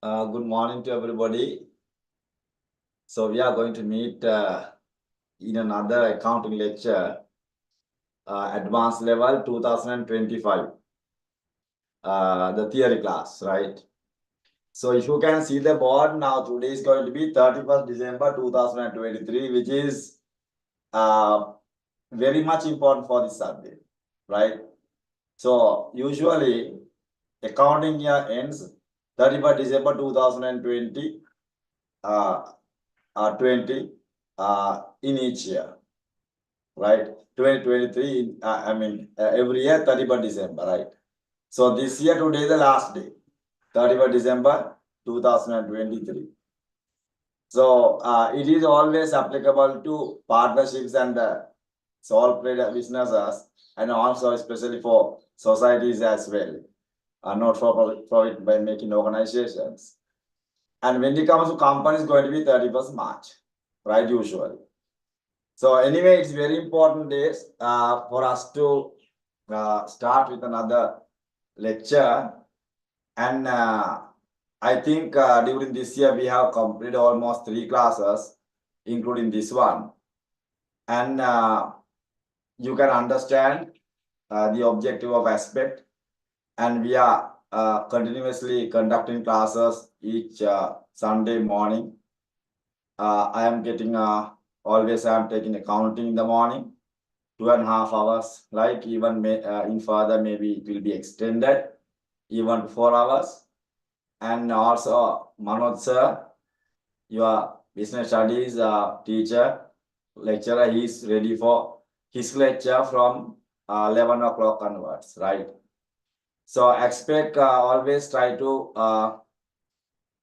Good morning to everybody. So we are going to meet in another accounting lecture, advanced level 2025, the theory class, right? So if you can see the board now, today is going to be 31st December 2023, which is very much important for this subject, right? So usually accounting year ends 31st December 2020. 20 in each year, right? 2023, every year 31st December, right? So this year, today is the last day, 31st December 2023. So it is always applicable to partnerships and sole trader businesses, and also especially for societies as well, not for profit by making organizations. And when it comes to companies, going to be 31st March, right? Usually. So anyway, it's very important days for us to start with another lecture. And I think during this year, we have completed almost 3 classes, including this one. And you can understand the objective of ASPEC. And we are continuously conducting classes each Sunday morning. I am getting always I am taking accounting in the morning, 2.5 hours, like even in further maybe it will be extended even to 4 hours. And also Manoj sir, your business studies teacher, lecturer, he is ready for his lecture from 11 o'clock onwards, right? So expect always try to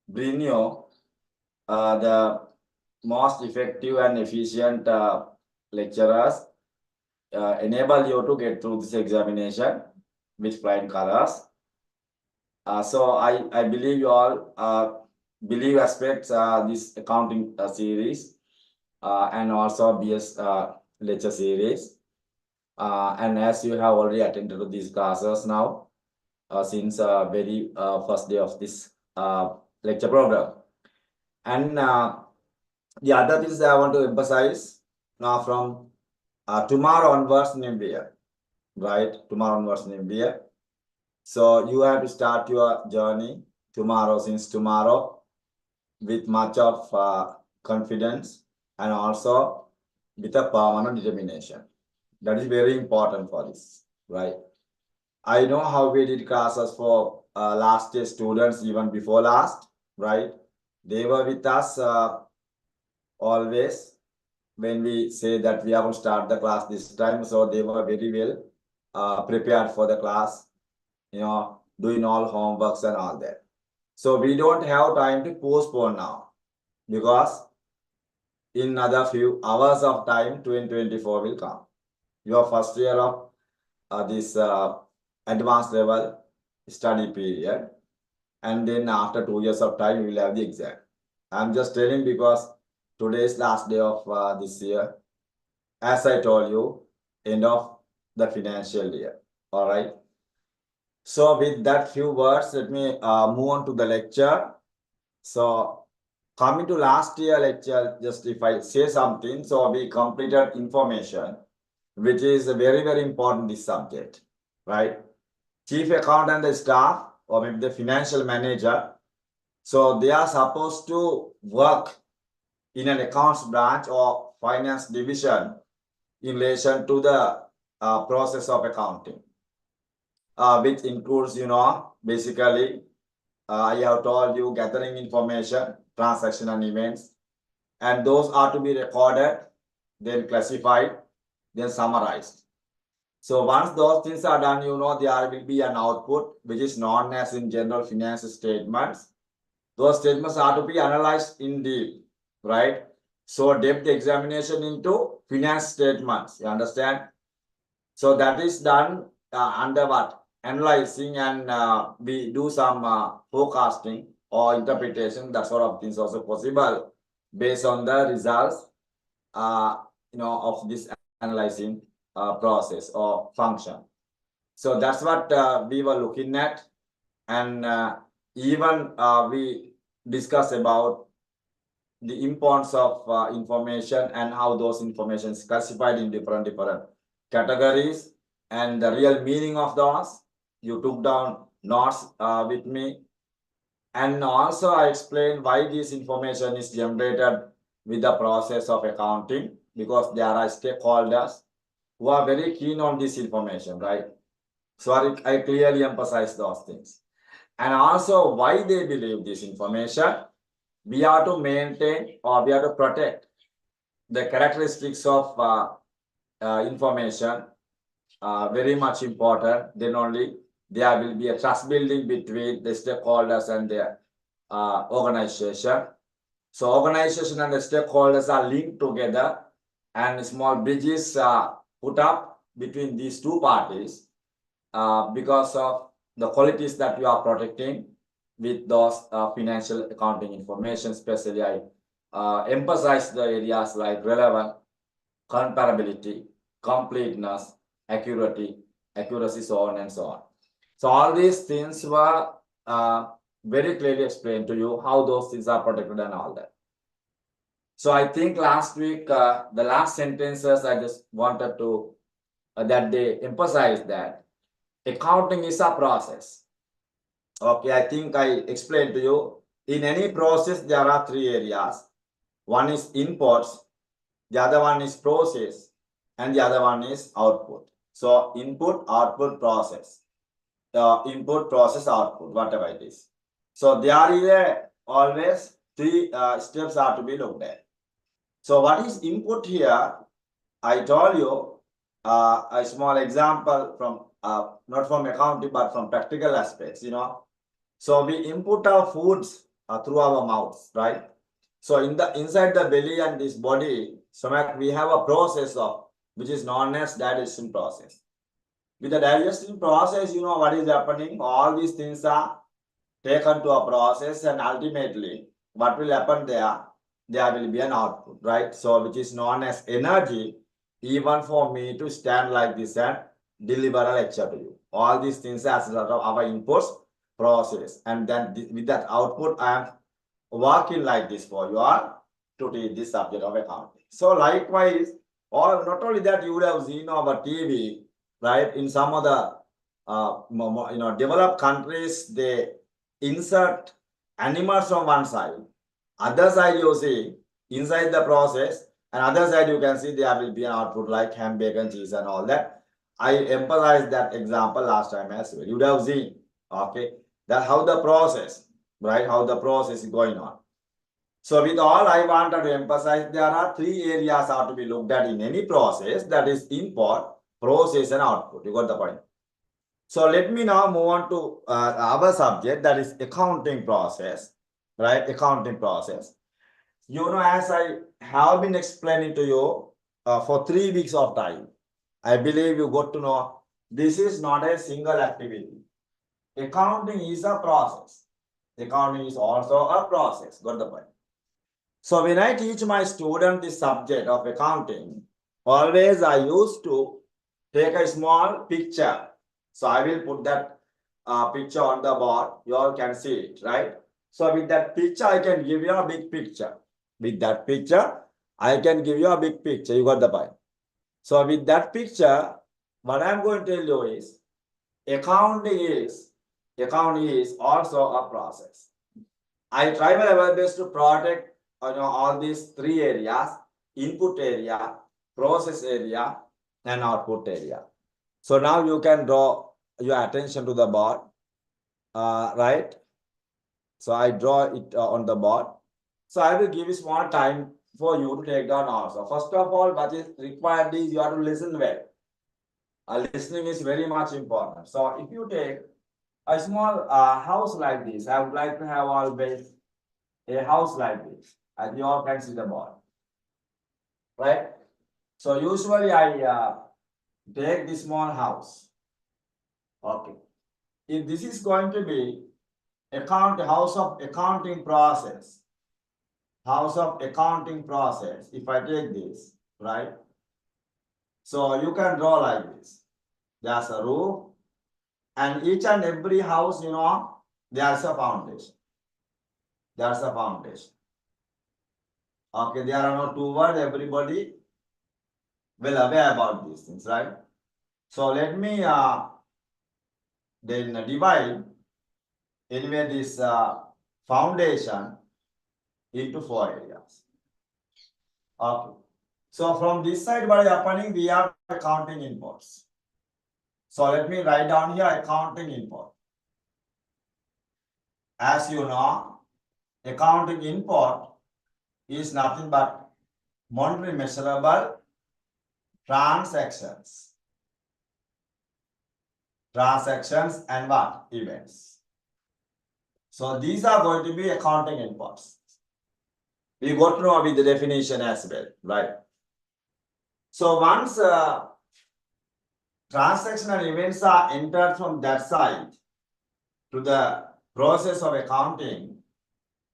bring you the most effective and efficient lecturers, enable you to get through this examination with flying colors. So I believe you all believe aspects this accounting series and also BS lecture series. And as you have already attended to these classes now, since very first day of this lecture program. And the other things I want to emphasize now from tomorrow onwards new year, right? Tomorrow onwards new year. So you have to start your journey tomorrow, since tomorrow, with much of confidence and also with a permanent determination. That is very important for this, right? I know how we did classes for last year students, even before last, right? They were with us always when we say that we are going to start the class this time. So they were very well prepared for the class, doing all homeworks and all that. So we don't have time to postpone now, because in another few hours of time, 2024 will come. Your first year of this advanced level study period. And then after 2 years of time, you will have the exam. I'm just telling because today is last day of this year. As I told you, end of the financial year. All right. So with that few words, let me move on to the lecture. So coming to last year lecture, just if I say something, so we completed information, which is very, very important, this subject, right? Chief accountant and the staff, or maybe the financial manager, so they are supposed to work in an accounts branch or finance division in relation to the process of accounting, which includes, basically, I have told you, gathering information, transaction and events, and those are to be recorded, then classified, then summarized. So once those things are done, there will be an output, which is known as in general finance statements. Those statements are to be analyzed in deep, right? So depth examination into finance statements, you understand? So that is done under what? Analyzing, and we do some forecasting or interpretation, that sort of things also possible based on the results, of this analyzing process or function. So that's what we were looking at. And even we discuss about the importance of information and how those information is classified in different categories and the real meaning of those. You took down notes with me. And also I explained why this information is generated with the process of accounting, because there are stakeholders who are very keen on this information, right? So I clearly emphasize those things. And also why they believe this information. We have to maintain or we have to protect the characteristics of information, very much important. Then only there will be a trust building between the stakeholders and their organization. So organization and the stakeholders are linked together, and small bridges are put up between these two parties because of the qualities that you are protecting with those financial accounting information. Especially I emphasize the areas like relevant, comparability, completeness, accuracy, so on and so on. So all these things were very clearly explained to you how those things are protected and all that. So I think last week, the last sentences I just wanted to, that they emphasize that accounting is a process. Okay, I think I explained to you, in any process, there are three areas. One is inputs, the other one is process, and the other one is output. So input, output, process. Input, process, output, whatever it is. So there is always three steps are to be looked at. So what is input here? I told you a small example from not from accounting but from practical aspects, So we input our foods through our mouths, right? So inside the belly and this body, stomach, we have a process of which is known as digestion process. With the digestion process, what is happening? All these things are taken to a process, and ultimately, what will happen there? There will be an output, right? So which is known as energy, even for me to stand like this and deliver a lecture to you. All these things are as a result of our inputs process, and then with that output, I am working like this for you all to teach this subject of accounting. So likewise, or not only that, you would have seen our TV, right? In some of the developed countries, they insert animals from one side, other side you see inside the process, and other side you can see there will be an output like ham, bacon, cheese, and all that. I emphasized that example last time as well. You would have seen, okay, that how the process, right? How the process is going on. So with all I wanted to emphasize, there are three areas are to be looked at in any process, that is input, process, and output. You got the point? So let me now move on to our subject, that is accounting process, right? Accounting process. As I have been explaining to you for 3 weeks of time, I believe you got to know this is not a single activity. Accounting is a process. Accounting is also a process. Got the point? So when I teach my student this subject of accounting, always I used to take a small picture. So I will put that picture on the board. You all can see it, right? So with that picture, I can give you a big picture. With that picture, I can give you a big picture. You got the point? So with that picture, what I'm going to tell you is, accounting is also a process. I try my best to protect all these three areas: input area, process area, and output area. So now you can draw your attention to the board, right? So I draw it on the board. So I will give you small time for you to take down also. First of all, what is required is you have to listen well. Listening is very much important. So if you take a small house like this, I would like to have always a house like this, and you all can see the board, right? So usually I take this small house. Okay. If this is going to be house of accounting process, if I take this, right? So you can draw like this. There's a roof, and each and every house, there's a foundation. There's a foundation. Okay, there are no two words, everybody will aware about these things, right? So let me then divide anyway this foundation into 4 areas. Okay. So from this side, what is happening? We have accounting inputs. So let me write down here accounting input. As you know, accounting input is nothing but monetary measurable transactions. Transactions and what? Events. So these are going to be accounting inputs. We got to know with the definition as well, right? So once transactional events are entered from that side to the process of accounting,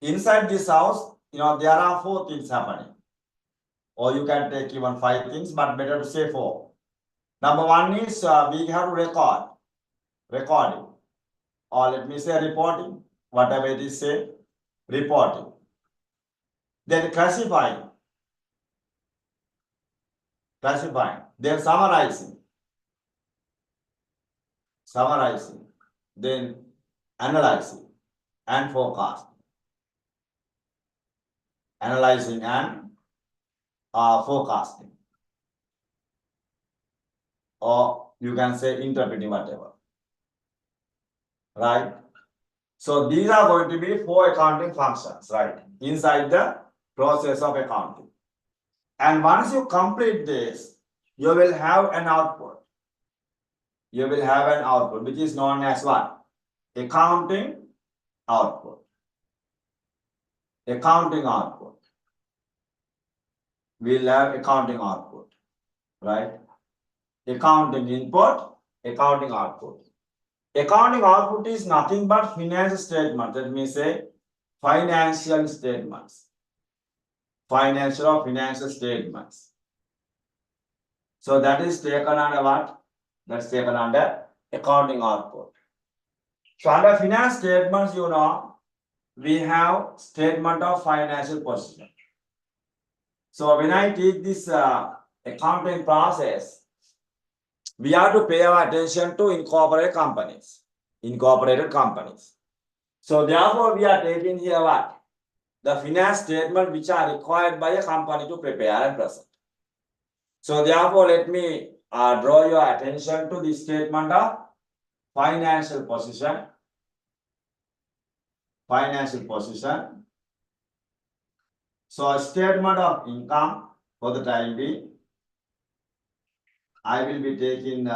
inside this house, there are 4 things happening. Or you can take even 5 things, but better to say 4. Number 1 is we have to recording, or let me say reporting, whatever it is say, reporting. Then classifying, then summarizing, then analyzing and forecasting. Analyzing and forecasting, or you can say interpreting, whatever, right? So these are going to be 4 accounting functions, right, inside the process of accounting. And once you complete this, you will have an output. You will have an output which is known as what? Accounting output. Accounting output. We'll have accounting output, right? Accounting input, accounting output. Accounting output is nothing but financial statements. Let me say financial statements. Financial or financial statements. So that is taken under what? That's taken under accounting output. So under finance statements, we have statement of financial position. So when I take this accounting process, we have to pay our attention to incorporated companies. So therefore, we are taking here what? The finance statement which are required by a company to prepare and present. So therefore, let me draw your attention to the statement of financial position. So a statement of income for the time being. I will be taking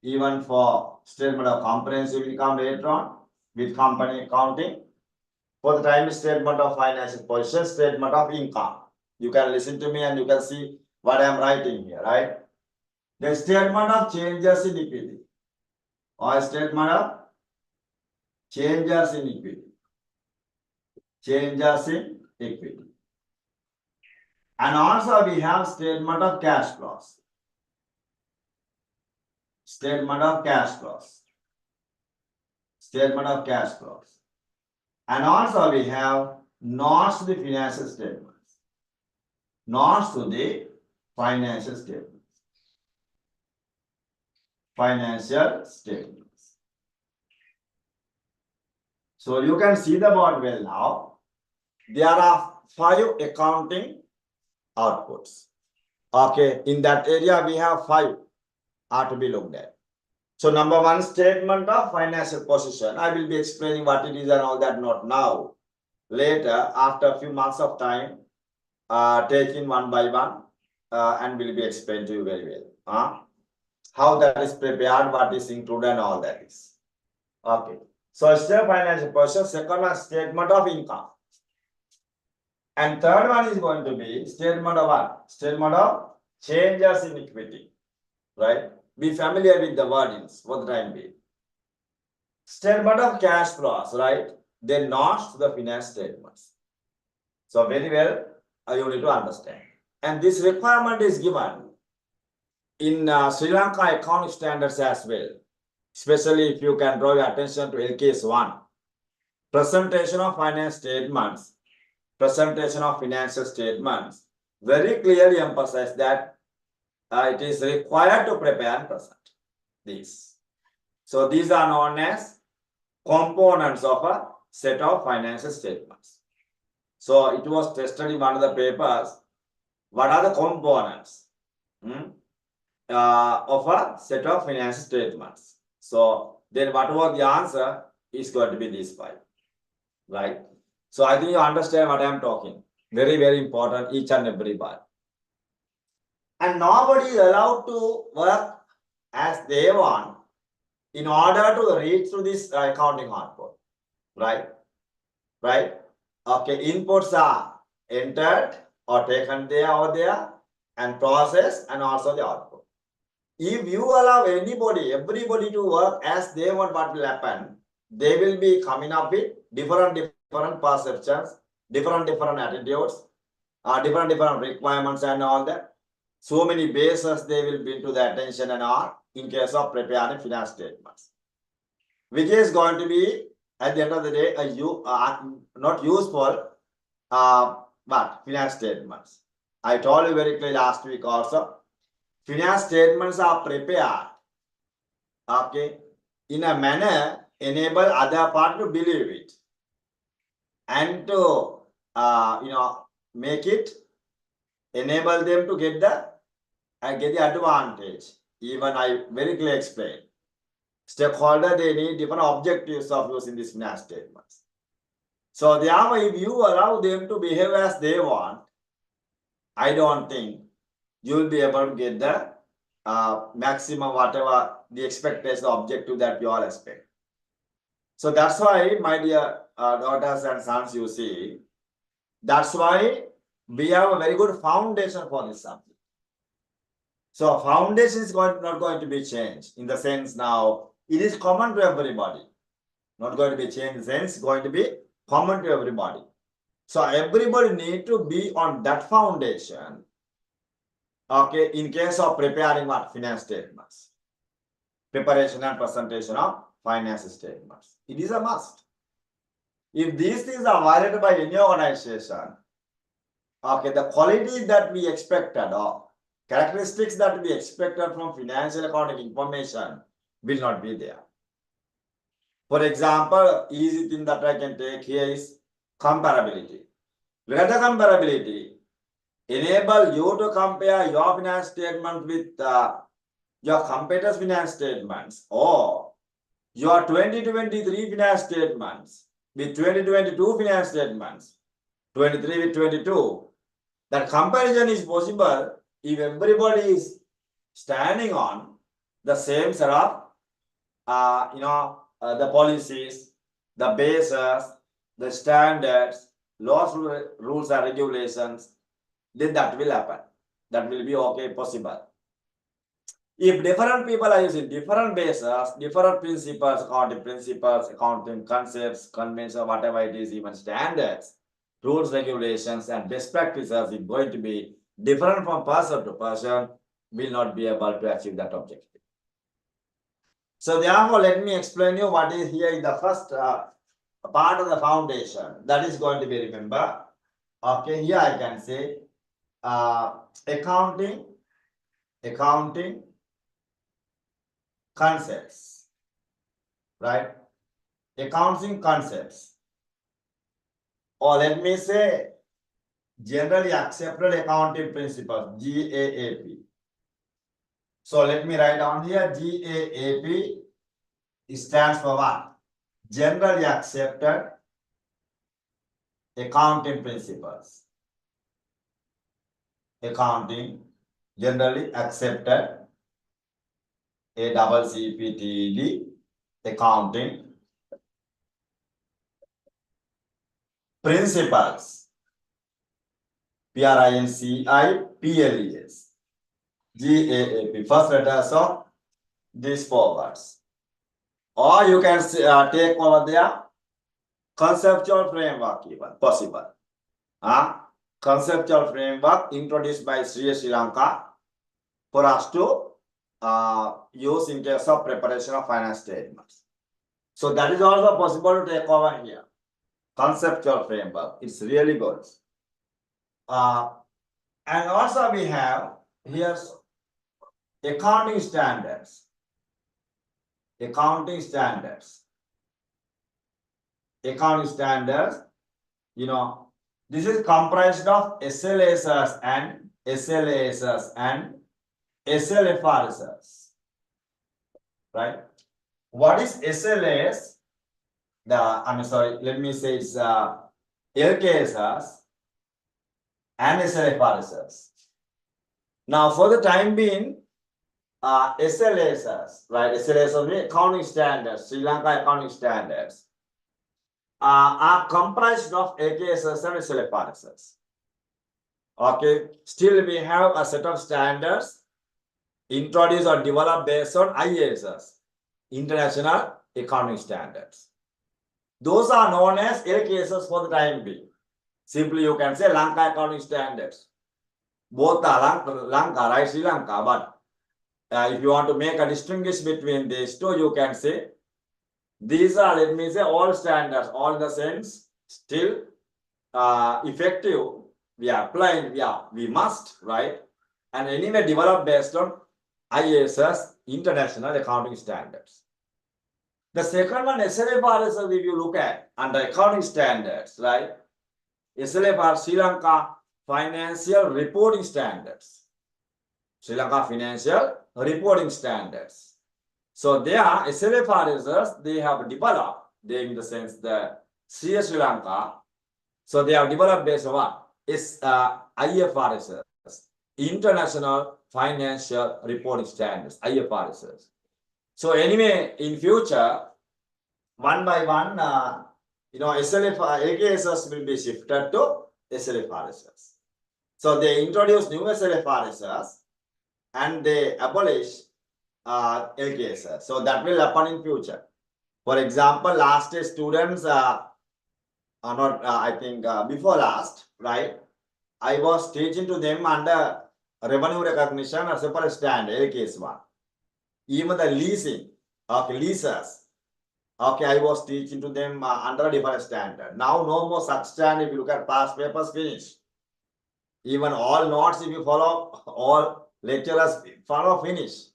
even for statement of comprehensive income later on with company accounting. For the time, statement of financial position, statement of income. You can listen to me and you can see what I am writing here, right? The statement of changes in equity, or statement of changes in equity. And also we have statement of cash flows. Statement of cash flows. And also we have notes to the financial statements. Financial statements. So you can see the board well now. There are 5 accounting outputs. Okay, in that area we have 5 are to be looked at. So number 1, statement of financial position. I will be explaining what it is and all that, not now. Later, after a few months of time, taking one by one, and will be explained to you very well. How that is prepared, what is included, and all that is. Okay. So statement of financial position. Second one, statement of income. And third one is going to be statement of what? Statement of changes in equity. Right? Be familiar with the wordings for the time being. Statement of cash flows, right? Then notes to the finance statements. So very well, you need to understand. And this requirement is given in Sri Lanka accounting standards as well. especially if you can draw your attention to LKS 1. Presentation of finance statements, presentation of financial statements, very clearly emphasize that it is required to prepare and present these. So these are known as components of a set of financial statements. So it was tested in one of the papers. What are the components of a set of financial statements? So then what was the answer is going to be this 5, right? So I think you understand what I am talking. Very, very important, each and every part. And nobody is allowed to work as they want in order to read through this accounting output, right? Right? Okay, inputs are entered or taken there or there and processed, and also the output. If you allow everybody to work as they want, what will happen? They will be coming up with different perceptions, different attitudes, different requirements and all that. So many bases they will bring to the attention and all in case of preparing finance statements, which is going to be at the end of the day not useful, but finance statements. I told you very clearly last week also, finance statements are prepared, okay, in a manner enable other party to believe it and to make it enable them to get the advantage. Even I very clearly explained. Stakeholder, they need different objectives of using these finance statements. So therefore, if you allow them to behave as they want, I don't think you will be able to get the maximum whatever the expectation objective that you all expect. So that's why, my dear daughters and sons, you see, that's why we have a very good foundation for this subject. So foundation is not going to be changed in the sense now it is common to everybody. Not going to be changed in the sense going to be common to everybody. So everybody need to be on that foundation. Okay, in case of preparing what? Finance statements. Preparation and presentation of finance statements. It is a must. If these things are violated by any organization, okay, the quality that we expected or characteristics that we expected from financial accounting information will not be there. For example, easy thing that I can take here is comparability. Look at the comparability. Enable you to compare your finance statement with your competitors' finance statements or your 2023 finance statements with 2022 finance statements, 23 with 22. That comparison is possible if everybody is standing on the same set of the policies, the bases, the standards, laws, rules and regulations, then that will happen. That will be okay, possible. If different people are using different bases, different principles, accounting concepts, conventions, whatever it is, even standards, rules, regulations, and best practices is going to be different from person to person, will not be able to achieve that objective. So therefore, let me explain you what is here in the first part of the foundation. That is going to be, remember, okay, here I can say accounting concepts, right? Accounting concepts, or let me say generally accepted accounting principles, GAAP. So let me write down here GAAP stands for what? Generally accepted accounting principles. Accounting generally accepted, ACCPTED, accounting principles, PRINCIPLES, GAAP, first letters of these 4 words. Or you can take over there conceptual framework, even possible. Conceptual framework introduced by Sri Lanka for us to used in case of preparation of finance statements. So that is also possible to take over here. Conceptual framework, it's really good. And also we have here accounting standards. Accounting standards. Accounting standards, you know, this is comprised of SLASs and SLASs and SLFRSs. Right? What is SLAs? Let me say it's LKSs and SLFRSs. Now, for the time being, SLASs, right? SLAs are the accounting standards, Sri Lanka accounting standards, are comprised of AKSs and SLFRSs. Okay, still we have a set of standards introduced or developed based on IASs, International Accounting Standards. Those are known as LKSs for the time being. Simply you can say Lanka Accounting Standards. Both are Lanka, right? Sri Lanka. But if you want to make a distinction between these two, you can say these are, let me say, all standards, all in the sense, still effective. We are applying, we must, right? And anyway, developed based on IASs, International Accounting Standards. The second one, SLFRS, if you look at under accounting standards, right? SLFR, Sri Lanka Financial Reporting Standards. Sri Lanka Financial Reporting Standards. So they are SLFRS, they have developed, they in the sense the Sri Lanka, so they have developed based on what? IFRS, International Financial Reporting Standards, IFRS. So anyway, in future, one by one, AKSs will be shifted to SLFRS. So they introduce new SLFRS and they abolish LKSs. So that will happen in future. For example, last year students before last, right? I was teaching to them under revenue recognition as a separate standard, LKS one. Even the leasing, okay, leases. Okay, I was teaching to them under a different standard. Now, no more such standard. If you look at past papers, finished. Even all notes, if you follow, all lecturers follow, finish.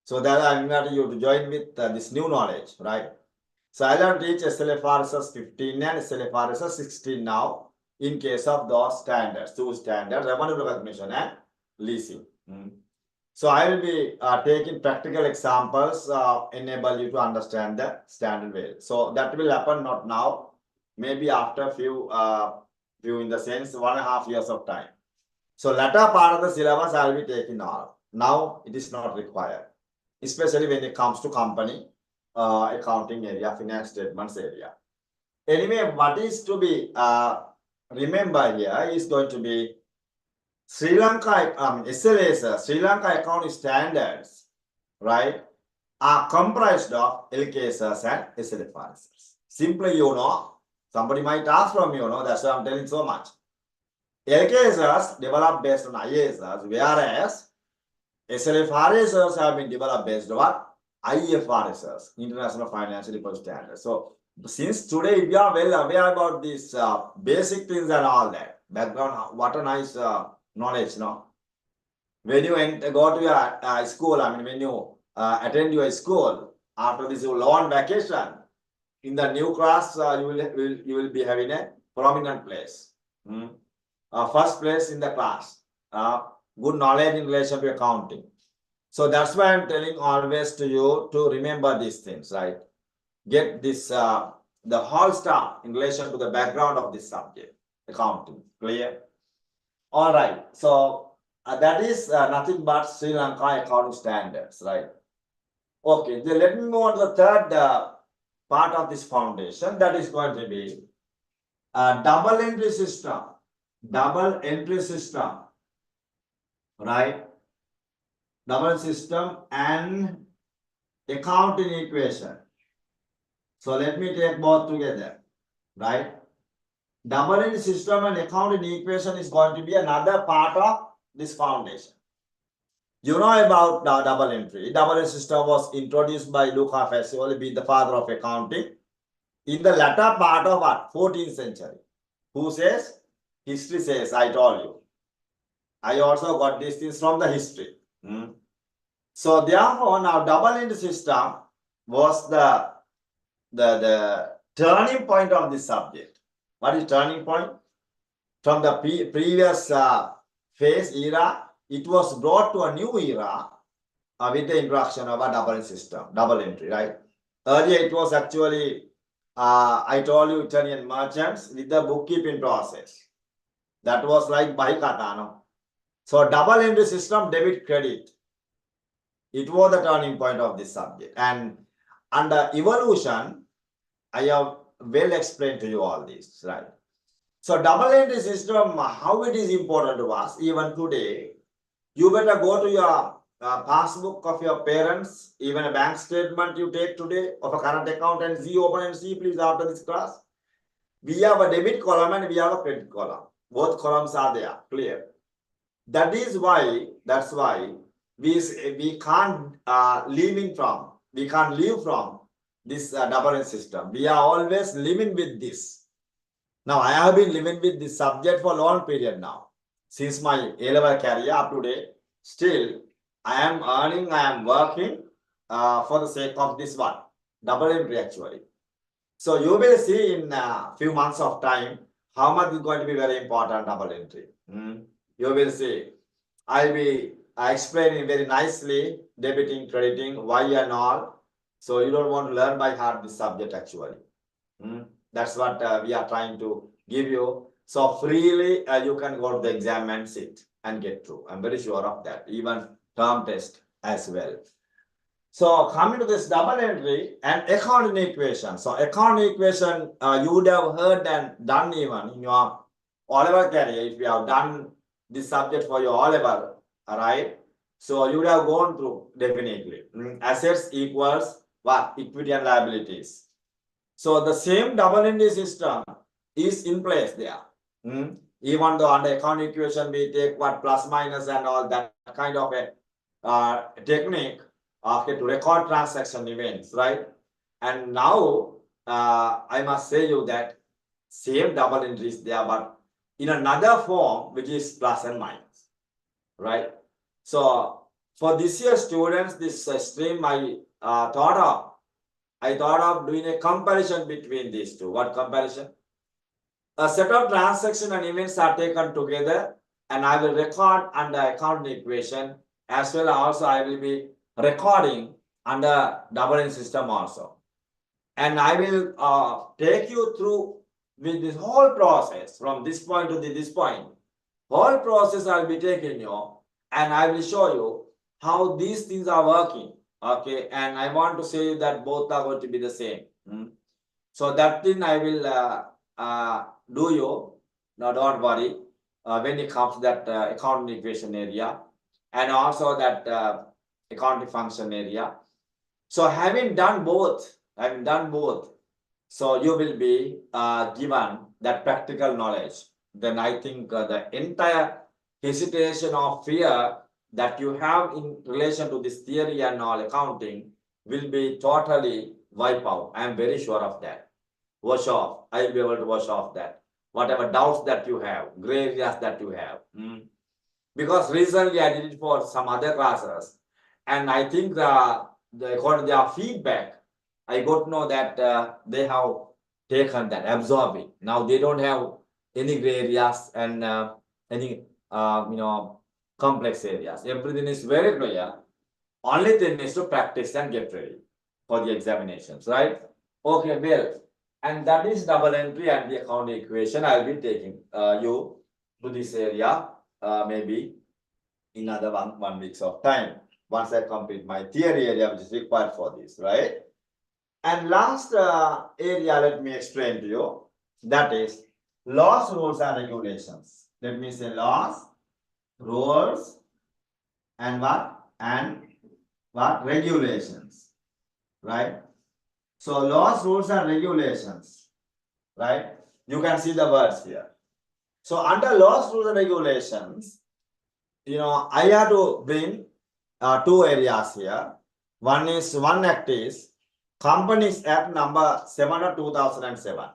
So that I invite you to join with this new knowledge, right? So I will teach SLFRS 15 and SLFRS 16 now in case of those standards, two standards, revenue recognition and leasing. So I will be taking practical examples, enable you to understand the standard way. So that will happen not now, maybe after few in the sense 1.5 years of time. So latter part of the syllabus I will be taking all. Now it is not required, especially when it comes to company accounting area, finance statements area. Anyway, what is to be remembered here is going to be Sri Lanka, SLAs, Sri Lanka accounting standards, right, are comprised of LKSs and SLFRS. Simply, somebody might ask from that's why I'm telling so much. LKSs developed based on IASs, whereas SLFRS have been developed based on IFRS, International Financial Reporting Standards. So, since today we are well aware about these basic things and all that, background, what a nice knowledge, no? When you go to your school, when you attend your school, after this long vacation, in the new class, you will be having a prominent place. First place in the class. Good knowledge in relation to accounting. So that's why I'm telling always to you to remember these things, right? Get this, the whole stuff in relation to the background of this subject, accounting. Clear? All right. So that is nothing but Sri Lanka accounting standards, right? Okay. Then let me move on to the third part of this foundation. That is going to be a double entry system. Double entry system, right? Double system and accounting equation. So let me take both together, right? Double entry system and accounting equation is going to be another part of this foundation. You know about the double entry. Double entry system was introduced by Luca Facioli, being the father of accounting, in the latter part of what? 14th century. Who says? History says, I told you. I also got these things from the history. So therefore, now double entry system was the turning point of this subject. What is turning point? From the previous phase era, it was brought to a new era with the introduction of a double entry system, double entry, right? Earlier, it was actually, I told you, Italian merchants with the bookkeeping process. That was like Bahikatano. So double entry system, debit credit. It was the turning point of this subject. And under evolution, I have well explained to you all this, right? So double entry system, how it is important to us, even today, you better go to your passbook of your parents, even a bank statement you take today of a current account and see, open and see, please, after this class. We have a debit column and we have a credit column. Both columns are there, clear. That's why we can't live from this double entry system. We are always living with this. Now, I have been living with this subject for a long period now. Since my A-level career up to date, still, I am earning, I am working for the sake of this one, double entry actually. So you will see in a few months of time, how much is going to be very important double entry. You will see. I'll be explaining very nicely, debiting, crediting, why and all. So you don't want to learn by heart this subject actually. That's what we are trying to give you. So freely you can go to the exam and sit and get through. I'm very sure of that. Even term test as well. So coming to this double entry and accounting equation. So accounting equation you would have heard and done even in your O-level career if you have done this subject for your O-level, right? So you would have gone through definitely. Assets equals what? Equity and liabilities. So the same double entry system is in place there. Even though under accounting equation we take what plus minus and all that kind of a technique to record transaction events, right? And now I must say you that same double entry is there, but in another form which is plus and minus, right? So for this year students, this stream I thought of doing a comparison between these two. What comparison? A set of transactions and events are taken together and I will record under accounting equation as well also I will be recording under double entry system also. And I will take you through with this whole process from this point to this point. Whole process I will be taking you and I will show you how these things are working. Okay, and I want to say that both are going to be the same. So that thing I will do you. Now don't worry when it comes to that accounting equation area and also that accounting function area. So having done both, so you will be given that practical knowledge. Then I think the entire hesitation or fear that you have in relation to this theory and all accounting will be totally wiped out. I am very sure of that. Wash off. I will be able to wash off that. Whatever doubts that you have, gray areas that you have. Because recently I did it for some other classes. And I think according to their feedback, I got to know that they have taken that, absorbed it. Now they don't have any gray areas and any complex areas. Everything is very clear. Only thing is to practice and get ready for the examinations, right? Okay, well, and that is double entry and the accounting equation. I'll be taking you to this area maybe in another one weeks of time once I complete my theory area which is required for this, right? And last area, let me explain to you. That is laws, rules, and regulations. Let me say laws, rules, and what? And what? Regulations, right? So laws, rules, and regulations, right? You can see the words here. So under laws, rules, and regulations, I have to bring two areas here. One act is Companies Act number 7 of 2007.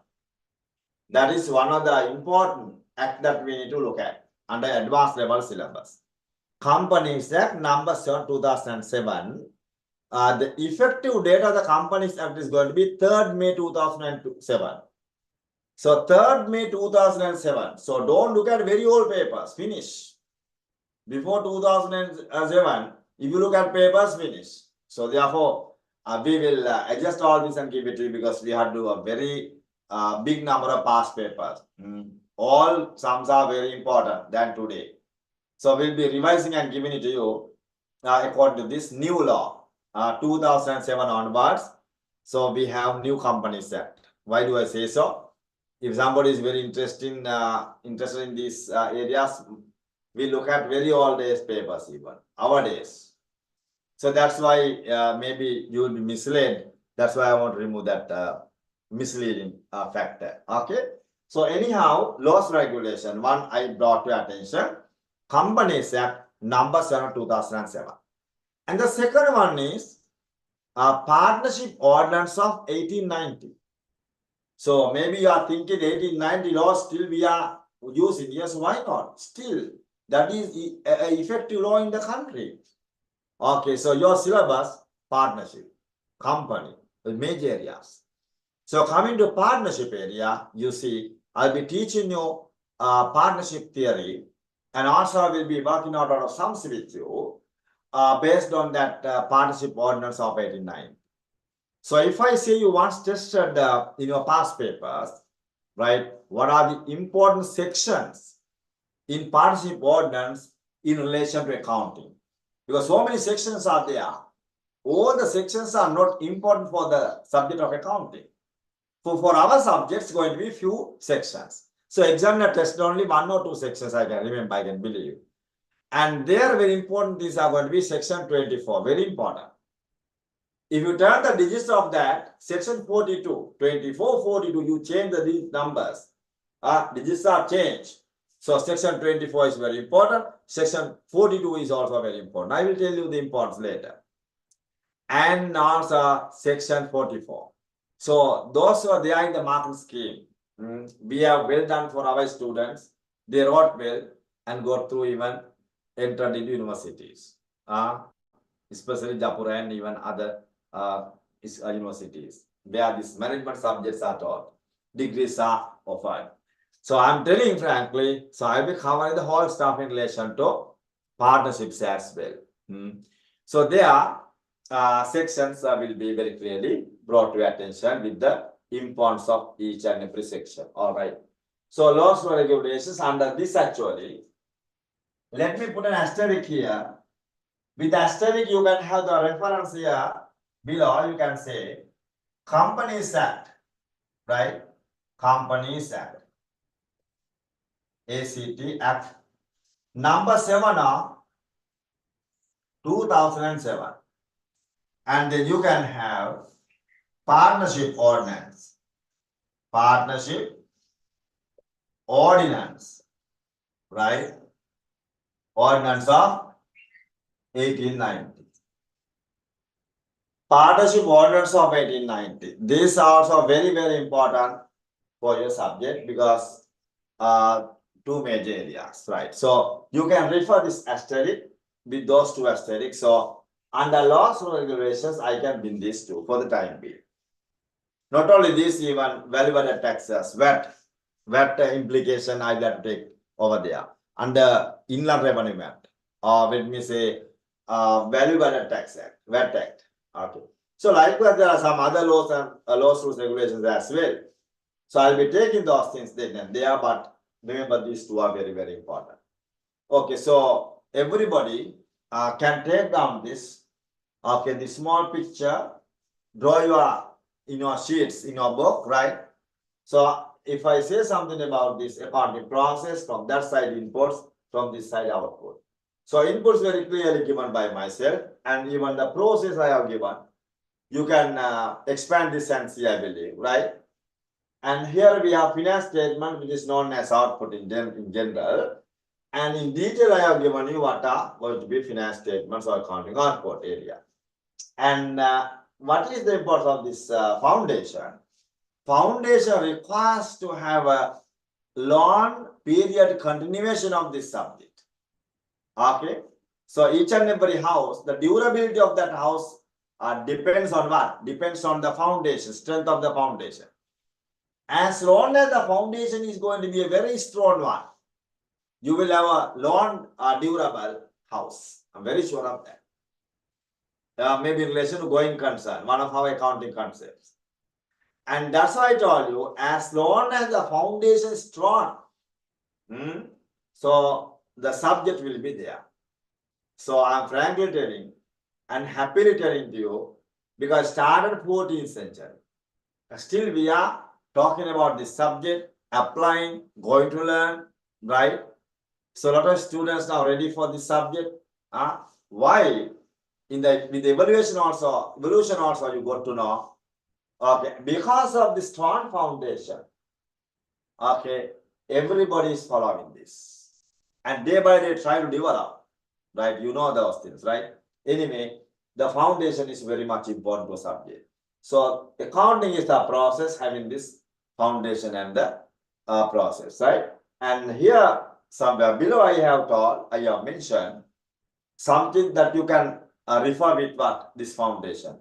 That is one of the important act that we need to look at under advanced level syllabus. Companies Act number 7 2007. The effective date of the Companies Act is going to be 3rd May 2007. So 3rd May 2007. So don't look at very old papers. Finish. Before 2007, if you look at papers, finish. So therefore, we will adjust all this and give it to you because we have to do a very big number of past papers. All sums are very important than today. So we'll be revising and giving it to you according to this new law, 2007 onwards. So we have new Companies Act. Why do I say so? If somebody is very interested in these areas, we look at very old days papers even, our days. So that's why maybe you will be misled. That's why I want to remove that misleading factor. Okay. So anyhow, laws regulation, one I brought to your attention, Companies Act number 7 2007. And the second one is Partnership Ordinance of 1890. So maybe you are thinking 1890 law still we are using. Yes, why not? Still, that is an effective law in the country. Okay, so your syllabus, partnership, company, the major areas. So coming to partnership area, you see, I'll be teaching you partnership theory, and also I will be working out a lot of sums with you based on that partnership ordinance of 1890. So if I say you once tested in your past papers, right, what are the important sections in partnership ordinance in relation to accounting? Because so many sections are there. All the sections are not important for the subject of accounting. For our subjects, going to be few sections. So examiner tested only 1 or 2 sections, I can remember, I can believe. And they are very important. These are going to be section 24, very important. If you turn the digits of that, section 42, 24, 42, you change these numbers. Digits are changed. So section 24 is very important. Section 42 is also very important. I will tell you the importance later. And also section 44. So those are there in the marking scheme. We have well done for our students. They wrote well and got through even entered into universities. Especially Japura and even other universities where these management subjects are taught. Degrees are offered. So I'm telling frankly, so I will cover the whole stuff in relation to partnerships as well. So there sections will be very clearly brought to your attention with the importance of each and every section. All right. So laws and regulations under this actually, let me put an asterisk here. With asterisk, you can have the reference here below. You can say Companies Act, right? Companies Act. ACT Act number 7 of 2007. And then you can have Partnership Ordinance. Partnership Ordinance, right? Ordinance of 1890. Partnership Ordinance of 1890. These are also very, very important for your subject because 2 major areas, right? So you can refer this asterisk with those 2 asterisks. So under laws and regulations, I can bring these 2 for the time being. Not only this, even value-added taxes, VAT implication I will have to take over there. Under Inland Revenue Act, or let me say Value-Added Tax Act, VAT Act. Okay. So likewise, there are some other laws and rules, regulations as well. So I'll be taking those things there, but remember these 2 are very, very important. Okay, so everybody can take down this. Okay, the small picture, draw in your sheets, in your book, right? So if I say something about this accounting process, from that side inputs, from this side output. So inputs very clearly given by myself, and even the process I have given. You can expand this and see, I believe, right? And here we have finance statement, which is known as output in general. And in detail, I have given you what are going to be finance statements or accounting or report area. And what is the importance of this foundation? Foundation requires to have a long period continuation of this subject. Okay. So each and every house, the durability of that house depends on what? Depends on the foundation, strength of the foundation. As long as the foundation is going to be a very strong one, you will have a long durable house. I'm very sure of that. Maybe in relation to going concern, one of our accounting concepts. And that's why I told you, as long as the foundation is strong, so the subject will be there. So I'm frankly telling and happily telling to you, because started 14th century. Still we are talking about this subject, applying, going to learn, right? So a lot of students now ready for this subject. Why? With the evolution also you got to know. Okay, because of the strong foundation, okay, everybody is following this. And day by day try to develop, right? You know those things, right? Anyway, the foundation is very much important to subject. So accounting is the process having this foundation and the process, right? And here, somewhere below I have mentioned something that you can refer with what? This foundation.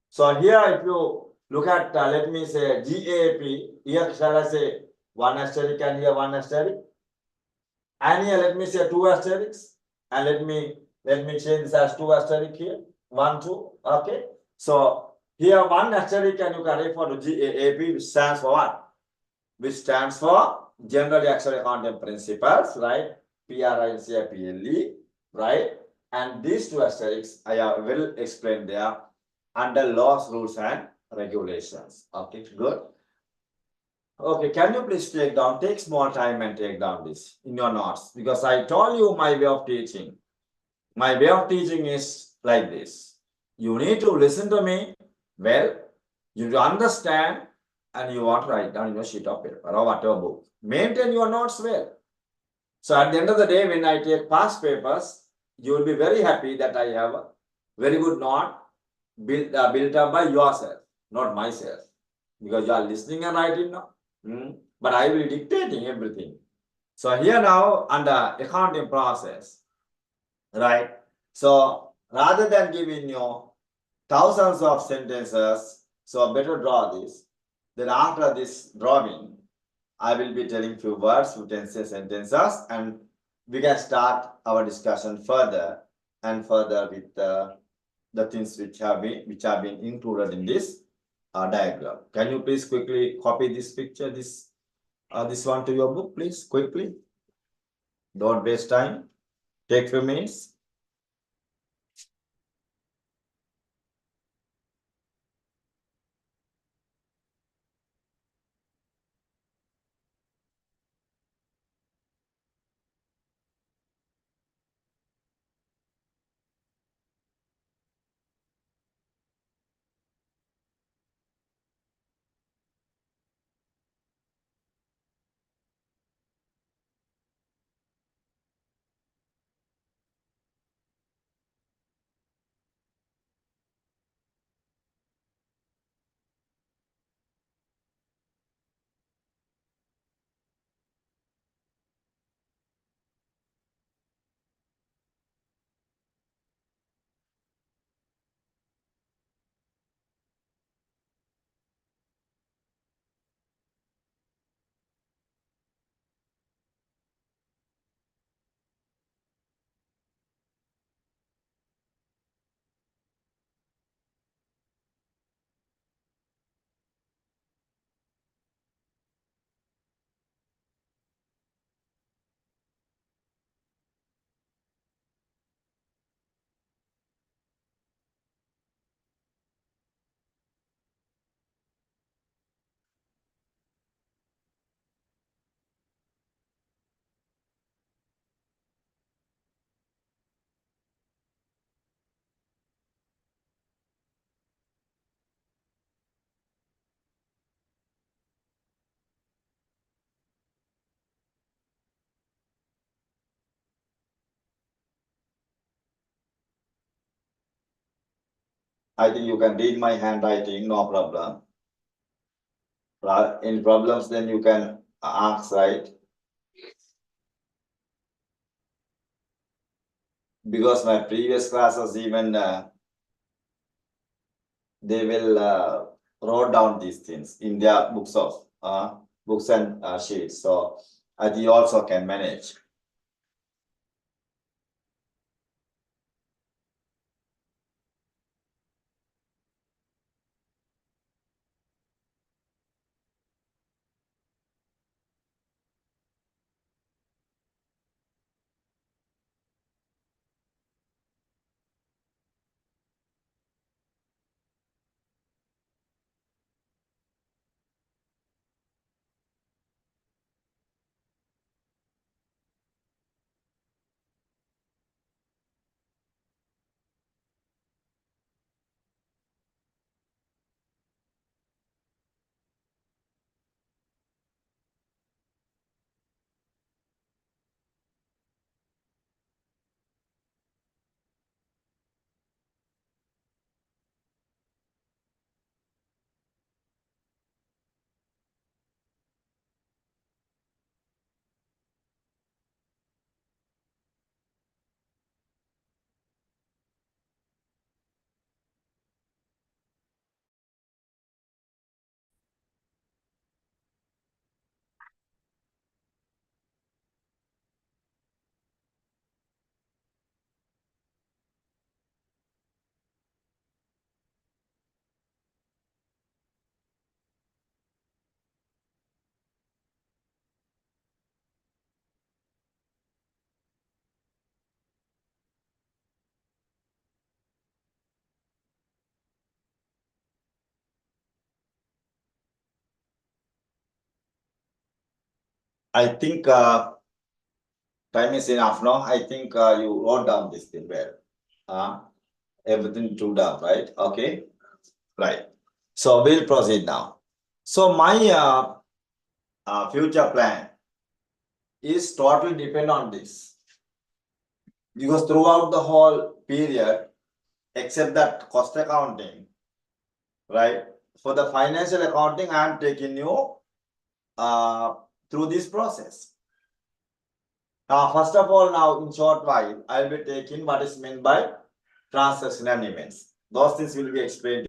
So here if you look at, let me say GAAP, here shall I say one asterisk and here one asterisk. And here let me say two asterisks. And let me change this as two asterisk here. 1, 2. Okay. So here one asterisk and you can refer to GAAP, which stands for what? Which stands for Generally Accepted Accounting Principles, right? PRINCPLE, right? And these two asterisks I will explain there under laws, rules, and regulations. Okay, good. Okay, can you please take small time and take down this in your notes, because I told you my way of teaching. My way of teaching is like this. You need to listen to me well, you understand, and you want to write down in your sheet of paper or whatever book. Maintain your notes well. So at the end of the day, when I take past papers, you will be very happy that I have a very good note built up by yourself, not myself, because you are listening and writing now. But I will be dictating everything. So here now under accounting process, right? So rather than giving you thousands of sentences, so better draw this. Then after this drawing, I will be telling few words, few sentences, and we can start our discussion further and further with the things which have been included in this diagram. Can you please quickly copy this picture, this one to your book, please, quickly. Don't waste time. Take few minutes. I think you can read my handwriting, no problem. Any problems, then you can ask, right? Because my previous classes, even they will wrote down these things in their books and sheets. So I think you also can manage. I think time is enough, no? I think you wrote down this thing well. Everything to down, right? Okay, right. So we'll proceed now. So my future plan is totally depend on this. Because throughout the whole period, except that cost accounting, right? For the financial accounting, I am taking you through this process. First of all, now in short while, I'll be taking what is meant by transactional events. Those things will be explained.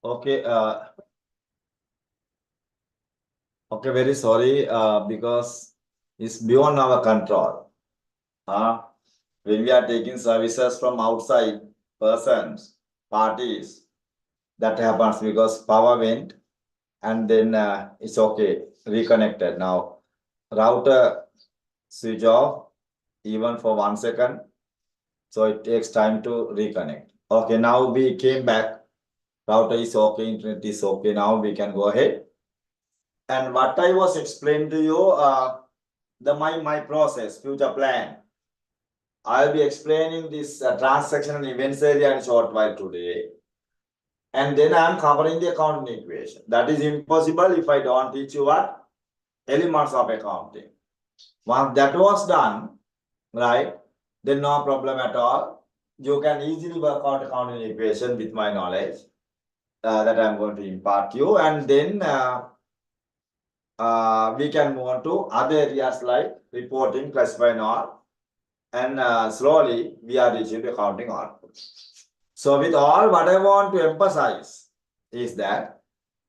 Okay, okay, very sorry, because it's beyond our control. When we are taking services from outside persons, parties, that happens because power went and then it's okay, reconnected. Now, router switch off even for 1 second. So it takes time to reconnect. Okay, now we came back. Router is okay, internet is okay. Now we can go ahead. And what I was explaining to you, my process, future plan. I'll be explaining this transaction and events area in short while today. And then I'm covering the accounting equation. That is impossible if I don't teach you what? Elements of accounting. Once that was done, right, then no problem at all. You can easily work out accounting equation with my knowledge that I'm going to impart you. And then we can move on to other areas like reporting, classifying all. And slowly we are reaching the accounting output. So with all, what I want to emphasize is that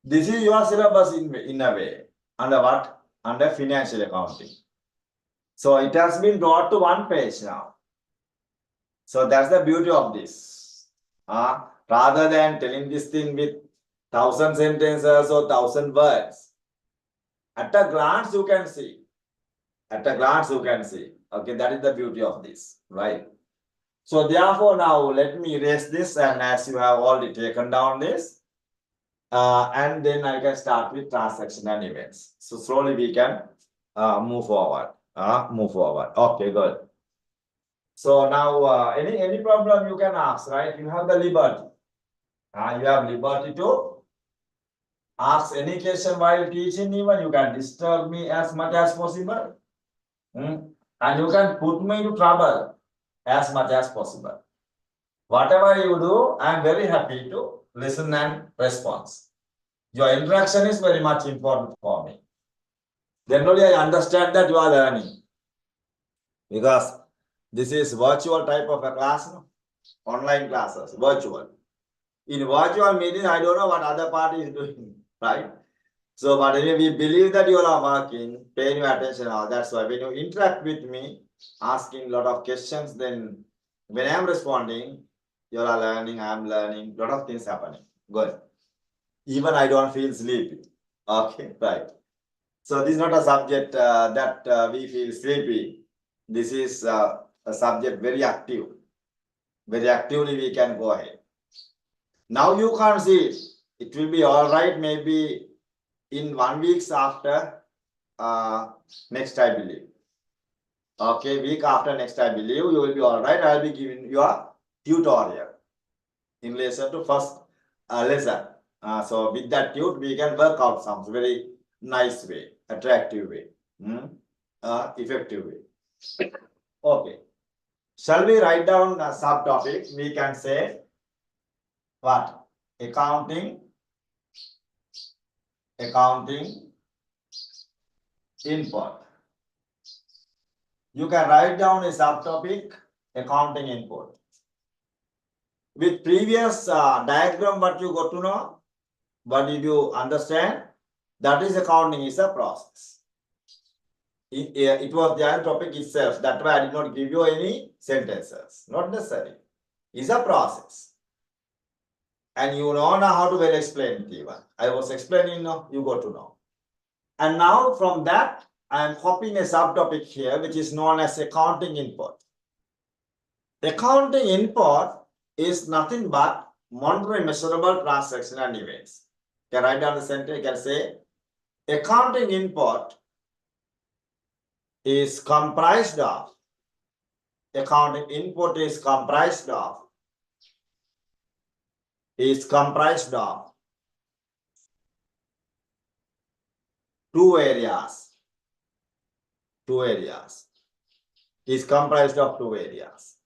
this is your syllabus in a way. Under what? Under financial accounting. So it has been brought to one page now. So that's the beauty of this. Rather than telling this thing with 1,000 sentences or 1,000 words, at a glance you can see. At a glance you can see. Okay, that is the beauty of this, right? So therefore now let me erase this, and as you have already taken down this, and then I can start with transaction and events. So slowly we can move forward. Move forward. Okay, good. So now any problem you can ask, right? You have the liberty. You have liberty to ask any question while teaching. Even you can disturb me as much as possible. And you can put me into trouble as much as possible. Whatever you do, I am very happy to listen and respond. Your interaction is very much important for me. Then only I understand that you are learning. Because this is virtual type of a class, no? Online classes, virtual. In virtual meeting, I don't know what other party is doing, right? So, but anyway, we believe that you are working, paying your attention, all that's why when you interact with me, asking a lot of questions, then when I am responding, you are learning, I am learning, lot of things happening. Good. Even I don't feel sleepy. Okay, right. So this is not a subject that we feel sleepy. This is a subject very active. Very actively we can go ahead. Now you can't see it. It will be all right maybe in 1 week after next I believe. Okay, week after next I believe you will be all right. I'll be giving you a tutorial in relation to first lesson. So with that tute we can work out some very nice way, attractive way, effective way. Okay. Shall we write down a subtopic? We can say what? Accounting input. You can write down a subtopic, accounting input. With previous diagram, what you got to know, what did you understand? That is accounting is a process. It was the topic itself. That's why I did not give you any sentences. Not necessary. It's a process. And you know now how to well explain it even. I was explaining now, you got to know. And now from that, I am copying a subtopic here, which is known as accounting input. Accounting input is nothing but monetary measurable transaction and events. You can write down the sentence, you can say, accounting input is comprised of, accounting input is comprised of two areas. Is comprised of two areas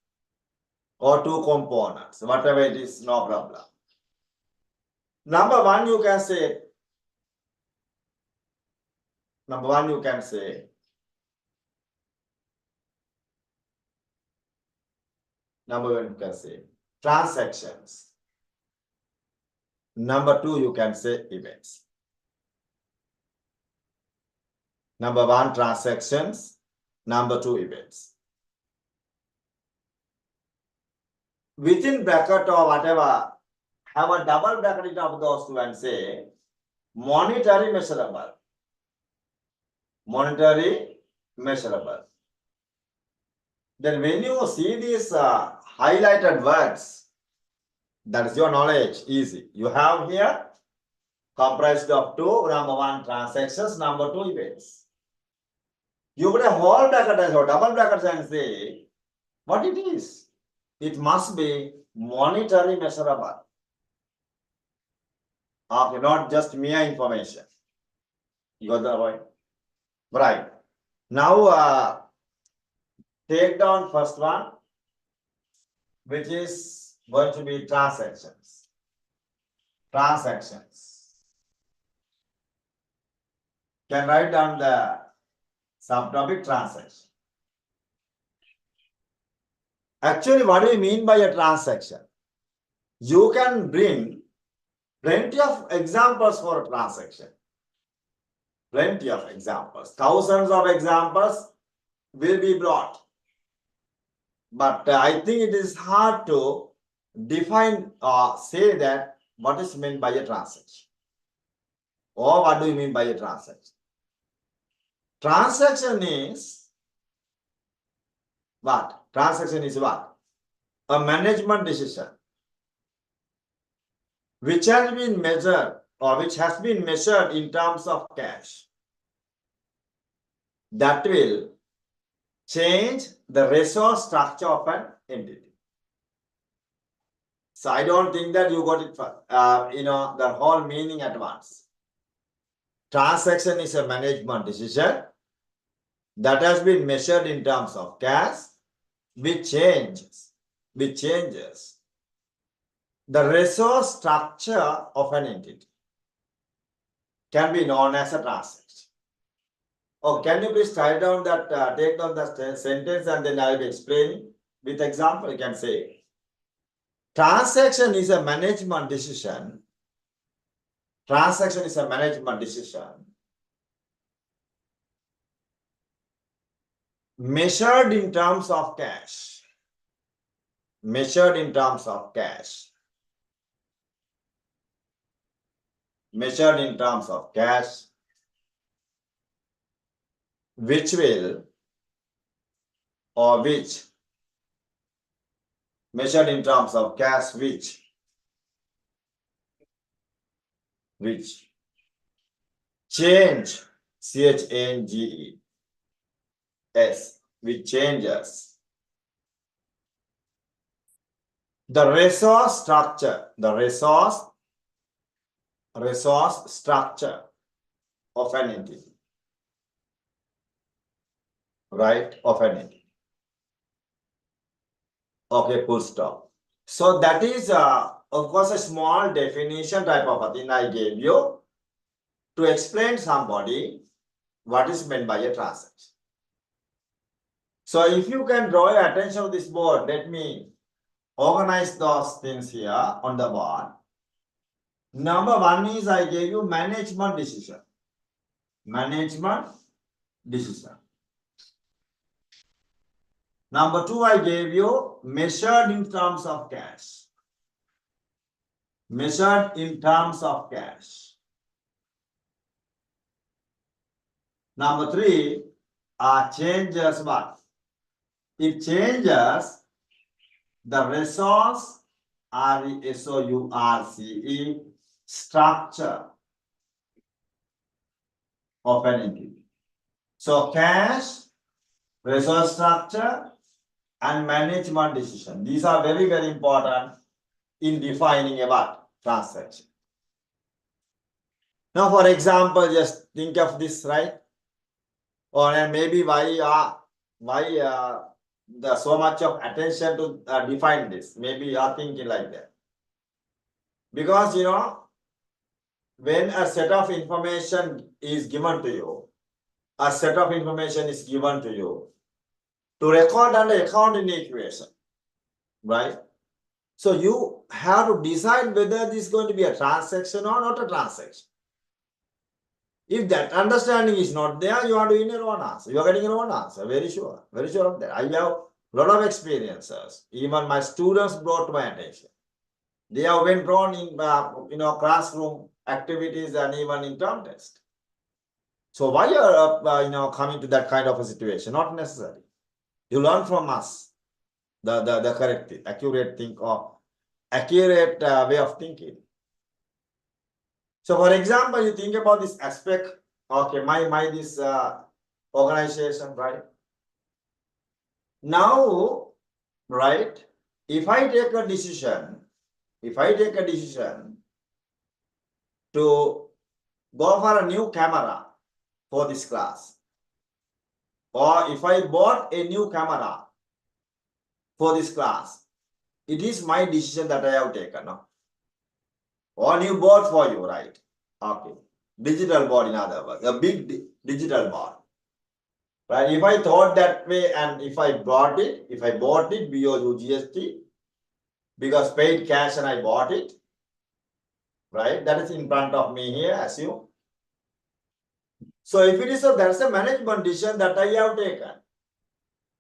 or two components, whatever it is, no problem. Number one, you can say, transactions. Number 2, you can say events. Number 1, transactions. Number 2, events. Within bracket or whatever, have a double bracket of those two and say monetary measurable. Monetary measurable. Then when you see these highlighted words, that is your knowledge, easy. You have here comprised of 2, number 1, transactions, number 2, events. You put a whole bracket as well, double brackets and say what it is. It must be monetary measurable. Okay, not just mere information. You got the point? Right. Now take down first one, which is going to be transactions. Transactions. Can write down the subtopic transaction. Actually, what do you mean by a transaction? You can bring plenty of examples for a transaction. Plenty of examples. Thousands of examples will be brought. But I think it is hard to define or say that what is meant by a transaction. Or what do you mean by a transaction? Transaction is what? Transaction is what? A management decision which has been measured or which has been measured in terms of cash that will change the resource structure of an entity. So I don't think that you got it the whole meaning at once. Transaction is a management decision that has been measured in terms of cash, which changes the resource structure of an entity. Can be known as a transaction. Oh, can you please write down that, take down the sentence and then I will explain with example. You can say, transaction is a management decision. Transaction is a management decision measured in terms of cash. Measured in terms of cash. Measured in terms of cash, which will or which measured in terms of cash which change changes which changes the resource structure of an entity, right, of an entity. Okay, full stop. So that is of course a small definition type of a thing I gave you to explain somebody what is meant by a transaction. So if you can draw your attention to this board, let me organize those things here on the board. Number 1 is I gave you management decision. Management decision. Number 2, I gave you measured in terms of cash. Measured in terms of cash. Number 3, changes what? It changes the resource, RESOURCE, structure of an entity. So cash, resource structure, and management decision. These are very, very important in defining a what? Transaction. Now, for example, just think of this, right? Or maybe why so much of attention to define this? Maybe you are thinking like that. Because when a set of information is given to you, to record under accounting equation, right? So you have to decide whether this is going to be a transaction or not a transaction. If that understanding is not there, you are doing your own answer. You are getting your own answer. Very sure of that. I have a lot of experiences. Even my students brought to my attention. They have been drawn in classroom activities and even in term test. So why you are coming to that kind of a situation? Not necessary. You learn from us the correct thing, accurate thing or accurate way of thinking. So for example, you think about this aspect. Okay, my this organization, right? Now, right? If I take a decision to go for a new camera for this class, or if I bought a new camera for this class, it is my decision that I have taken. No? Or new board for you, right? Okay. Digital board, in other words, a big digital board. Right? If I thought that way and if I bought it BOU GST, because paid cash and I bought it, right? That is in front of me here, assume. So if it is so, that's a management decision that I have taken,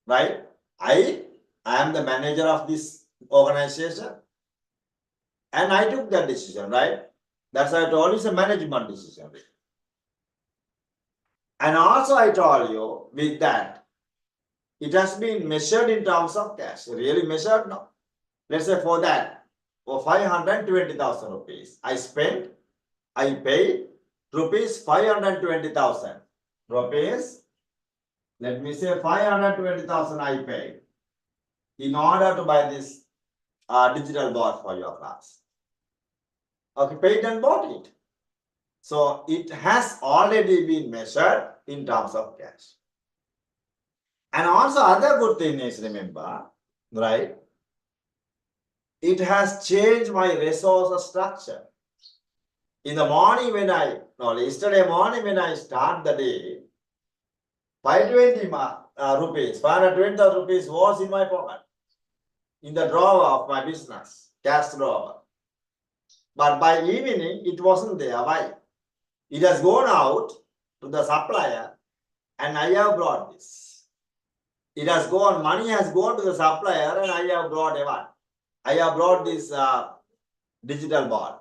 right? I am the manager of this organization and I took that decision, right? That's why I told you it's a management decision. And also I told you with that, it has been measured in terms of cash. Really measured? No. Let's say for that, for 520,000 rupees, I paid rupees 520,000. Rupees, let me say 520,000 I paid in order to buy this digital board for your class. Okay, paid and bought it. So it has already been measured in terms of cash. And also other good thing is, remember, right? It has changed my resource structure. In the morning yesterday morning when I start the day, 520 rupees, 520 rupees was in my pocket, in the drawer of my business, cash drawer. But by evening, it wasn't there. Why? It has gone out to the supplier and I have brought this. Money has gone to the supplier and I have brought what? I have brought this digital board.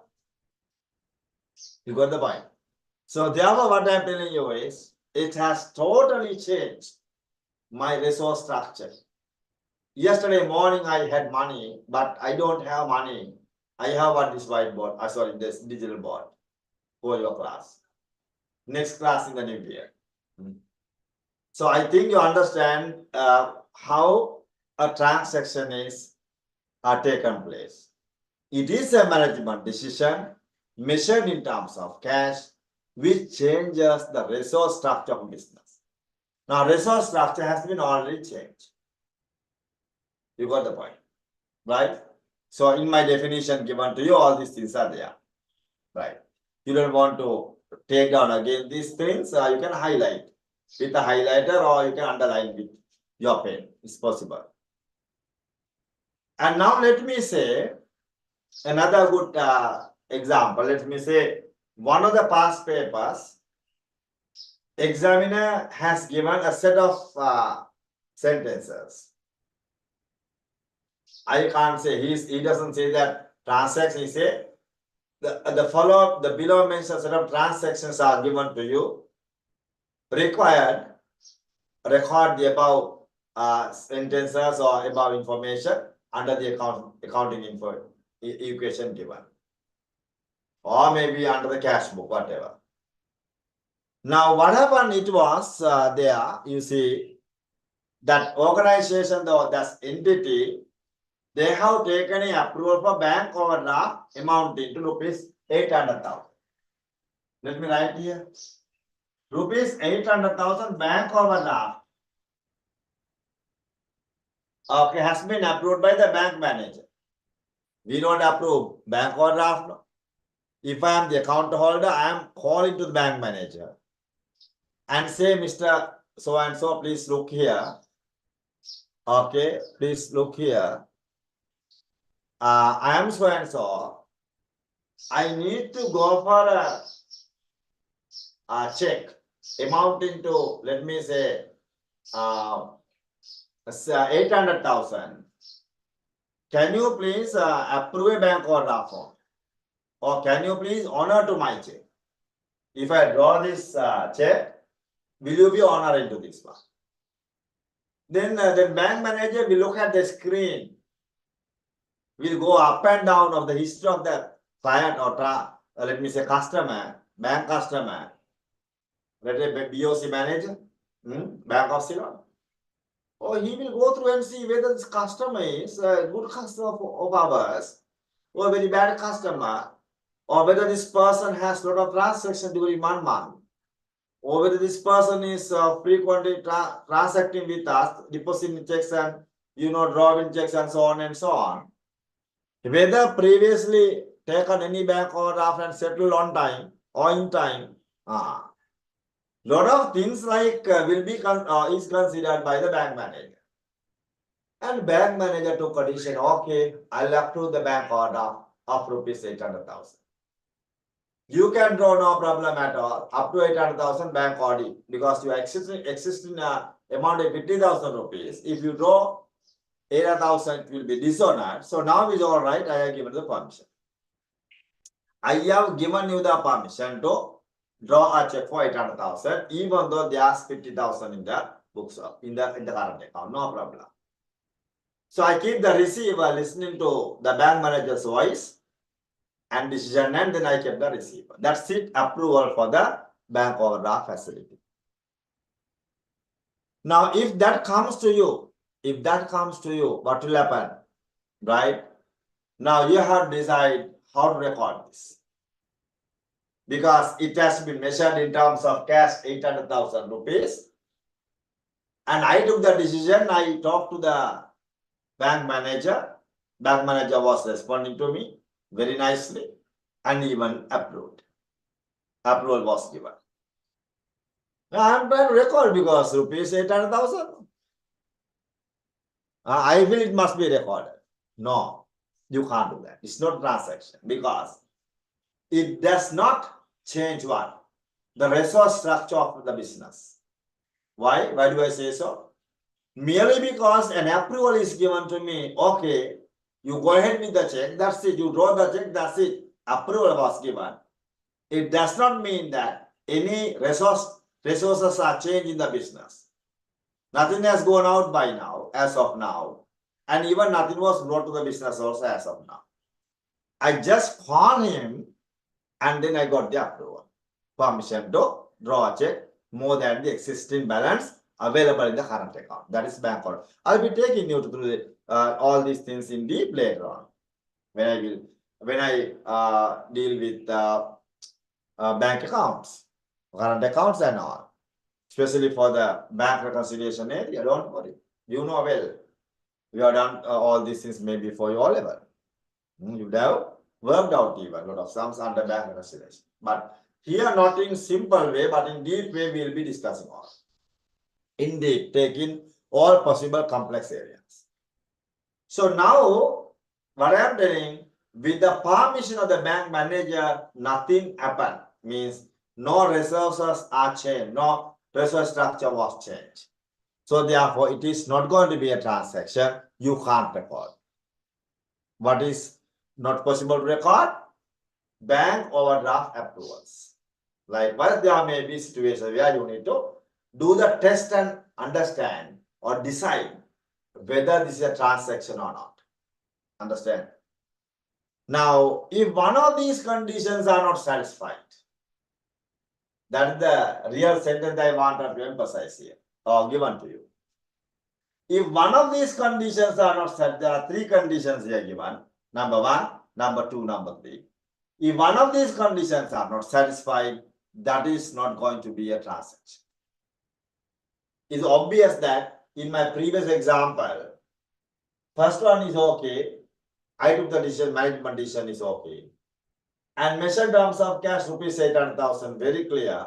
You got the point? So therefore what I am telling you is, it has totally changed my resource structure. Yesterday morning I had money, but I don't have money. I have this whiteboard, this digital board for your class. Next class in the new year. So I think you understand how a transaction is taken place. It is a management decision measured in terms of cash, which changes the resource structure of business. Now, resource structure has been already changed. You got the point, right? So, in my definition given to you, all these things are there, right? You don't want to take down again these things, you can highlight with a highlighter or you can underline with your pen. It's possible. And now let me say another good example. Let me say one of the past papers, examiner has given a set of sentences. I can't say he doesn't say that transaction. He say the below mentioned set of transactions are given to you. Required, record the above sentences or above information under the accounting info equation given, or maybe under the cash book, whatever. Now, what happened? It was there. You see that organization, that entity, they have taken an approval for bank overdraft amounting to rupees 800,000. Let me write here. Rupees 800,000 bank overdraft. Okay, has been approved by the bank manager. We don't approve bank overdraft. No. If I am the account holder, I am calling to the bank manager and say, Mr. So and so, please look here. Okay, please look here. I am so and so. I need to go for a check amounting to, let me say, 800,000. Can you please approve a bank order form? Or can you please honor to my check? If I draw this check, will you be honoring to this one? Then the bank manager will look at the screen, will go up and down of the history of the client or let me say customer, bank customer, let it be BOC manager, Bank of Ceylon. Or he will go through and see whether this customer is a good customer of ours or a very bad customer, or whether this person has a lot of transactions during 1 month, or whether this person is frequently transacting with us, depositing checks and drawing checks and so on and so on. Whether previously taken any bank overdraft and settled on time or in time. Lot of things like will be is considered by the bank manager. And bank manager took condition, okay, I'll approve the bank order of rupees 800,000. You can draw no problem at all, up to 800,000 bank audit, because you existing amount of 50,000 rupees. If you draw 800,000, it will be dishonored. So now is all right, I have given the permission. I have given you the permission to draw a check for 800,000, even though there's 50,000 in the books in the current account, no problem. So I keep the receiver listening to the bank manager's voice and decision, and then I kept the receiver. That's it, approval for the bank overdraft facility. Now, if that comes to you, what will happen? Right? Now you have to decide how to record this. Because it has been measured in terms of cash 800,000 rupees. And I took the decision, I talked to the bank manager. Bank manager was responding to me very nicely and even approved. Approval was given. Now I am trying to record because rupees 800,000. I feel it must be recorded. No, you can't do that. It's not transaction because it does not change what? The resource structure of the business. Why? Why do I say so? Merely because an approval is given to me, okay, you go ahead with the check, that's it, you draw the check, that's it, approval was given. It does not mean that any resources are changed in the business. Nothing has gone out by now, as of now, and even nothing was brought to the business also as of now. I just called him and then I got the approval. Permission to draw a check more than the existing balance available in the current account. That is bank order. I'll be taking you through all these things in deep later on when I deal with bank accounts, current accounts and all, especially for the bank reconciliation area. Don't worry, you know well. We have done all these things maybe for you all ever. You would have worked out even a lot of sums under bank reconciliation. But here, not in simple way, but in deep way, we will be discussing all. Indeed, taking all possible complex areas. So now, what I am telling, with the permission of the bank manager, nothing happened. Means no resources are changed, no resource structure was changed. So therefore, it is not going to be a transaction. You can't record. What is not possible to record? Bank overdraft approvals. Likewise, there may be situations where you need to do the test and understand or decide whether this is a transaction or not. Understand? Now, if one of these conditions are not satisfied, that is the real sentence I wanted to emphasize here or given to you. If one of these conditions are not set, there are 3 conditions here given. Number 1, number 2, number 3. If one of these conditions are not satisfied, that is not going to be a transaction. It's obvious that in my previous example, first one is okay. I took the decision, management decision is okay. And measured terms of cash rupees 800,000, very clear.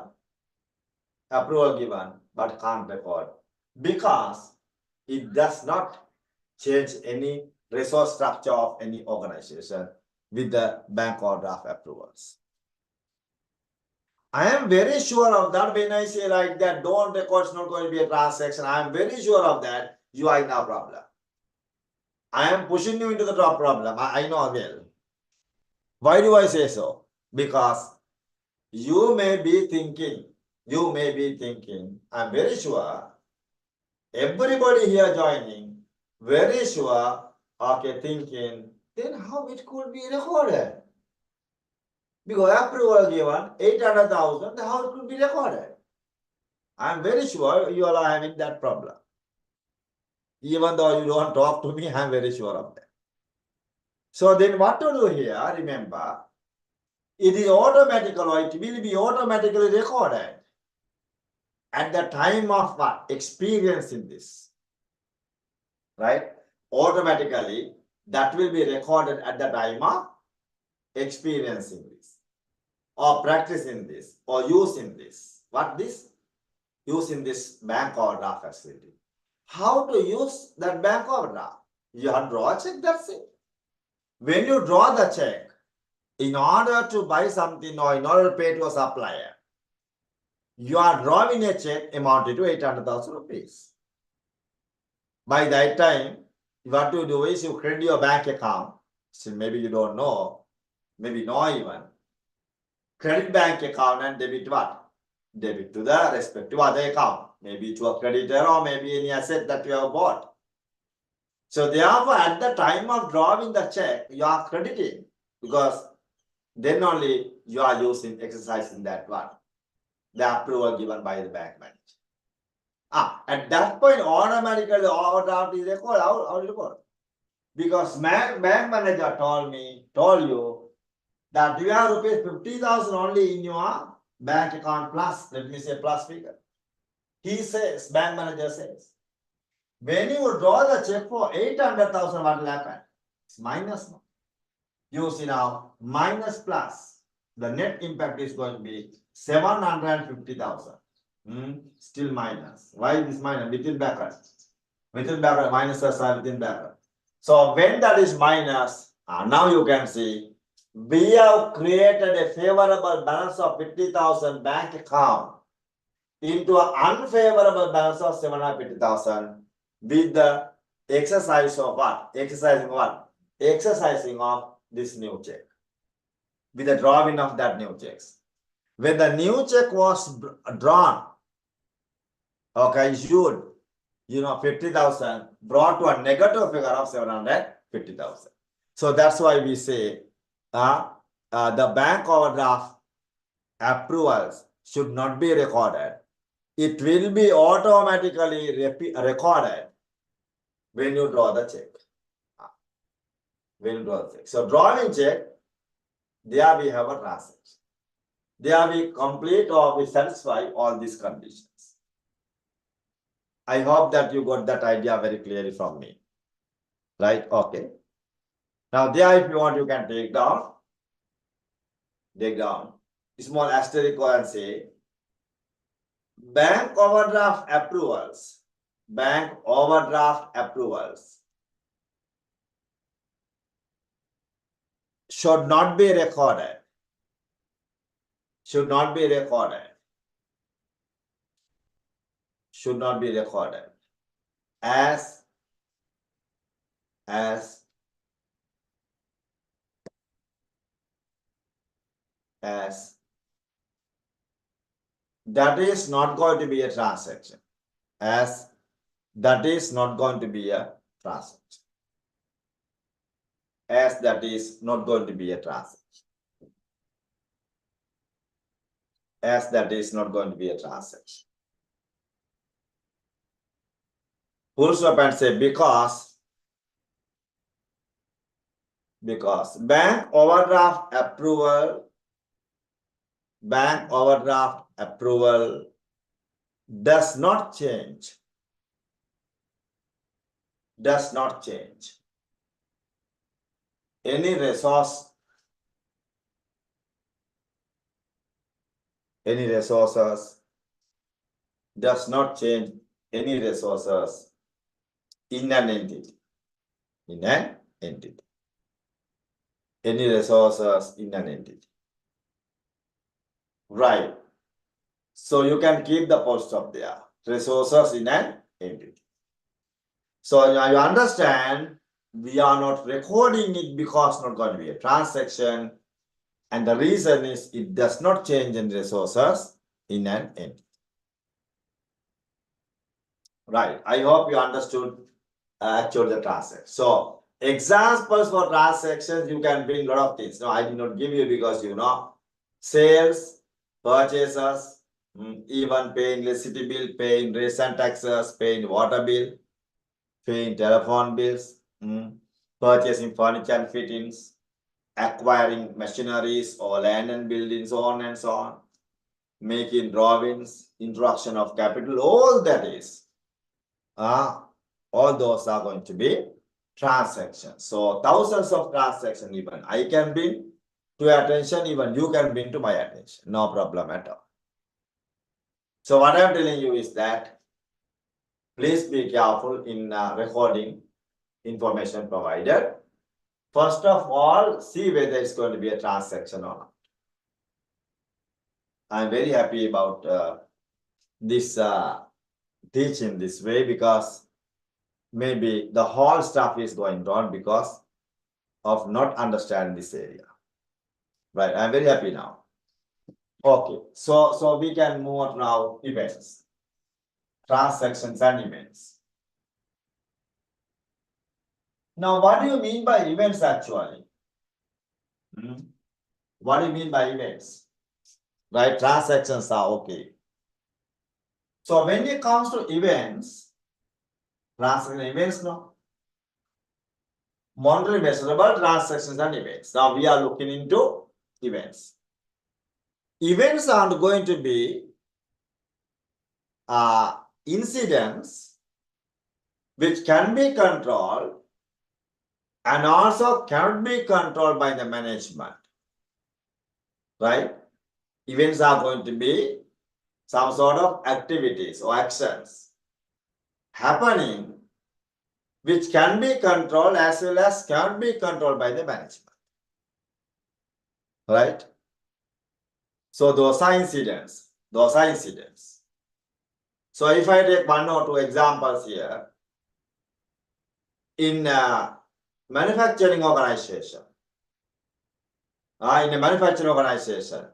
Approval given, but can't record. Because it does not change any resource structure of any organization with the bank overdraft approvals. I am very sure of that. When I say like that, don't record is not going to be a transaction. I am very sure of that. You are in a problem. I am pushing you into the top problem. I know well. Why do I say so? Because you may be thinking, I'm very sure, everybody here joining, very sure, okay, thinking, then how it could be recorded? Because approval given 800,000, how it could be recorded? I'm very sure you all are having that problem. Even though you don't talk to me, I'm very sure of that. So then what to do here, remember, it is automatically, or it will be automatically recorded at the time of what? Experiencing this. Right? Automatically, that will be recorded at the time of experiencing this, or practicing this, or using this. What this? Using this bank overdraft facility. How to use that bank overdraft? You have to draw a check, that's it. When you draw the check, in order to buy something or in order to pay to a supplier, you are drawing a check amounted to 800,000 rupees. By that time, what you do is you credit your bank account. So maybe you don't know, maybe not even. Credit bank account and debit what? Debit to the respective other account. Maybe to a creditor or maybe any asset that you have bought. So therefore, at the time of drawing the check, you are crediting, because then only you are exercising that one, the approval given by the bank manager. At that point, automatically the overdraft is recorded. How record? Because bank manager told you that you have rupees 50,000 only in your bank account plus, let me say plus figure. He says, bank manager says, when you draw the check for 800,000, what will happen? It's minus now. You see now, minus plus, the net impact is going to be 750,000. Still minus. Why this minus? Within bracket. Within bracket, minuses are within bracket. So when that is minus, now you can see, we have created a favorable balance of 50,000 bank account into an unfavorable balance of 750,000 with the exercise of what? Exercising what? Exercising of this new check. With the drawing of that new checks. When the new check was drawn, okay, issued, 50,000 brought to a negative figure of 750,000. So that's why we say the bank overdraft approvals should not be recorded. It will be automatically recorded when you draw the check. When you draw the check. So drawing check, there we have a transaction. There we complete or we satisfy all these conditions. I hope that you got that idea very clearly from me. Right? Okay. Now there, if you want, you can take down. Small asterisk and say, bank overdraft approvals should not be recorded. Should not be recorded as that is not going to be a transaction. As that is not going to be a transaction. As that is not going to be a transaction. As that is not going to be a transaction. Full stop and say because bank overdraft approval does not change any resources does not change any resources in an entity. entity. Any resources in an entity. Right. So you can keep the full stop there. Resources in an entity. So now you understand, we are not recording it because not going to be a transaction. And the reason is it does not change in resources in an entity. Right. I hope you understood actually the transaction. So examples for transactions, you can bring a lot of things. No, I did not give you because you know sales, purchases, even paying electricity bill, paying recent taxes, paying water bill, paying telephone bills, purchasing furniture and fittings, acquiring machineries or land and buildings, so on and so on, making drawings, introduction of capital, all that is, all those are going to be transactions. So thousands of transactions even I can bring to your attention, even you can bring to my attention, no problem at all. So what I'm telling you is that please be careful in recording information provided. First of all, see whether it's going to be a transaction or not. I'm very happy about this teaching this way because maybe the whole stuff is going wrong because of not understanding this area. Right, I'm very happy now. Okay, so we can move on now events, transactions and events. Now, what do you mean by events actually? What do you mean by events? Right, transactions are okay. So when it comes to events, transaction events, no? Monetary measurable transactions and events. Now we are looking into events. Events are going to be incidents which can be controlled and also cannot be controlled by the management. Right? Events are going to be some sort of activities or actions happening which can be controlled as well as cannot be controlled by the management. Right? So those are incidents. Those are incidents. So if I take one or two examples here, in manufacturing organization, in a manufacturing organization,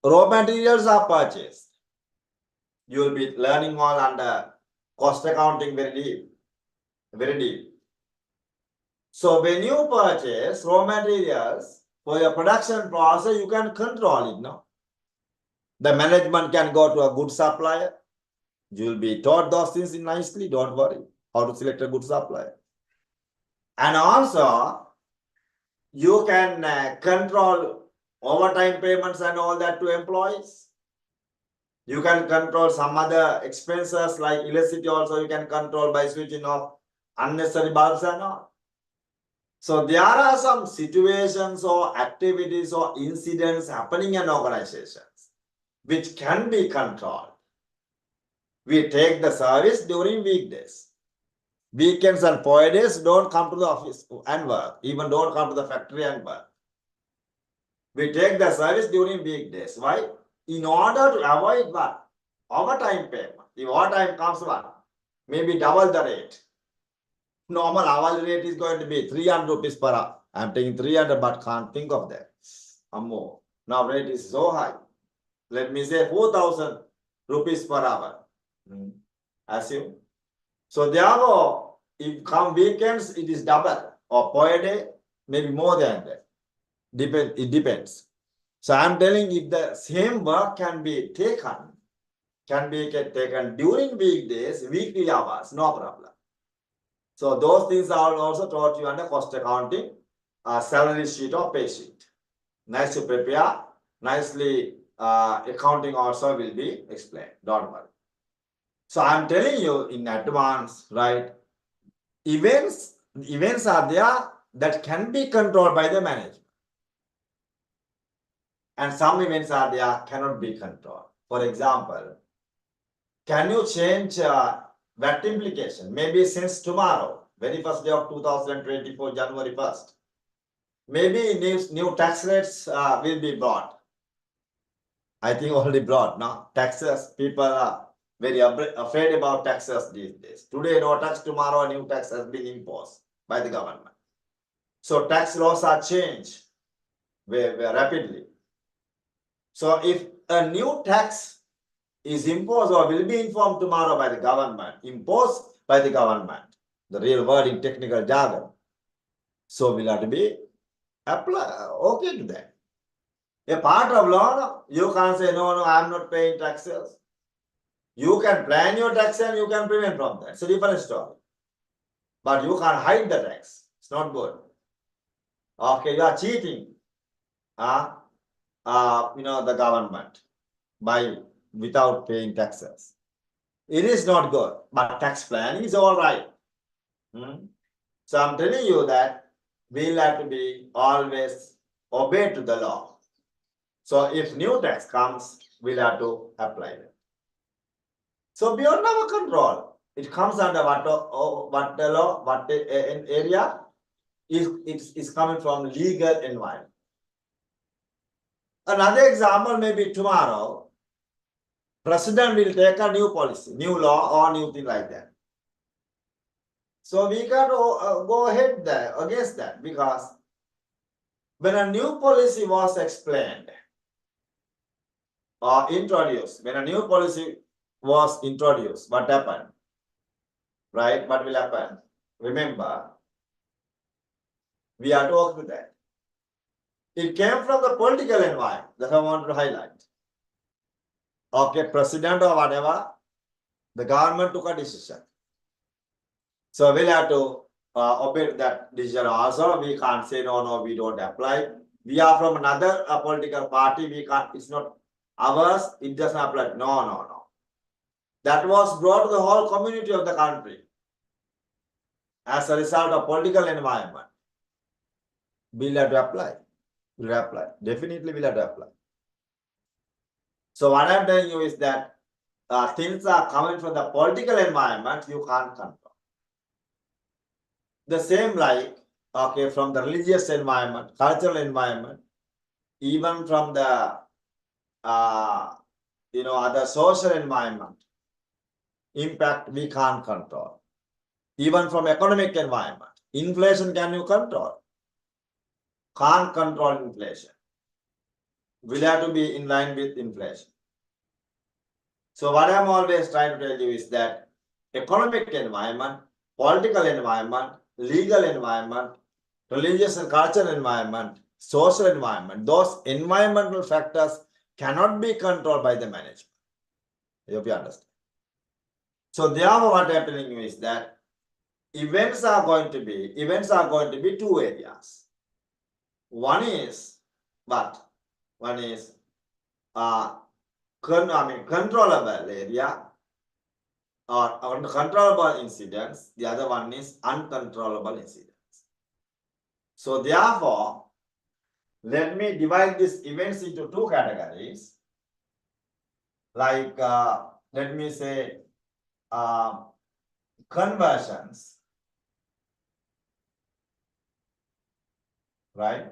raw materials are purchased. You will be learning all under cost accounting very deep, very deep. So when you purchase raw materials for your production process, you can control it, no? The management can go to a good supplier. You will be taught those things nicely, don't worry, how to select a good supplier. And also, you can control overtime payments and all that to employees. You can control some other expenses like electricity also you can control by switching off unnecessary bulbs and all. So there are some situations or activities or incidents happening in organizations which can be controlled. We take the service during weekdays. Weekends and holidays, don't come to the office and work. Even don't come to the factory and work. We take the service during weekdays. Why? In order to avoid what? Overtime payment. If overtime comes what? Maybe double the rate. Normal hourly rate is going to be 300 rupees per hour. I'm taking 300 but can't think of that. More. Now rate is so high. Let me say 4,000 rupees per hour. Assume. So therefore, if come weekends, it is double or per day, maybe more than that. It depends. So I'm telling if the same work can be taken during weekdays, weekly hours, no problem. So those things are also taught you under cost accounting, salary sheet or pay sheet. Nice to prepare, nicely accounting also will be explained, don't worry. So I'm telling you in advance, right? Events are there that can be controlled by the management. And some events are there cannot be controlled. For example, can you change VAT implication? Maybe since tomorrow, very first day of 2024, January 1st. Maybe new tax rates will be brought. I think already brought now. Taxes, people are very afraid about taxes these days. Today no tax, tomorrow a new tax has been imposed by the government. So tax laws are changed very rapidly. So if a new tax is imposed or will be informed tomorrow by the government, imposed by the government, the real word in technical jargon, so will have to be okay to that. A part of law, no? You can't say, no, I am not paying taxes. You can plan your tax and you can prevent from that. It's a different story. But you can't hide the tax. It's not good. Okay, you are cheating. The government without paying taxes. It is not good, but tax plan is all right. So I'm telling you that we'll have to be always obey to the law. So if new tax comes, we'll have to apply it. So beyond our control, it comes under what the law, what an area is coming from legal environment. Another example may be tomorrow, president will take a new policy, new law or new thing like that. So we got to go ahead there against that, because when a new policy was explained or introduced, when a new policy was introduced, what happened? Right? What will happen? Remember, we are to work with that. It came from the political environment that I want to highlight. Okay, president or whatever, the government took a decision. So we'll have to obey that decision also. We can't say, no, we don't apply. We are from another political party. We can't, it's not ours. It doesn't apply. No. That was brought to the whole community of the country as a result of political environment. We'll have to apply. We'll apply. Definitely we'll have to apply. So what I'm telling you is that things are coming from the political environment, you can't control. The same like, okay, from the religious environment, cultural environment, even from the other social environment, impact we can't control. Even from economic environment, inflation can you control? Can't control inflation. Will have to be in line with inflation. So what I'm always trying to tell you is that economic environment, political environment, legal environment, religious and cultural environment, social environment, those environmental factors cannot be controlled by the management. I hope you understand. So therefore what I'm telling you is that events are going to be two areas. One is what? One is controllable area or uncontrollable incidents. The other one is uncontrollable incidents. So therefore, let me divide these events into two categories. Like let me say conversions, right?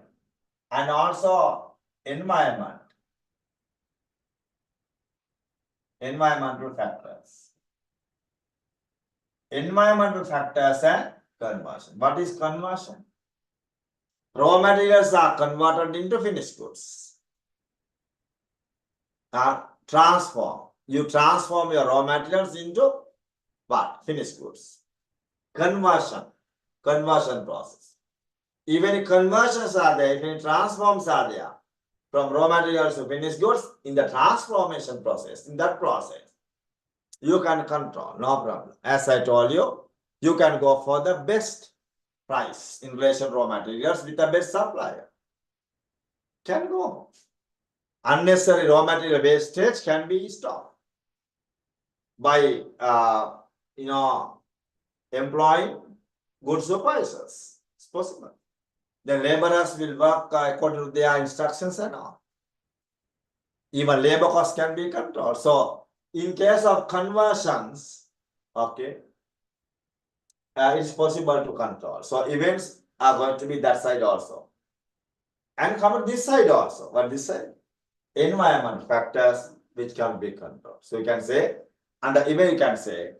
And also environmental factors. Environmental factors and conversion. What is conversion? Raw materials are converted into finished goods. Transform. You transform your raw materials into what? Finished goods. Conversion process. Even conversions are there, even transforms are there from raw materials to finished goods. In the transformation process, in that process, you can control, no problem. As I told you, you can go for the best price in relation to raw materials with the best supplier. Can go. Unnecessary raw material wastage can be stopped by employing good supervisors. It's possible. The laborers will work according to their instructions and all. Even labor costs can be controlled. So in case of conversions, okay, it's possible to control. So events are going to be that side also. And come on this side also. What this side? Environment factors which can be controlled. So you can say, under event you can say,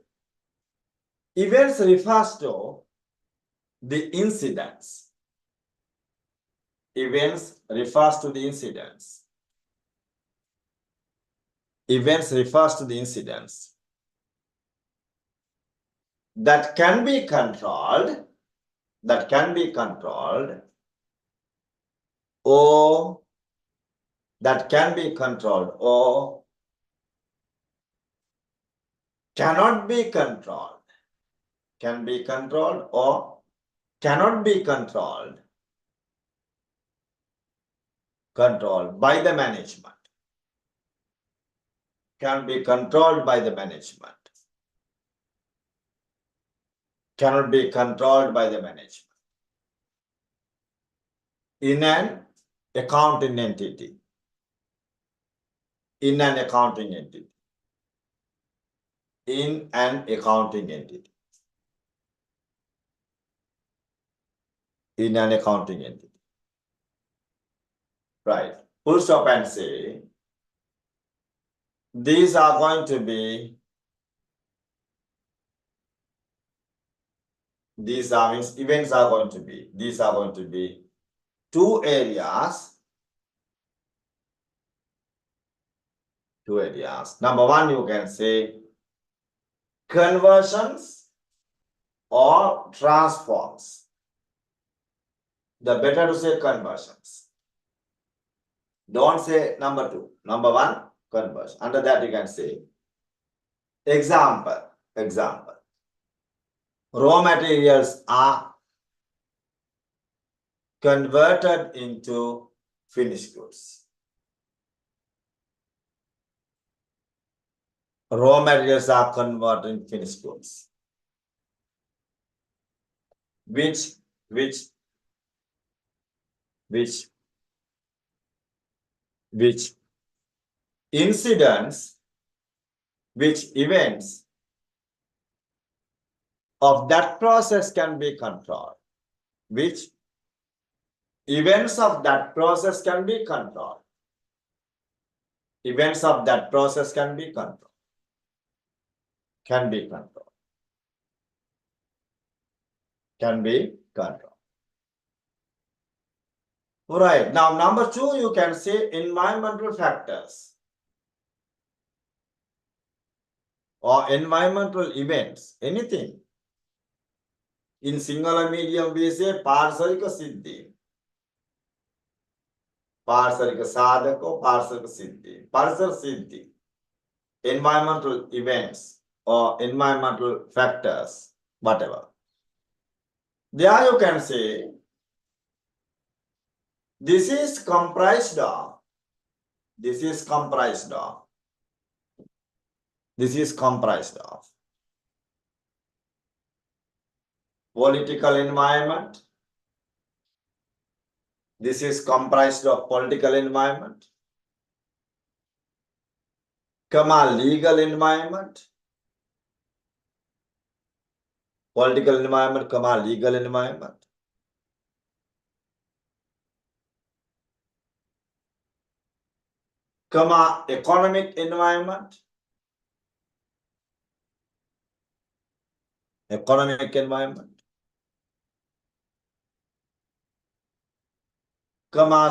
events refers to the incidents. Events refers to the incidents. Events refers to the incidents that can be controlled, or that can be controlled or cannot be controlled, can be controlled or cannot be controlled by the management, can be controlled by the management, cannot be controlled by the management in an accounting entity, in an accounting entity, in an accounting entity, in an accounting entity. Right. Full stop and say, these are going to be, these are events are going to be, these are going to be two areas. Number one, you can say conversions or transforms. The better to say conversions. Don't say number two. Number one, conversion. Under that, you can say example. Raw materials are converted into finished goods. Raw materials are converted into finished goods. Which incidents, which events of that process can be controlled? Which events of that process can be controlled? Events of that process can be controlled. Can be controlled. Can be controlled. Right. Now, number two, you can say environmental factors or environmental events, anything. In singular medium, we say parsarika siddhi. Parsarika sadhako, parsarika siddhi. Parsar siddhi. Environmental events or environmental factors, whatever. There you can say, this is comprised of political environment. This is comprised of political environment, legal environment, political environment, legal environment, economic environment,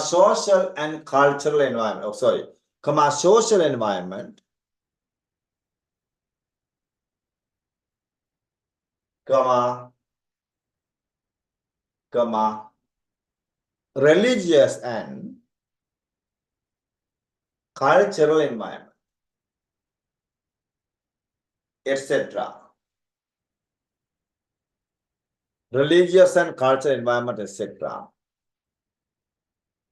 social and cultural environment. Social environment, religious and cultural environment, etc. Religious and cultural environment, etc.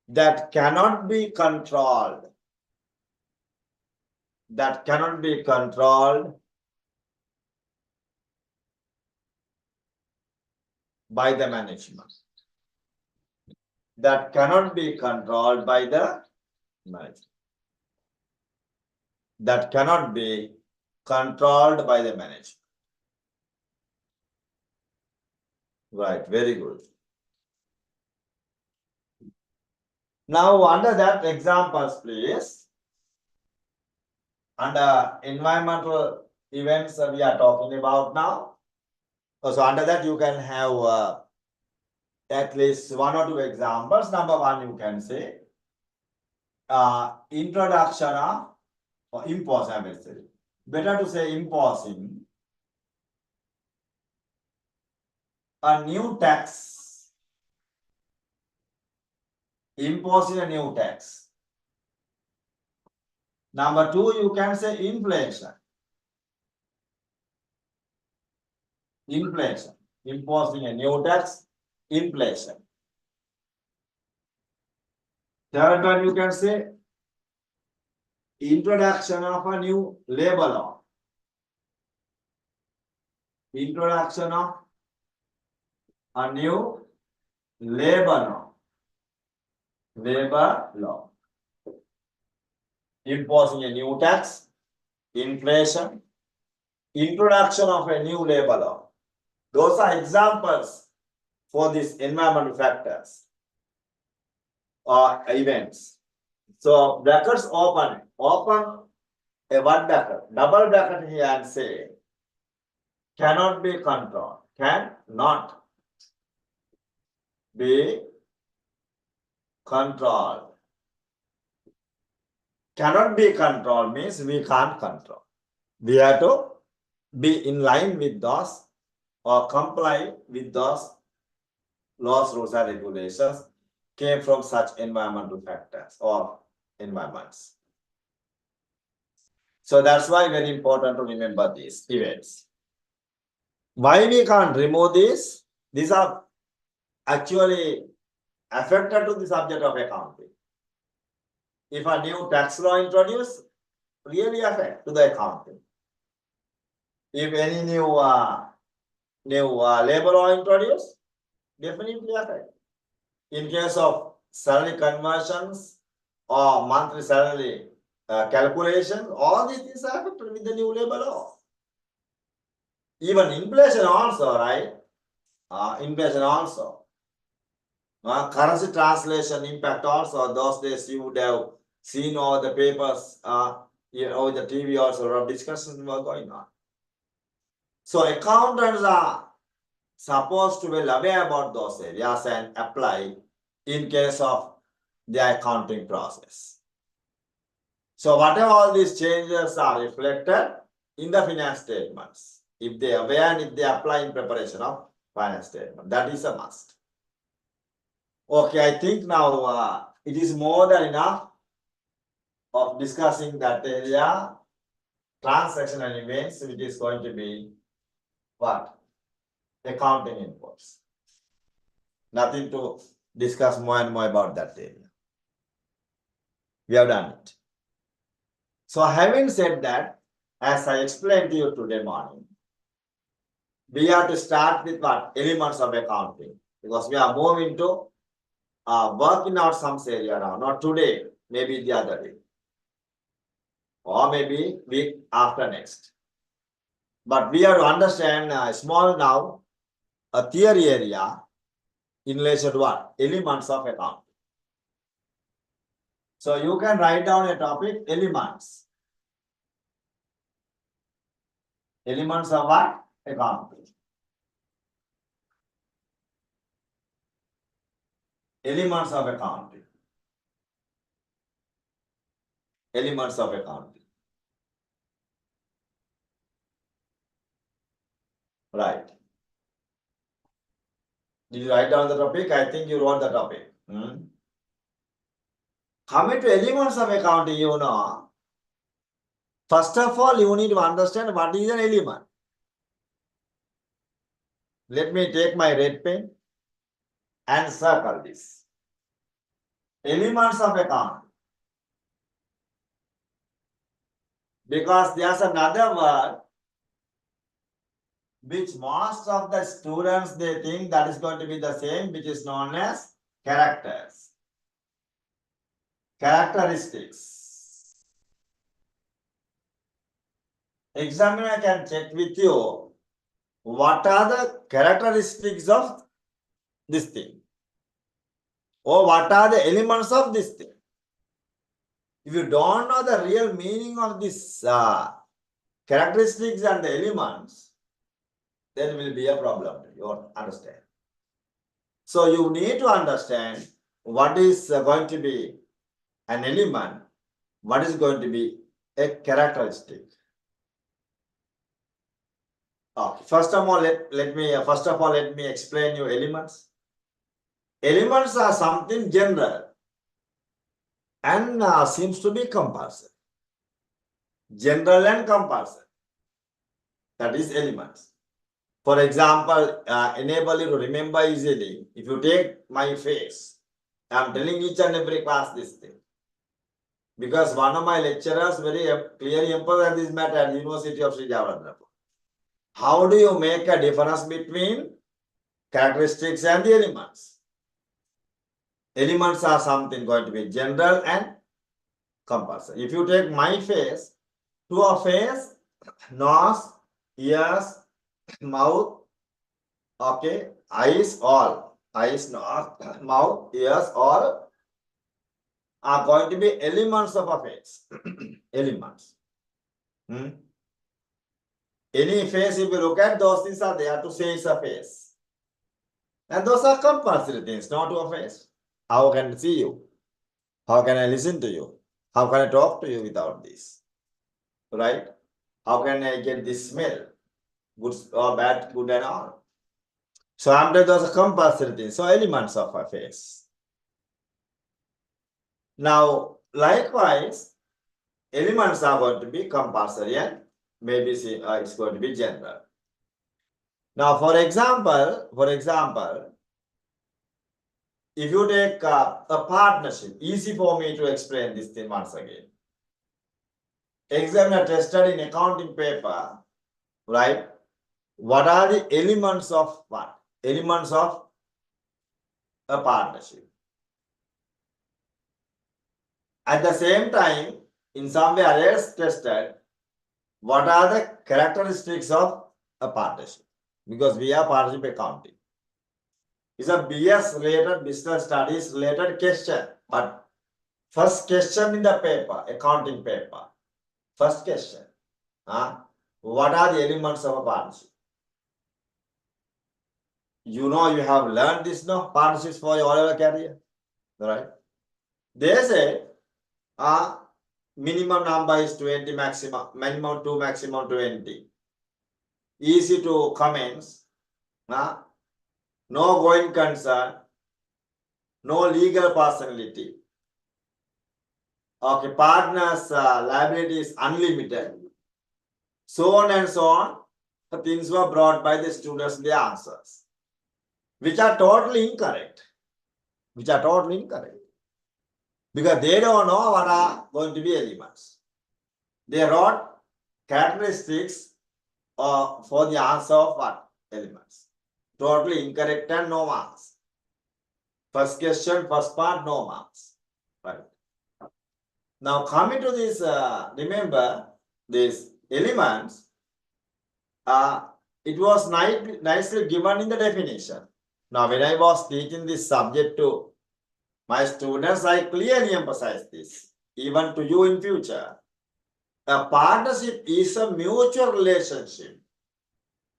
That cannot be controlled. By the management. That cannot be controlled by the management. That cannot be controlled by the management. Right, very good. Now, under that examples, please. Under environmental events we are talking about now. So under that you can have at least one or two examples. Number one, you can say introduction of or impose, I will say. Better to say imposing a new tax. Imposing a new tax. Number two, you can say inflation. Inflation. Imposing a new tax, inflation. Third one, you can say introduction of a new labor law. Introduction of a new labor law. Labor law. Imposing a new tax, inflation, introduction of a new labor law. Those are examples for these environmental factors or events. So brackets open. Open a one bracket, double bracket here and say cannot be controlled. Cannot be controlled. Cannot be controlled means we can't control. We have to be in line with those or comply with those laws, rules, and regulations came from such environmental factors or environments. So that's why very important to remember these events. Why we can't remove these? These are actually affected to the subject of accounting. If a new tax law introduced, really affect to the accounting. If any new labor law introduced, definitely affect. In case of salary conversions or monthly salary calculation, all these things are affected with the new labor law. Even inflation also, right? Inflation also. Currency translation impact also. Those days you would have seen all the papers, over the TV also, a lot of discussions were going on. So accountants are supposed to be well aware about those areas and apply in case of the accounting process. So whatever all these changes are reflected in the finance statements, if they are aware and if they apply in preparation of finance statement, that is a must. Okay, I think now it is more than enough of discussing that area, transactional events, which is going to be what? Accounting inputs. Nothing to discuss more and more about that area. We have done it. So having said that, as I explained to you today morning, we have to start with what? Elements of accounting. Because we are moving to working out some area now. Not today, maybe the other day. Or maybe week after next. But we have to understand small now, a theory area in relation to what? Elements of accounting. So you can write down a topic, elements. Elements of what? Accounting. Elements of accounting. Elements of accounting. Right. Did you write down the topic? I think you wrote the topic. Coming to elements of accounting, you know, first of all, you need to understand what is an element. Let me take my red pen and circle this. Elements of accounting. Because there's another word which most of the students, they think that is going to be the same, which is known as characters. Characteristics. Examiner can check with you what are the characteristics of this thing? Or what are the elements of this thing? If you don't know the real meaning of this characteristics and the elements, then will be a problem. You won't understand. So you need to understand what is going to be an element, what is going to be a characteristic. Okay. First of all, let me explain you elements. Elements are something general and seems to be compulsory. General and compulsory. That is elements. For example, enable you to remember easily. If you take my face, I am telling each and every class this thing. Because one of my lecturers very clearly emphasized this matter at the University of Sri Jawaharlal. How do you make a difference between characteristics and the elements? Elements are something going to be general and compulsory. If you take my face, to a face, nose, ears, mouth, okay, eyes, all. Eyes, nose, mouth, ears, all are going to be elements of a face. Elements. Any face, if you look at, those things are there to say it's a face. And those are compulsory things, not to a face. How can I see you? How can I listen to you? How can I talk to you without this? Right? How can I get this smell? Good or bad, good and all. So after those are compulsory things, so elements of a face. Now, likewise, elements are going to be compulsory and maybe it's going to be general. Now, for example, if you take a partnership, easy for me to explain this thing once again. Examiner tested in accounting paper, right? What are the elements of what? Elements of a partnership. At the same time, in some way others tested, what are the characteristics of a partnership? Because we are partnership accounting. It's a BS related, business studies related question. But first question in the paper, accounting paper. First question. What are the elements of a partnership? You know, you have learned this, no? Partnerships for your all career. Right? They say minimum number is 20, minimum 2, maximum 20. Easy to commence. No going concern. No legal personality. Okay, partners' liability is unlimited. So on and so on. The things were brought by the students, the answers, which are totally incorrect. Because they don't know what are going to be elements. They wrote characteristics for the answer of what? Elements. Totally incorrect and no marks. First question, first part, no marks. Right. Now coming to this, remember these elements, it was nicely given in the definition. Now when I was teaching this subject to my students, I clearly emphasize this, even to you in future. A partnership is a mutual relationship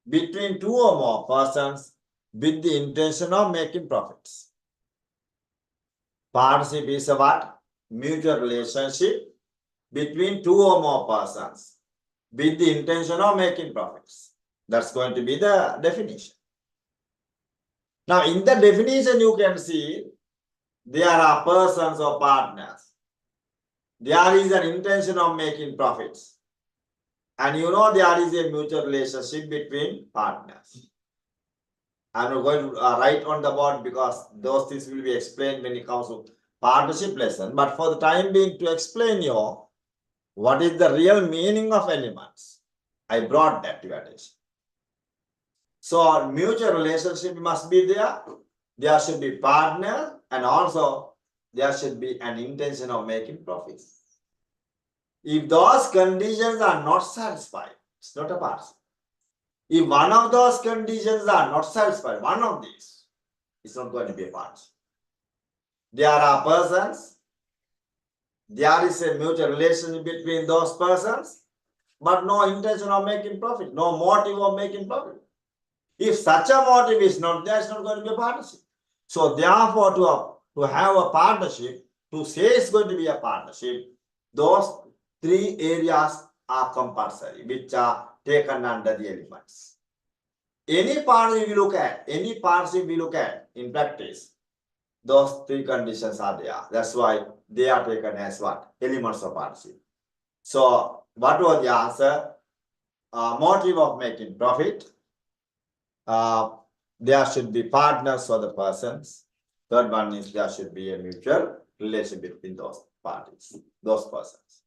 between two or more persons with the intention of making profits. Partnership is a what? Mutual relationship between two or more persons with the intention of making profits. That's going to be the definition. Now, in the definition, you can see there are persons or partners. There is an intention of making profits. And you know there is a mutual relationship between partners. I'm not going to write on the board because those things will be explained when it comes to partnership lesson. But for the time being, to explain you what is the real meaning of elements, I brought that to your attention. So mutual relationship must be there. There should be partner and also there should be an intention of making profits. If those conditions are not satisfied, it's not a partnership. If one of those conditions are not satisfied, one of these, it's not going to be a partnership. There are persons, there is a mutual relationship between those persons, but no intention of making profit, no motive of making profit. If such a motive is not there, it's not going to be a partnership. So therefore, to have a partnership, to say it's going to be a partnership, those three areas are compulsory, which are taken under the elements. Any partnership we look at, in practice, those three conditions are there. That's why they are taken as what? Elements of partnership. So what was the answer? Motive of making profit. There should be partners for the persons. Third one is there should be a mutual relationship between those parties, those persons.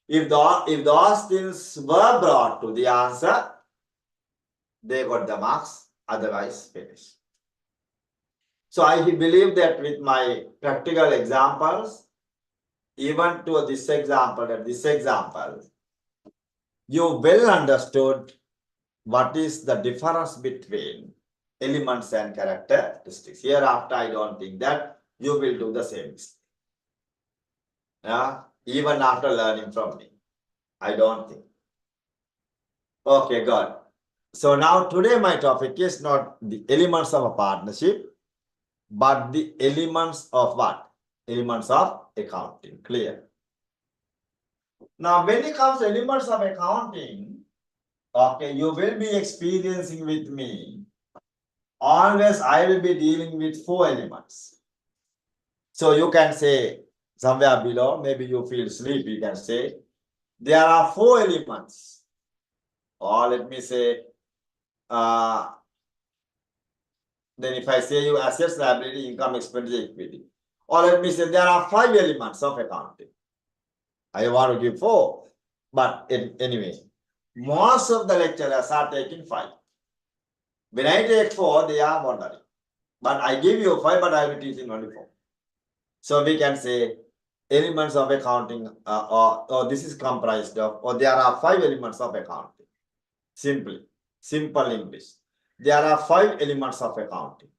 If those things were brought to the answer, they got the marks, otherwise finish. So I believe that with my practical examples, even to this example, you well understood what is the difference between elements and characteristics. Hereafter, I don't think that you will do the same mistake. Even after learning from me, I don't think. Okay, good. So now today my topic is not the elements of a partnership, but the elements of what? Elements of accounting. Clear? Now, when it comes to elements of accounting, okay, you will be experiencing with me. Always I will be dealing with 4 elements. So you can say somewhere below, maybe you feel sleepy, you can say, there are 4 elements. Or let me say, then if I say you assets, liability, income, expenditure, equity. Or let me say there are 5 elements of accounting. I want to give 4, but anyway, most of the lecturers are taking 5. When I take 4, they are wondering. But I give you 5, but I will teach in only 4. So we can say elements of accounting, or this is comprised of, or there are 5 elements of accounting. Simple English. There are 5 elements of accounting.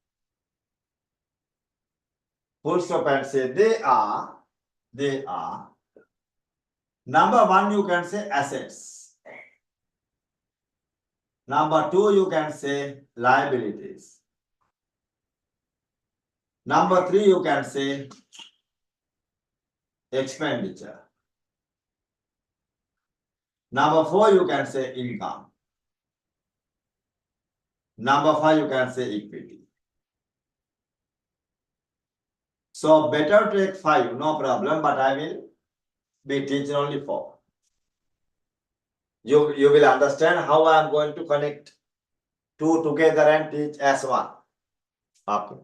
Full stop and say they are. Number 1, you can say assets. Number 2, you can say liabilities. Number 3, you can say expenditure. Number 4, you can say income. Number 5, you can say equity. So better take 5, no problem, but I will be teaching only 4. You will understand how I am going to connect 2 together and teach as 1. Okay.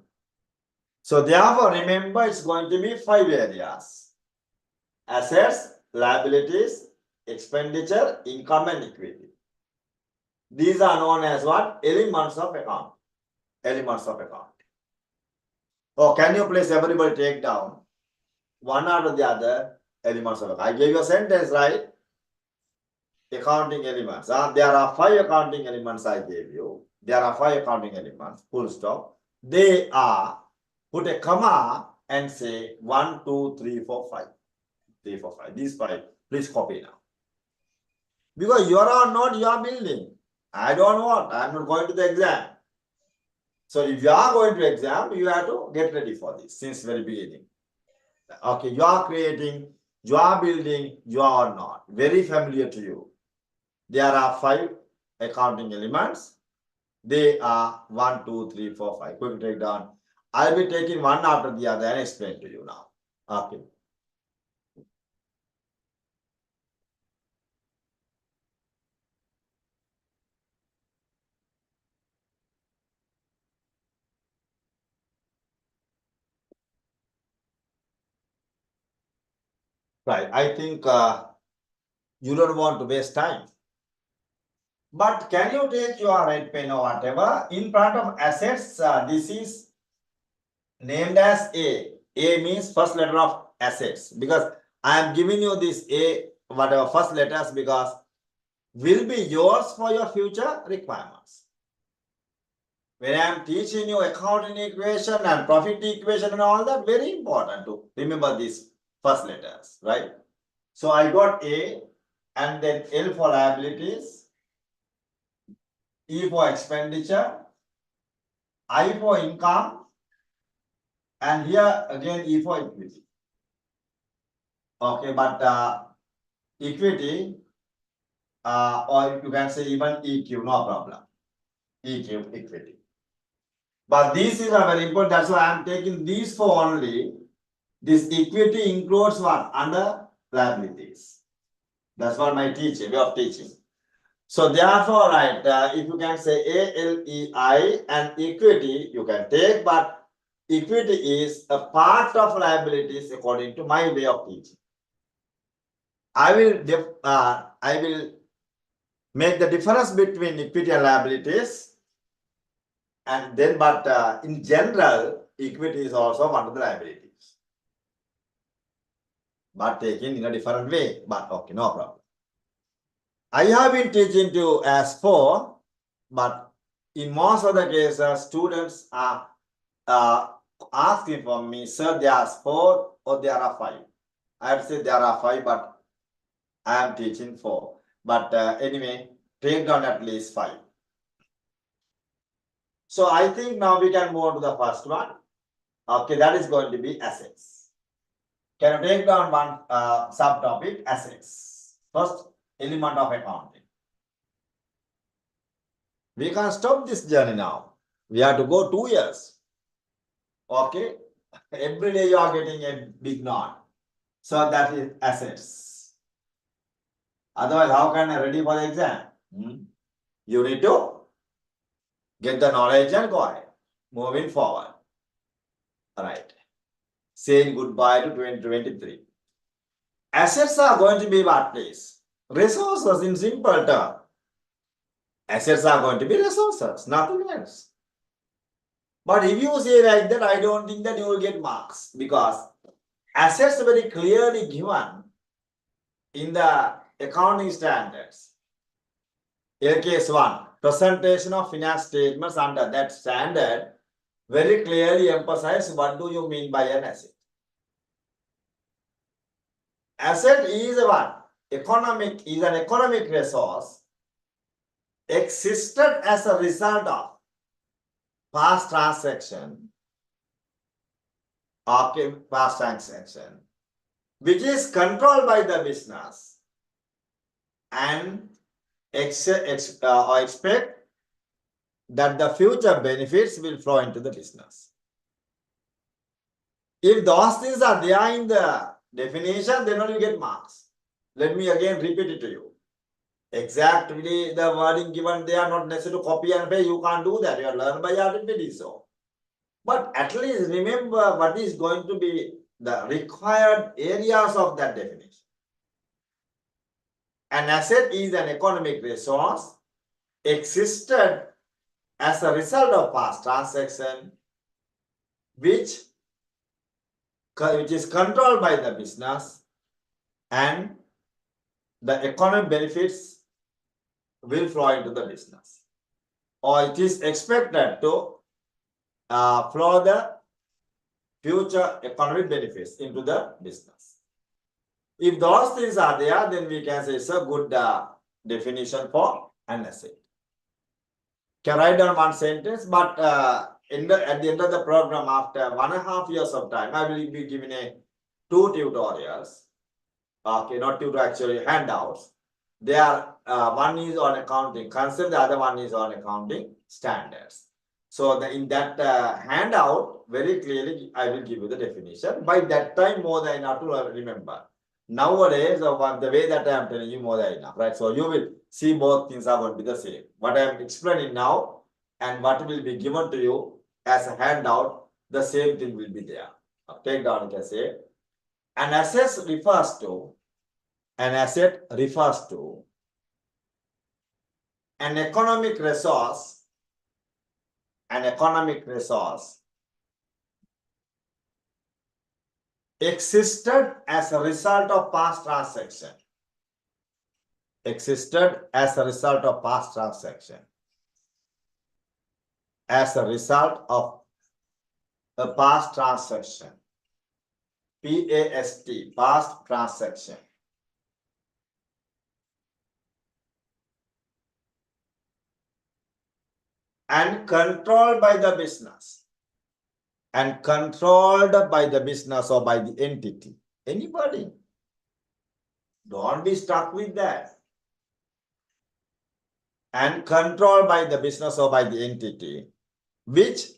So therefore, remember it's going to be 5 areas. Assets, liabilities, expenditure, income and equity. These are known as what? Elements of account. Elements of account. Oh, can you please everybody take down one after the other elements of account? I gave you a sentence, right? Accounting elements. There are 5 accounting elements I gave you. There are 5 accounting elements. Full stop. They are, put a comma and say 1, 2, 3, 4, 5. 3, 4, 5. These 5. Please copy now. Because you are not your building. I don't want. I am not going to the exam. So if you are going to exam, you have to get ready for this since very beginning. Okay, you are creating, you are building, you are not. Very familiar to you. There are 5 accounting elements. They are 1, 2, 3, 4, 5. Quick take down. I'll be taking one after the other and explain to you now. Okay. Right. I think you don't want to waste time. But can you take your red pen or whatever? In front of assets, this is named as A. A means first letter of assets. Because I am giving you this A, whatever first letters, because will be yours for your future requirements. When I am teaching you accounting equation and profit equation and all that, very important to remember these first letters, right? So I got A and then L for liabilities, E for expenditure, I for income, and here again E for equity. Okay, but equity, or you can say even EQ, no problem. EQ, equity. But these is very important. That's why I am taking these four only. This equity includes what? Under liabilities. That's what my teaching, way of teaching. So therefore, right, if you can say ALEI and equity, you can take, but equity is a part of liabilities according to my way of teaching. I will make the difference between equity and liabilities, and then, but in general, equity is also one of the liabilities, but taken in a different way. But okay, no problem. I have been teaching to as 4, but in most of the cases, students are asking for me, sir, there are 4 or there are 5. I have said there are 5, but I am teaching 4. But anyway, take down at least 5. So I think now we can move on to the first one. Okay, that is going to be assets. Can you take down one subtopic, assets? First element of accounting. We can stop this journey now. We have to go 2 years. Okay, every day you are getting a big knot. So that is assets. Otherwise, how can I ready for the exam? You need to get the knowledge and go ahead. Moving forward. All right. Saying goodbye to 2023. Assets are going to be what, please? Resources in simple term. Assets are going to be resources, nothing else. But if you say like that, I don't think that you will get marks, because assets are very clearly given in the accounting standards. LKS 1, presentation of finance statements under that standard very clearly emphasize what do you mean by an asset. Asset is what? Is an economic resource existed as a result of past transaction, which is controlled by the business and expect that the future benefits will flow into the business. If those things are there in the definition, then only you get marks. Let me again repeat it to you. Exactly the wording given there, not necessary to copy and paste. You can't do that. You learn by activity. So, but at least remember what is going to be the required areas of that definition. An asset is an economic resource existed as a result of past transaction, which is controlled by the business, and the economic benefits will flow into the business, or it is expected to flow the future economic benefits into the business. If those things are there, then we can say it's a good definition for an asset. Can write down one sentence, but at the end of the program, after 1.5 years of time, I will be giving 2 tutorials. Okay, not tutorial, actually handouts. They are one is on accounting concept, the other one is on accounting standards. So in that handout, very clearly, I will give you the definition. By that time, more than enough to remember. Nowadays, the way that I am telling you, more than enough, right? So you will see both things are going to be the same. What I am explaining now and what will be given to you as a handout, the same thing will be there. Take down, you can say. An asset refers to an economic resource, existed as a result of past transaction, existed as a result of past transaction. As a result of a past transaction. PAST, past transaction. And controlled by the business. And controlled by the business or by the entity. Anybody? Don't be stuck with that. And controlled by the business or by the entity, which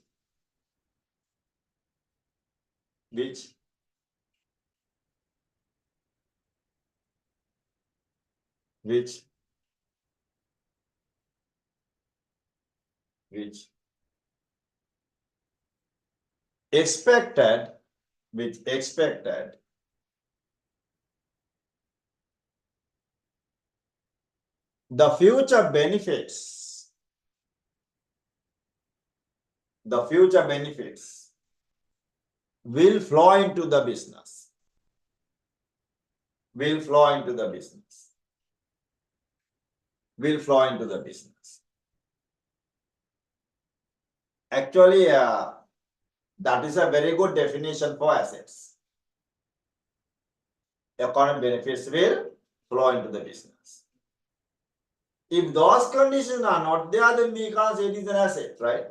expected, the future benefits will flow into the business. Will flow into the business. Actually, that is a very good definition for assets. Economic benefits will flow into the business. If those conditions are not there, then we can't say it is an asset, right?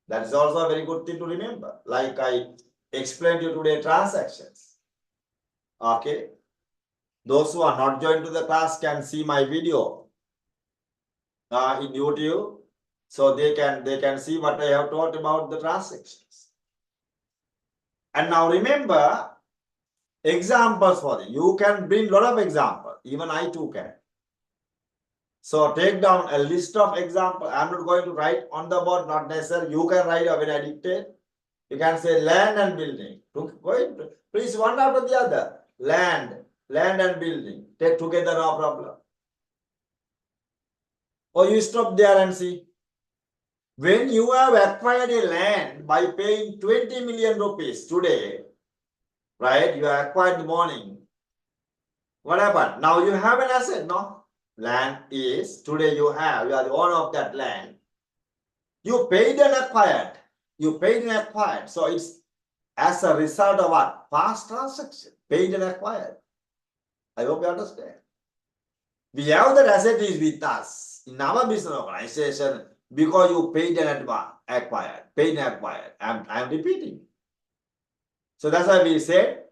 That is also a very good thing to remember. Like I explained to you today, transactions. Okay. Those who are not joined to the class can see my video in YouTube. So they can see what I have taught about the transactions. And now remember, examples for it. You can bring a lot of examples. Even I too can. So take down a list of examples. I'm not going to write on the board, not necessary. You can write when I dictate. You can say land and building. Please one after the other. Land and building. Take together, no problem. Or you stop there and see. When you have acquired a land by paying 20 million rupees today, right? You acquired the morning. What happened? Now you have an asset, no? Land is, today you are the owner of that land. You paid and acquired. So it's as a result of what? Past transaction. Paid and acquired. I hope you understand. We have that asset is with us in our business organization because you paid and acquired. I'm repeating. So that's why we said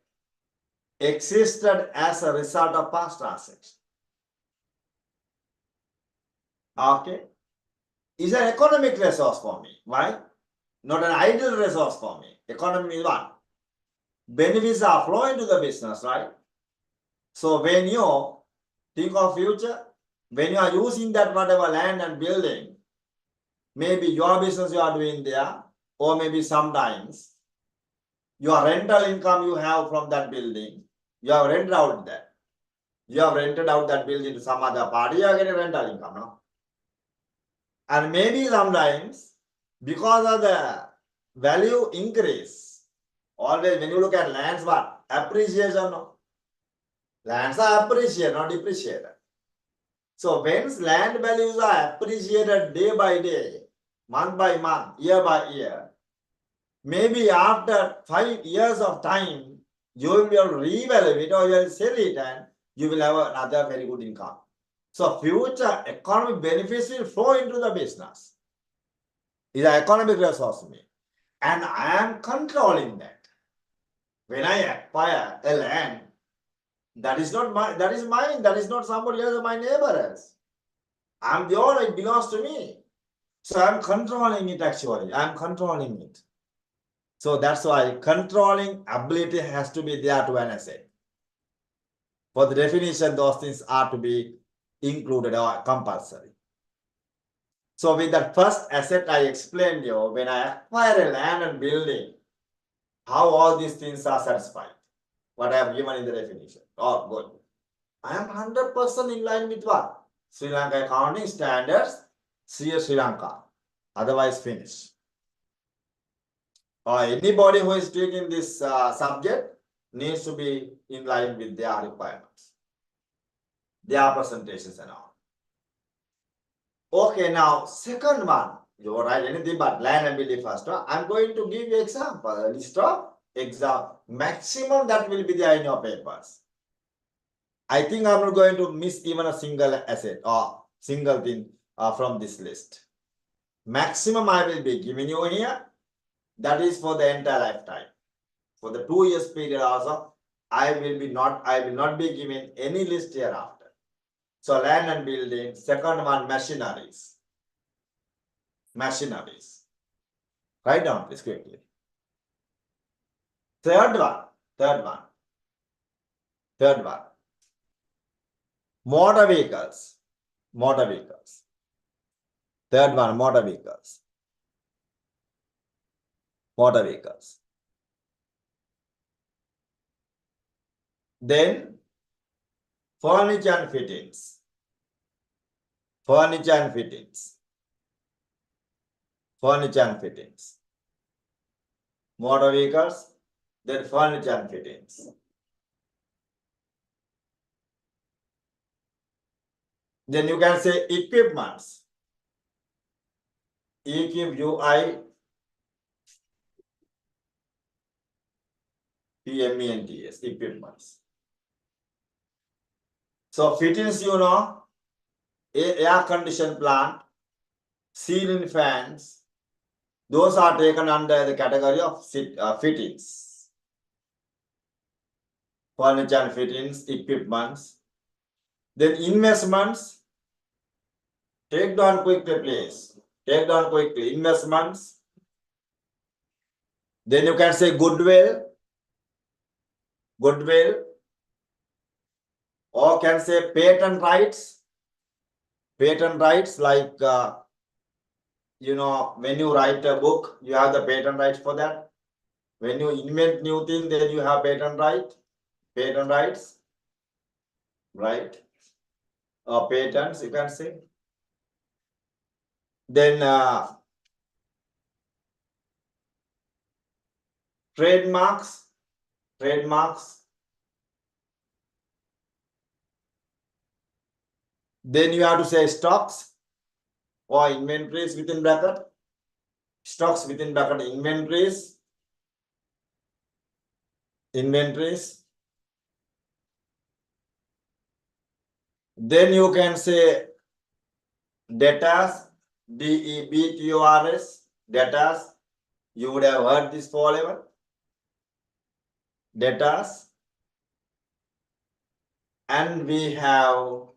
existed as a result of past transaction. Okay. Is an economic resource for me. Why? Not an idle resource for me. Economy is what? Benefits are flowing to the business, right? So when you think of future, when you are using that whatever land and building, maybe your business you are doing there, or maybe sometimes your rental income you have from that building, you have rented out that. You have rented out that building to some other party, you are getting rental income, no? And maybe sometimes, because of the value increase, always when you look at lands, what? Appreciation, no? Lands are appreciated, not depreciated. So when land values are appreciated day by day, month by month, year by year, maybe after 5 years of time, you will be able to reevaluate or you will sell it and you will have another very good income. So future economic benefits will flow into the business. It is an economic resource to me. And I am controlling that. When I acquire a land, that is not mine, that is mine, that is not somebody else, my neighbor else. I'm the owner, it belongs to me. So I'm controlling it actually. I'm controlling it. So that's why controlling ability has to be there to an asset. For the definition, those things are to be included or compulsory. So with that first asset I explained you, when I acquire a land and building, how all these things are satisfied. What I have given in the definition. Oh, good. I am 100% in line with what? Sri Lanka accounting standards, Sri Lanka. Otherwise finish. Or anybody who is taking this subject needs to be in line with their requirements. their presentations and all. Okay, now second one, you write anything but land and building first. I'm going to give you example, a list of maximum that will be there in your papers. I think I'm not going to miss even a single asset or single thing from this list. Maximum I will be giving you here, that is for the entire lifetime. For the 2 years period also, I will not be giving any list hereafter. So land and building, second one, machineries. Machineries. Write down this quickly. Third one. Motor vehicles. Third one, motor vehicles. Then furniture and fittings. Motor vehicles, then furniture and fittings. Then you can say equipments. EQUIPMENTS, equipments. So fittings, air conditioned plant, ceiling fans, those are taken under the category of fittings. Furniture and fittings, equipments. Then investments, take down quickly, please. Investments. Then you can say goodwill, or can say patent rights, like, when you write a book, you have the patent rights for that. When you invent new thing, then you have patent rights, right? Or patents, you can say. Then trademarks. Then you have to say stocks or inventories within bracket. Inventories. Then you can say debtors, debtors, debtors. You would have heard this forever. Debtors. And we have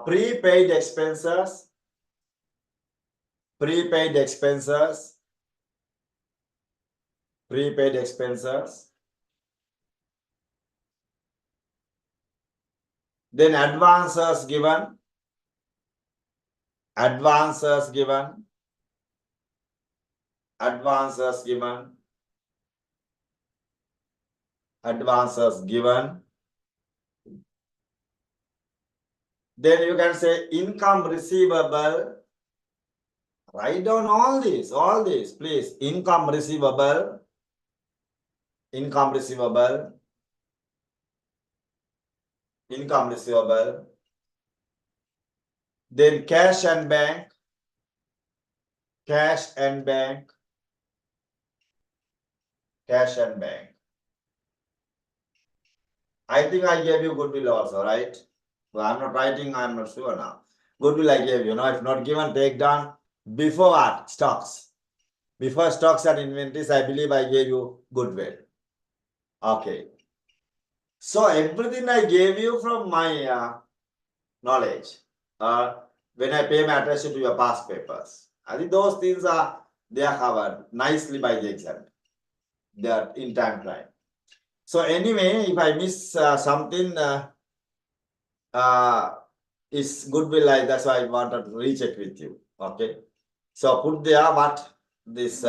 prepaid expenses. Then advances given. Then you can say income receivable. Write down all this, please. Income receivable. Then cash and bank. I think I gave you goodwill also, right? Well, I'm not writing, I'm not sure now. Goodwill I gave you, if not given, take down. Before what? Stocks. Before stocks and inventories, I believe I gave you goodwill. Okay. So everything I gave you from my knowledge, when I pay my attention to your past papers, I think those things they are covered nicely by the exam. They are in time. So anyway, if I miss something, it's goodwill. That's why I wanted to recheck with you. Okay. So put there what this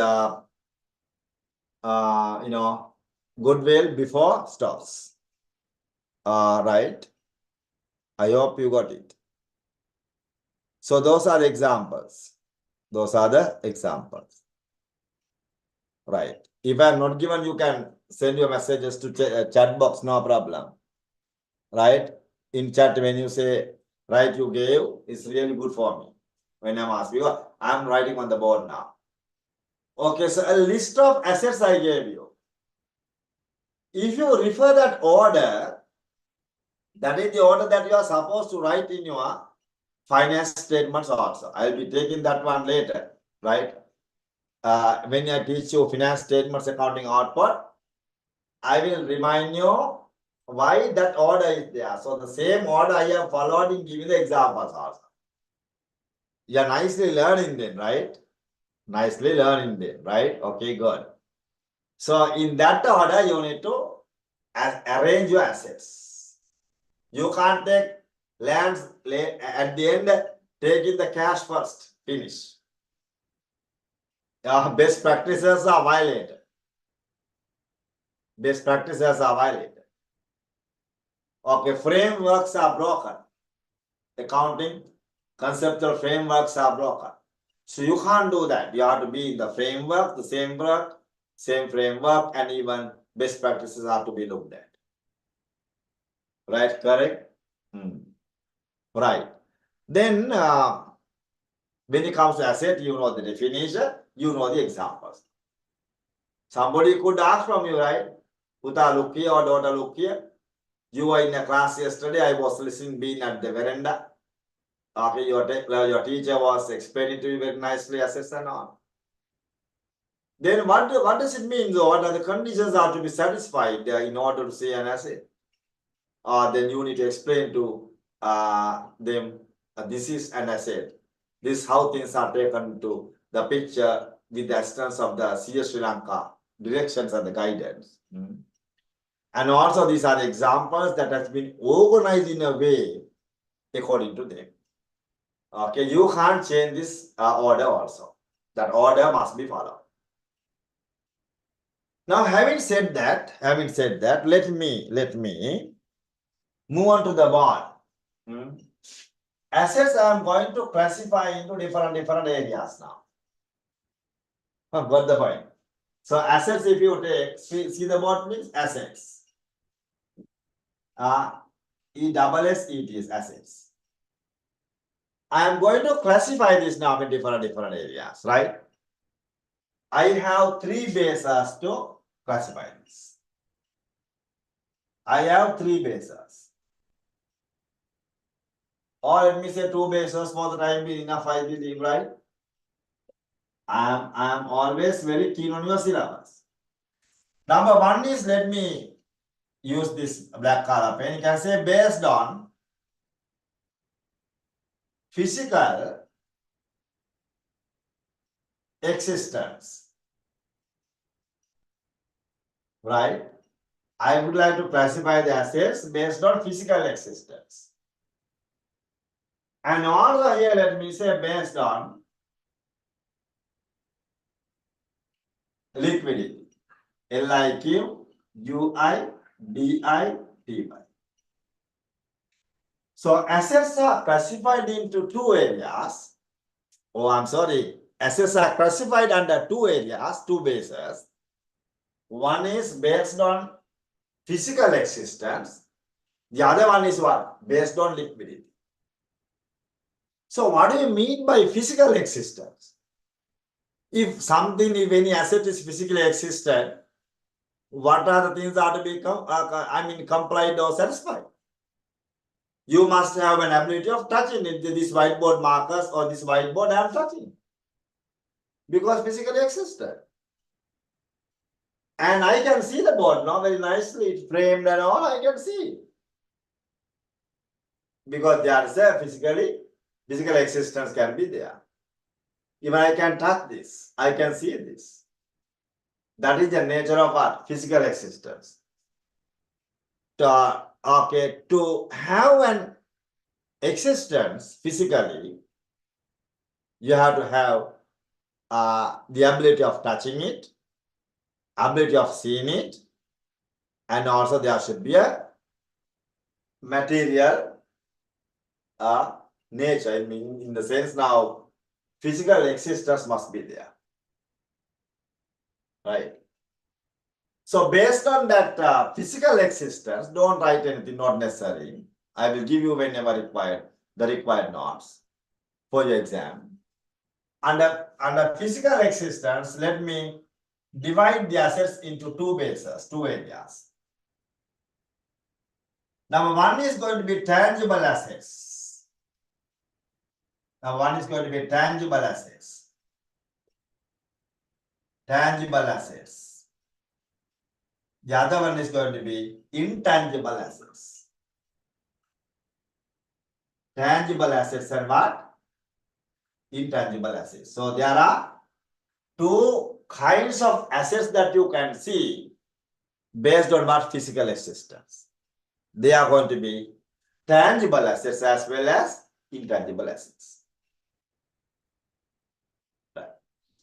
goodwill before stocks. Right. I hope you got it. So those are the examples. Right. If I am not given, you can send your messages to chat box, no problem. Right? In chat, when you say, right, you gave, it's really good for me. When I'm asking you, I'm writing on the board now. Okay, so a list of assets I gave you. If you refer that order, that is the order that you are supposed to write in your finance statements also. I'll be taking that one later, right? When I teach you finance statements accounting output, I will remind you why that order is there. So the same order I have followed in giving the examples also. You're nicely learning then, right? Nicely learning then, right? Okay, good. So in that order, you need to arrange your assets. You can't take lands at the end, taking the cash first, finish. Best practices are violated. Best practices are violated. Okay, frameworks are broken. Accounting conceptual frameworks are broken. So you can't do that. You have to be in the framework, the same framework, and even best practices have to be looked at. Right? Correct? Right. Then when it comes to asset, you know the definition, you know the examples. Somebody could ask from you, right? Uta, look here, or daughter, look here. You were in a class yesterday, I was listening, being at the veranda. Okay, your teacher was explaining to you very nicely, assets and all. Then what does it mean though? What are the conditions are to be satisfied in order to say an asset? Then you need to explain to them, this is an asset. This is how things are taken to the picture with the assistance of the CS Sri Lanka directions and the guidance. And also these are the examples that has been organized in a way according to them. Okay, you can't change this order also. That order must be followed. Now, having said that, let me move on to the board. Assets I am going to classify into different areas now. Got the point? So assets, if you take, see the board means assets. E-double-S-E-T is assets. I am going to classify this now in different areas, right? I have three bases to classify this. I have three bases. Or let me say two bases for the time being, enough, I believe, right? I am always very keen on your syllabus. Number one is, let me use this black color pen. You can say based on physical existence, right? I would like to classify the assets based on physical existence. And also here, let me say based on liquidity. Liquidity. So assets are classified into two areas. Oh, I'm sorry. Assets are classified under two areas, two bases. One is based on physical existence. The other one is what? Based on liquidity. So what do you mean by physical existence? If any asset is physically existent, what are the things that are to be complied or satisfied? You must have an ability of touching it, this whiteboard markers or this whiteboard I am touching. Because physically existent. And I can see the board now very nicely, it's framed and all, I can see. Because there is a physical existence can be there. Even I can touch this, I can see this. That is the nature of what? Physical existence. To have an existence physically, you have to have the ability of touching it, ability of seeing it, and also there should be a material nature. I mean, in the sense now, physical existence must be there, right? So based on that physical existence, don't write anything not necessary. I will give you whenever required the required notes for your exam. Under physical existence, let me divide the assets into two bases, two areas. Number one is going to be tangible assets. Now one is going to be tangible assets. Tangible assets. The other one is going to be intangible assets. Tangible assets and what? Intangible assets. So there are two kinds of assets that you can see based on what physical existence. They are going to be tangible assets as well as intangible assets. Right.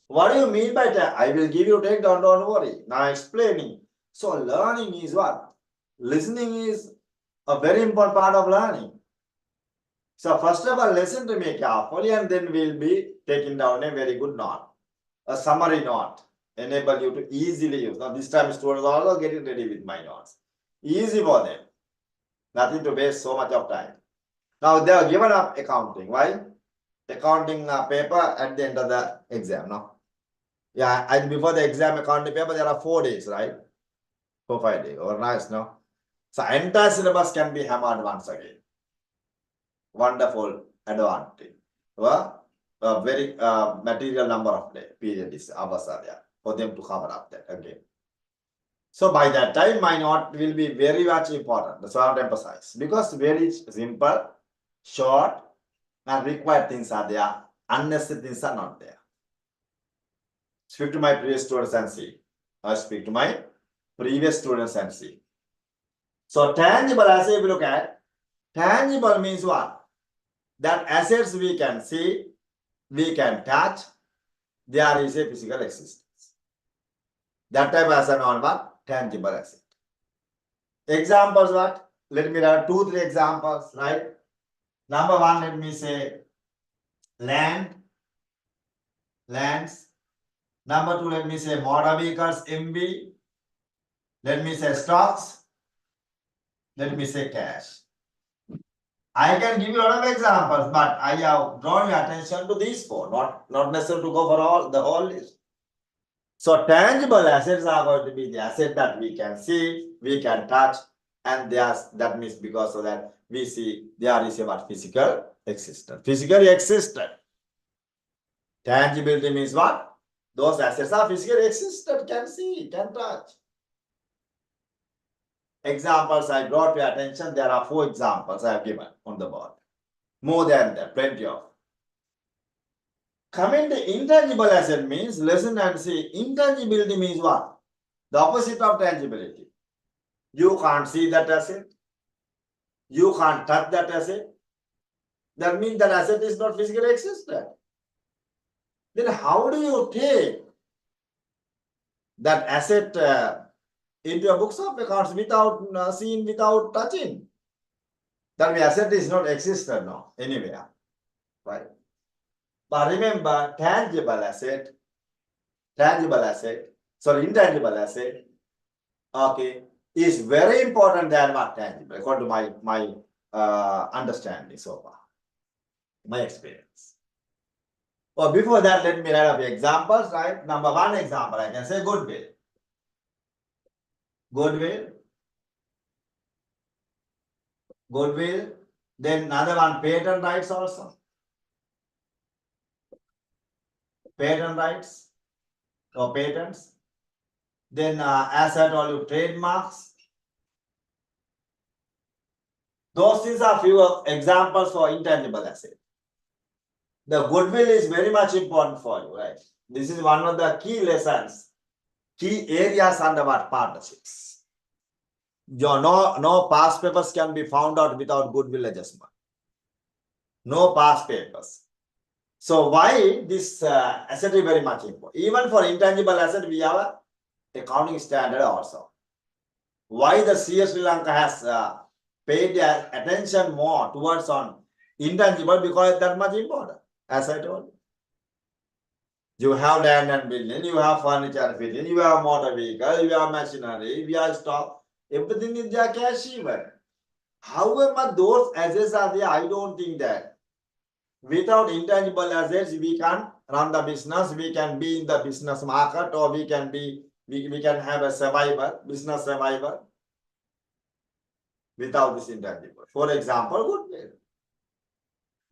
What do you mean by that? I will give you takedown, don't worry. Now explaining. So learning is what? Listening is a very important part of learning. So first of all, listen to me carefully and then we'll be taking down a very good note. A summary note. Enable you to easily use. Now this time students are also getting ready with my notes. Easy for them. Nothing to waste so much of time. Now they are given up accounting. Why? Accounting paper at the end of the exam. No? Yeah, and before the exam accounting paper, there are 4 days, right? 4-5 days. Or nice, no? So entire syllabus can be hammered once again. Wonderful advantage. Well, a very material number of period is hours are there for them to cover up that again. So by that time, my note will be very much important. That's why I want to emphasize. Because very simple, short, and required things are there. Unnecessary things are not there. Speak to my previous students and see. I speak to my previous students and see. So tangible assets, if you look at, tangible means what? That assets we can see, we can touch, there is a physical existence. That type of asset on what? Tangible asset. Examples what? Let me write 2-3 examples, right? Number one, let me say lands. Number two, let me say motor vehicles, MV. Let me say stocks. Let me say cash. I can give you a lot of examples, but I have drawn your attention to these 4, not necessary to go for the whole list. So tangible assets are going to be the asset that we can see, we can touch, and that means because of that we see there is a physical existence. Physically existent. Tangibility means what? Those assets are physically existent, can see, can touch. Examples I brought to your attention. There are 4 examples I have given on the board. More than that, plenty of. Coming to intangible asset means, listen and see, intangibility means what? The opposite of tangibility. You can't see that asset. You can't touch that asset. That means that asset is not physically existent. Then how do you take that asset into your books of accounts without seeing, without touching? That means asset is not existent now anywhere, right? But remember, intangible asset, intangible asset, okay, is very important than what tangible, according to my understanding so far, my experience. Well, before that, let me write up examples, right? Number one example, I can say goodwill. Goodwill. Then another one, patent rights also. Patent rights or patents. Then as I told you, trademarks. Those things are few examples for intangible asset. The goodwill is very much important for you, right? This is one of the key lessons, key areas under what partnerships. No past papers can be found out without goodwill adjustment. No past papers. So why this asset is very much important? Even for intangible asset, we have a accounting standard also. Why the CS Sri Lanka has paid attention more towards on intangible, because that much important, as I told you. You have land and building, you have furniture fitting, you have motor vehicle, you have machinery, you have stock. Everything is there cash even. However, those assets are there, I don't think that. Without intangible assets, we can run the business, we can be in the business market, or we can have a survivor, business survivor without this intangible. For example, goodwill.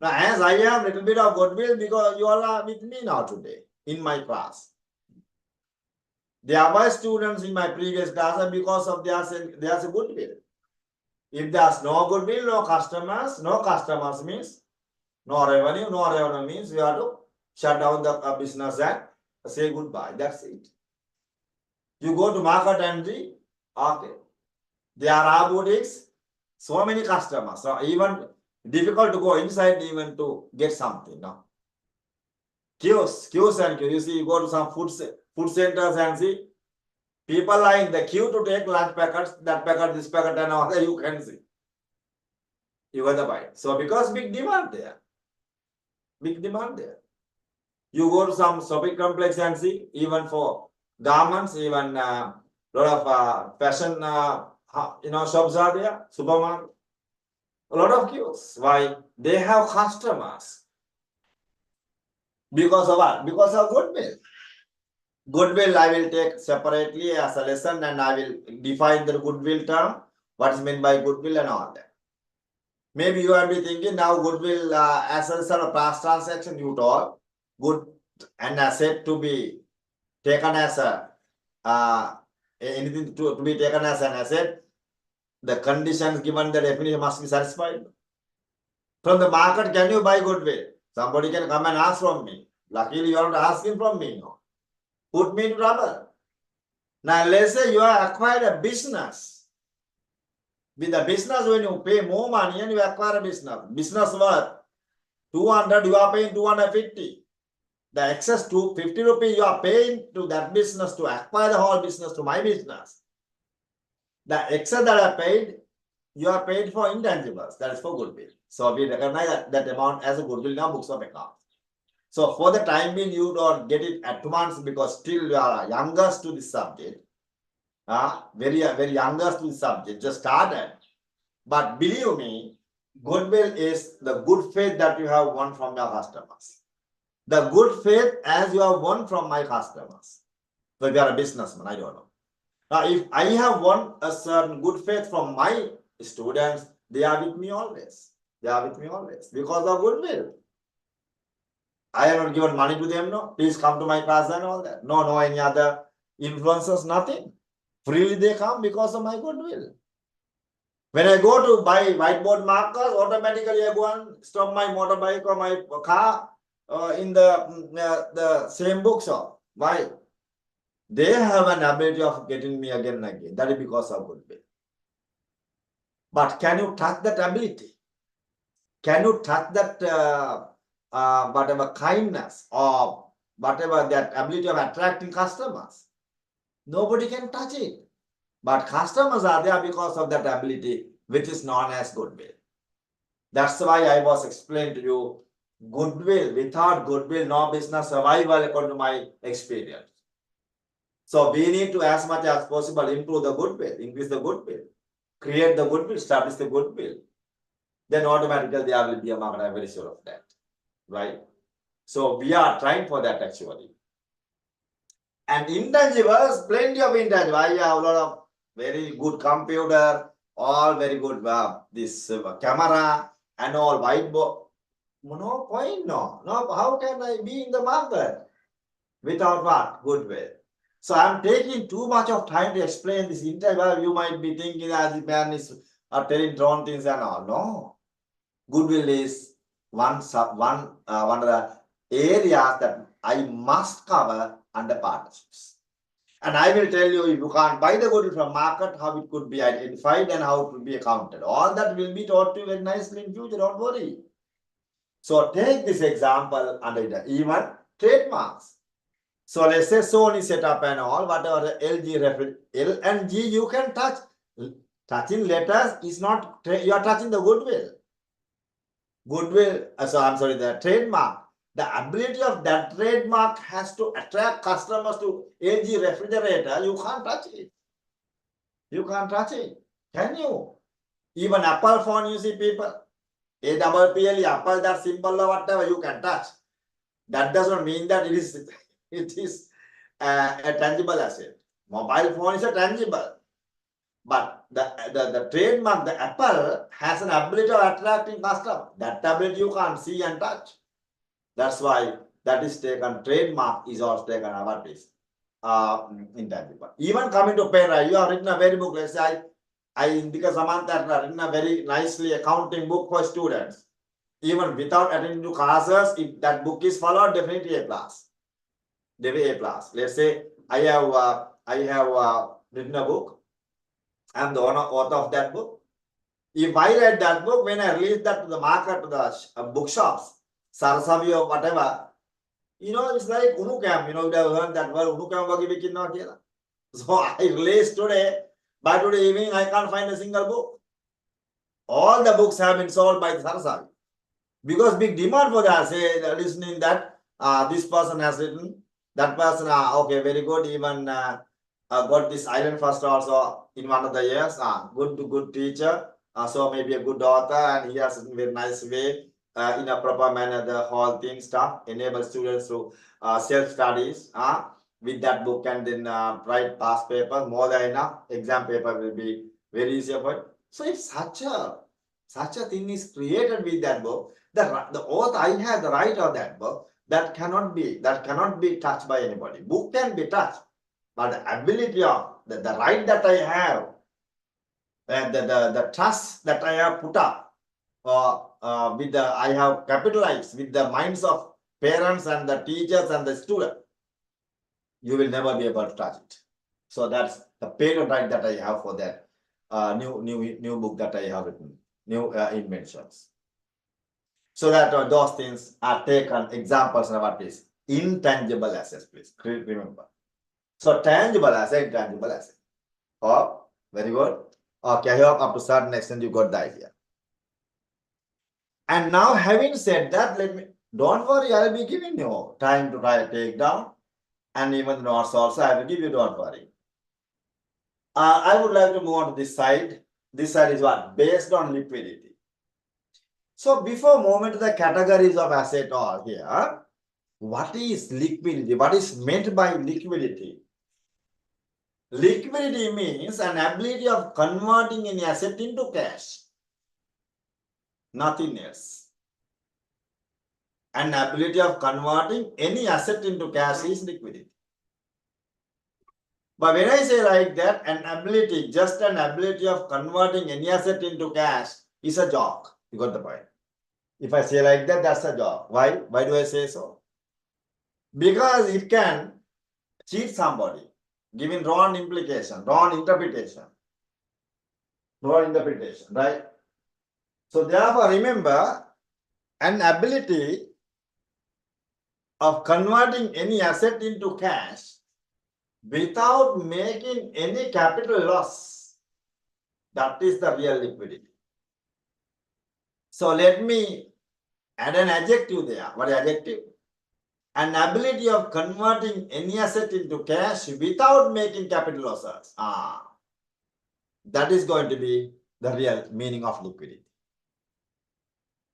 Now, as I have little bit of goodwill because you all are with me now today in my class. There were students in my previous class and because of there's a goodwill. If there's no goodwill, no customers means no revenue means we have to shut down the business and say goodbye. That's it. You go to market and see, okay, there are boutiques, so many customers. So even difficult to go inside even to get something. No. Queues. You see, you go to some food centers and see, people are in the queue to take lunch packets, that packet, this packet, and all that you can see. You got the point. So because big demand there. Big demand there. You go to some shopping complex and see, even for garments, even lot of fashion shops are there, supermarket. A lot of queues. Why? They have customers. Because of what? Because of goodwill. Goodwill I will take separately as a lesson and I will define the goodwill term, what is meant by goodwill and all that. Maybe you will be thinking now goodwill as a sort of past transaction you told, good an asset to be taken as a anything to be taken as an asset, the conditions given the definition must be satisfied. From the market, can you buy goodwill? Somebody can come and ask from me. Luckily, you are not asking from me. No. Put me in trouble. Now, let's say you have acquired a business. With the business, when you pay more money and you acquire a business, business worth 200, you are paying 250. The excess 250 rupees you are paying to that business to acquire the whole business to my business. The excess that I paid, you are paid for intangibles. That is for goodwill. So we recognize that amount as a goodwill in our books of accounts. So for the time being, you don't get it at once because still you are youngest to this subject. Very youngest to this subject, just started. But believe me, goodwill is the good faith that you have won from your customers. The good faith as you have won from my customers. So if you are a businessman, I don't know. Now, if I have won a certain good faith from my students, they are with me always. They are with me always because of goodwill. I have not given money to them, no. Please come to my class and all that. No, any other influences, nothing. Freely they come because of my goodwill. When I go to buy whiteboard markers, automatically I go and stop my motorbike or my car in the same bookshop. Why? They have an ability of getting me again and again. That is because of goodwill. But can you touch that ability? Can you touch that whatever kindness or whatever that ability of attracting customers? Nobody can touch it. But customers are there because of that ability, which is known as goodwill. That's why I was explaining to you, goodwill, without goodwill, no business survival according to my experience. So we need to, as much as possible, improve the goodwill, increase the goodwill, create the goodwill, establish the goodwill. Then automatically there will be a market. I'm very sure of that. Right? So we are trying for that actually. And intangibles, plenty of intangibles. I have a lot of very good computer, all very good this camera and all whiteboard. No point, no. How can I be in the market without what? Goodwill. So I'm taking too much of time to explain this intangible. You might be thinking that the man is telling wrong things and all. No. Goodwill is one of the areas that I must cover under partnerships. And I will tell you, if you can't buy the goodwill from market, how it could be identified and how it will be accounted. All that will be taught to you very nicely in future, don't worry. So take this example under it, even trademarks. So let's say Sony set up and all, whatever LG reference, L and G you can touch. Touching letters is not, you are touching the goodwill. Goodwill, the trademark. the ability of that trademark has to attract customers to LG refrigerator. You can't touch it. You can't touch it. Can you? Even Apple phone, you see people, APPLE, Apple, that symbol or whatever, you can touch. That doesn't mean that it is a tangible asset. Mobile phone is a tangible. But the trademark, the Apple, has an ability of attracting customer. That ability you can't see and touch. That's why that is taken, trademark is also taken what is intangible. Even coming to pen, you have written a very book, let's say because Samantha has written a very nicely accounting book for students. Even without attending to classes, if that book is followed, definitely A plus. Definitely A plus. Let's say I have written a book. I'm the author of that book. If I read that book, when I release that to the market, to the bookshops, Sarasavi or whatever, it's like Unukam, you have heard that word Unukam Vagi. So I released today, by today evening, I can't find a single book. All the books have been sold by the Sarasavi. Because big demand for that, say, listening that this person has written, that person, okay, very good, even got this island first also in one of the years, good teacher, so maybe a good author, and he has written very nice way, in a proper manner, the whole thing stuff, enable students to self-studies with that book, and then write past paper, more than enough, exam paper will be very easy for it. So if such a thing is created with that book, the author, I have the right of that book, that cannot be touched by anybody. Book can be touched, but the ability of the right that I have, the trust that I have put up, I have capitalized with the minds of parents and the teachers and the student, you will never be able to touch it. So that's the patent right that I have for that new book that I have written, new inventions. So that those things are taken examples of what is intangible assets, please remember. So tangible asset, intangible asset. Oh, very good. Okay, I hope up to certain extent you got the idea. And now having said that, don't worry, I'll be giving you time to take down, and even notes also I will give you, don't worry. I would like to move on to this side. This side is what? Based on liquidity. So before moving to the categories of asset all here, what is liquidity? What is meant by liquidity? Liquidity means an ability of converting any asset into cash. Nothing else. An ability of converting any asset into cash is liquidity. But when I say like that, just an ability of converting any asset into cash is a joke. You got the point? If I say like that, that's a joke. Why? Why do I say so? Because it can cheat somebody, giving wrong implication, wrong interpretation, right? So therefore, remember, an ability of converting any asset into cash without making any capital loss, that is the real liquidity. So let me add an adjective there. What adjective? An ability of converting any asset into cash without making capital losses. That is going to be the real meaning of liquidity.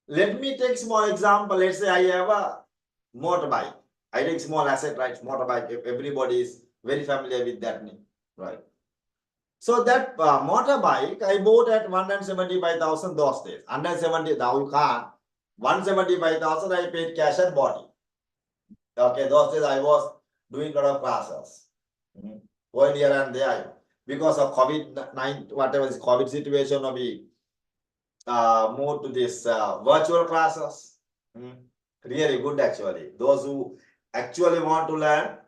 Let me take small example. Let's say I have a motorbike. I take small asset, right? Motorbike. Everybody is very familiar with that name, right? So that motorbike I bought at 175,000 those days. 170, now you can't. 175,000 I paid cash and bought it. Okay, those days I was doing a lot of classes. Going here and there. Because of COVID-19, whatever is COVID situation, we moved to this virtual classes. Really good actually. Those who actually want to learn,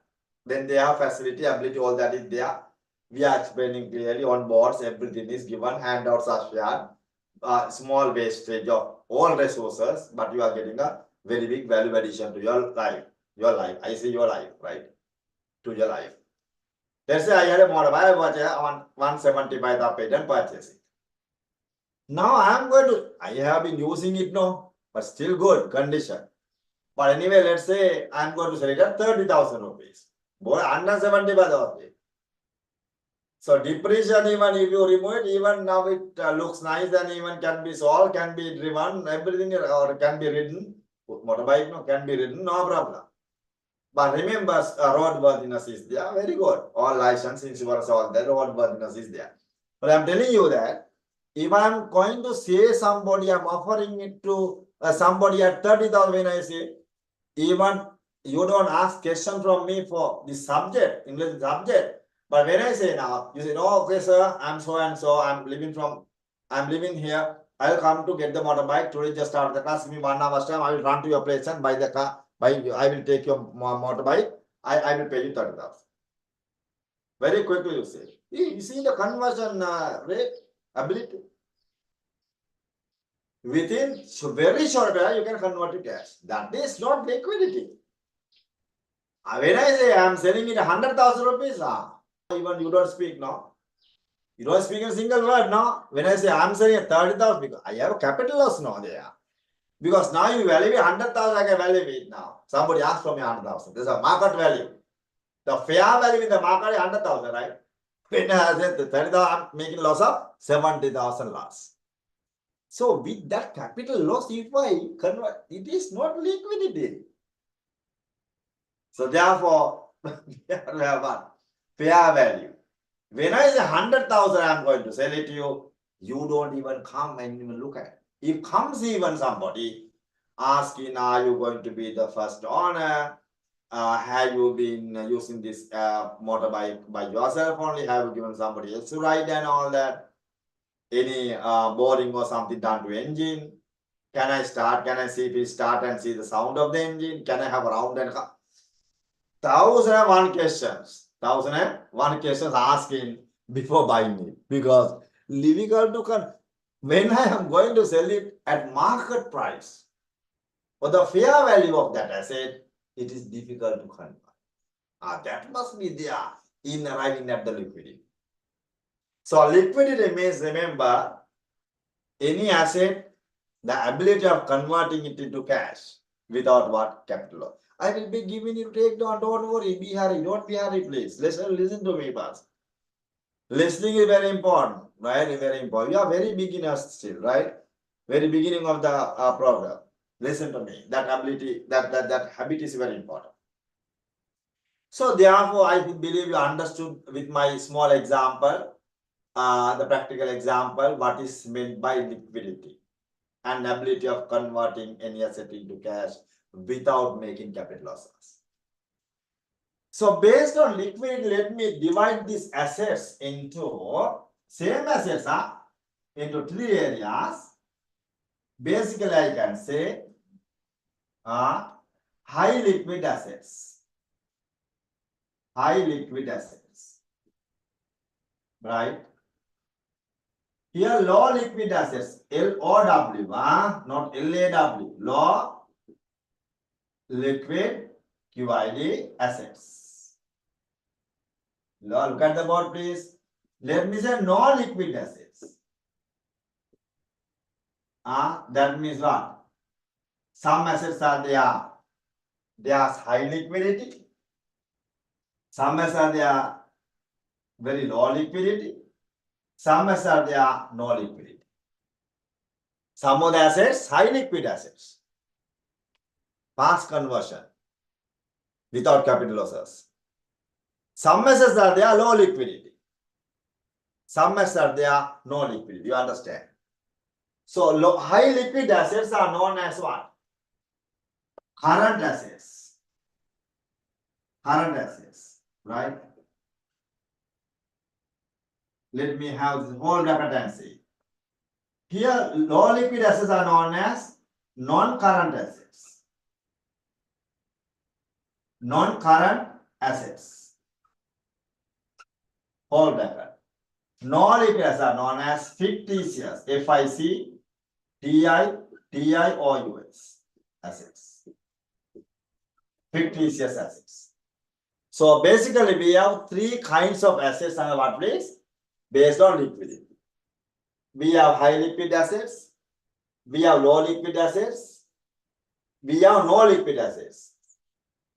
then they have facility, ability, all that is there. We are explaining clearly on boards, everything is given, handouts are shared, small wastage of all resources, but you are getting a very big value addition to your life. I say your life, right? To your life. Let's say I had a motorbike, I bought on 175 paid and purchase it. Now I have been using it now, but still good condition. But anyway, let's say I'm going to sell it at 30,000 rupees. Boy, under 75,000. So depreciation, even if you remove it, even now it looks nice and even can be sold, can be driven, everything or can be ridden. Motorbike no, can be ridden, no problem. But remember, roadworthiness is there, very good. All license, insurance, all that roadworthiness is there. But I'm telling you that if I'm going to say somebody, I'm offering it to somebody at 30,000 when I say, even you don't ask question from me for the subject, English subject. But when I say now, you say, no, okay, sir, I'm so and so, I'm living here. I'll come to get the motorbike. Today just start the class, give me 1 hour's time. I will run to your place and buy the car. I will take your motorbike. I will pay you 30,000. Very quickly you say. You see the conversion rate, ability. Within very short time, you can convert to cash. That is not liquidity. When I say I am selling it 100,000 rupees, even you don't speak now. You don't speak a single word now. When I say I am selling at 30,000, because I have a capital loss now there. Because now you value 100,000, I can value it now. Somebody asked from me 100,000. There's a market value. The fair value in the market is 100,000, right? When I say 30,000, I'm making loss of 70,000 loss. So with that capital loss, if I convert, it is not liquidity. So therefore, we have to have what? Fair value. When I say 100,000, I'm going to sell it to you, you don't even come and even look at it. If comes even somebody asking, are you going to be the first owner? Have you been using this motorbike by yourself only? Have you given somebody else to ride and all that? Any boring or something done to engine? Can I start? Can I see if it start and see the sound of the engine? Can I have a round and 1,001 questions. 1,001 questions asking before buying it. Because difficult to when I am going to sell it at market price for the fair value of that asset, it is difficult to convert. That must be there in arriving at the liquidity. So liquidity means, remember, any asset, the ability of converting it into cash without what? Capital. I will be giving you takedown, don't worry, be hurry, don't be hurry, please. Listen to me first. Listening is very important, right? Very important. You are very beginners still, right? Very beginning of the program. Listen to me. That ability, that habit is very important. So therefore, I believe you understood with my small example, the practical example, what is meant by liquidity and ability of converting any asset into cash without making capital losses. So based on liquidity, let me divide these assets into same assets into 3 areas. Basically, I can say high liquid assets. High liquid assets. Right? Here, low liquid assets, LOW, not LAW, low liquid QID assets. Look at the board, please. Let me say no liquid assets. That means what? Some assets are there. They are high liquidity. Some assets are there very low liquidity. Some assets are there no liquidity. Some of the assets, high liquid assets. Fast conversion without capital losses. Some assets are there low liquidity. Some assets are there no liquidity. You understand? So high liquid assets are known as what? Current assets. Current assets, right? Let me have this whole bracket and see. Here, low liquid assets are known as non-current assets. Non-current assets. Whole bracket. No liquid assets are known as fictitious. FICTIOUS assets. Fictitious assets. So basically, we have 3 kinds of assets and what please? Based on liquidity. We have high liquid assets, we have low liquid assets, we have no liquid assets.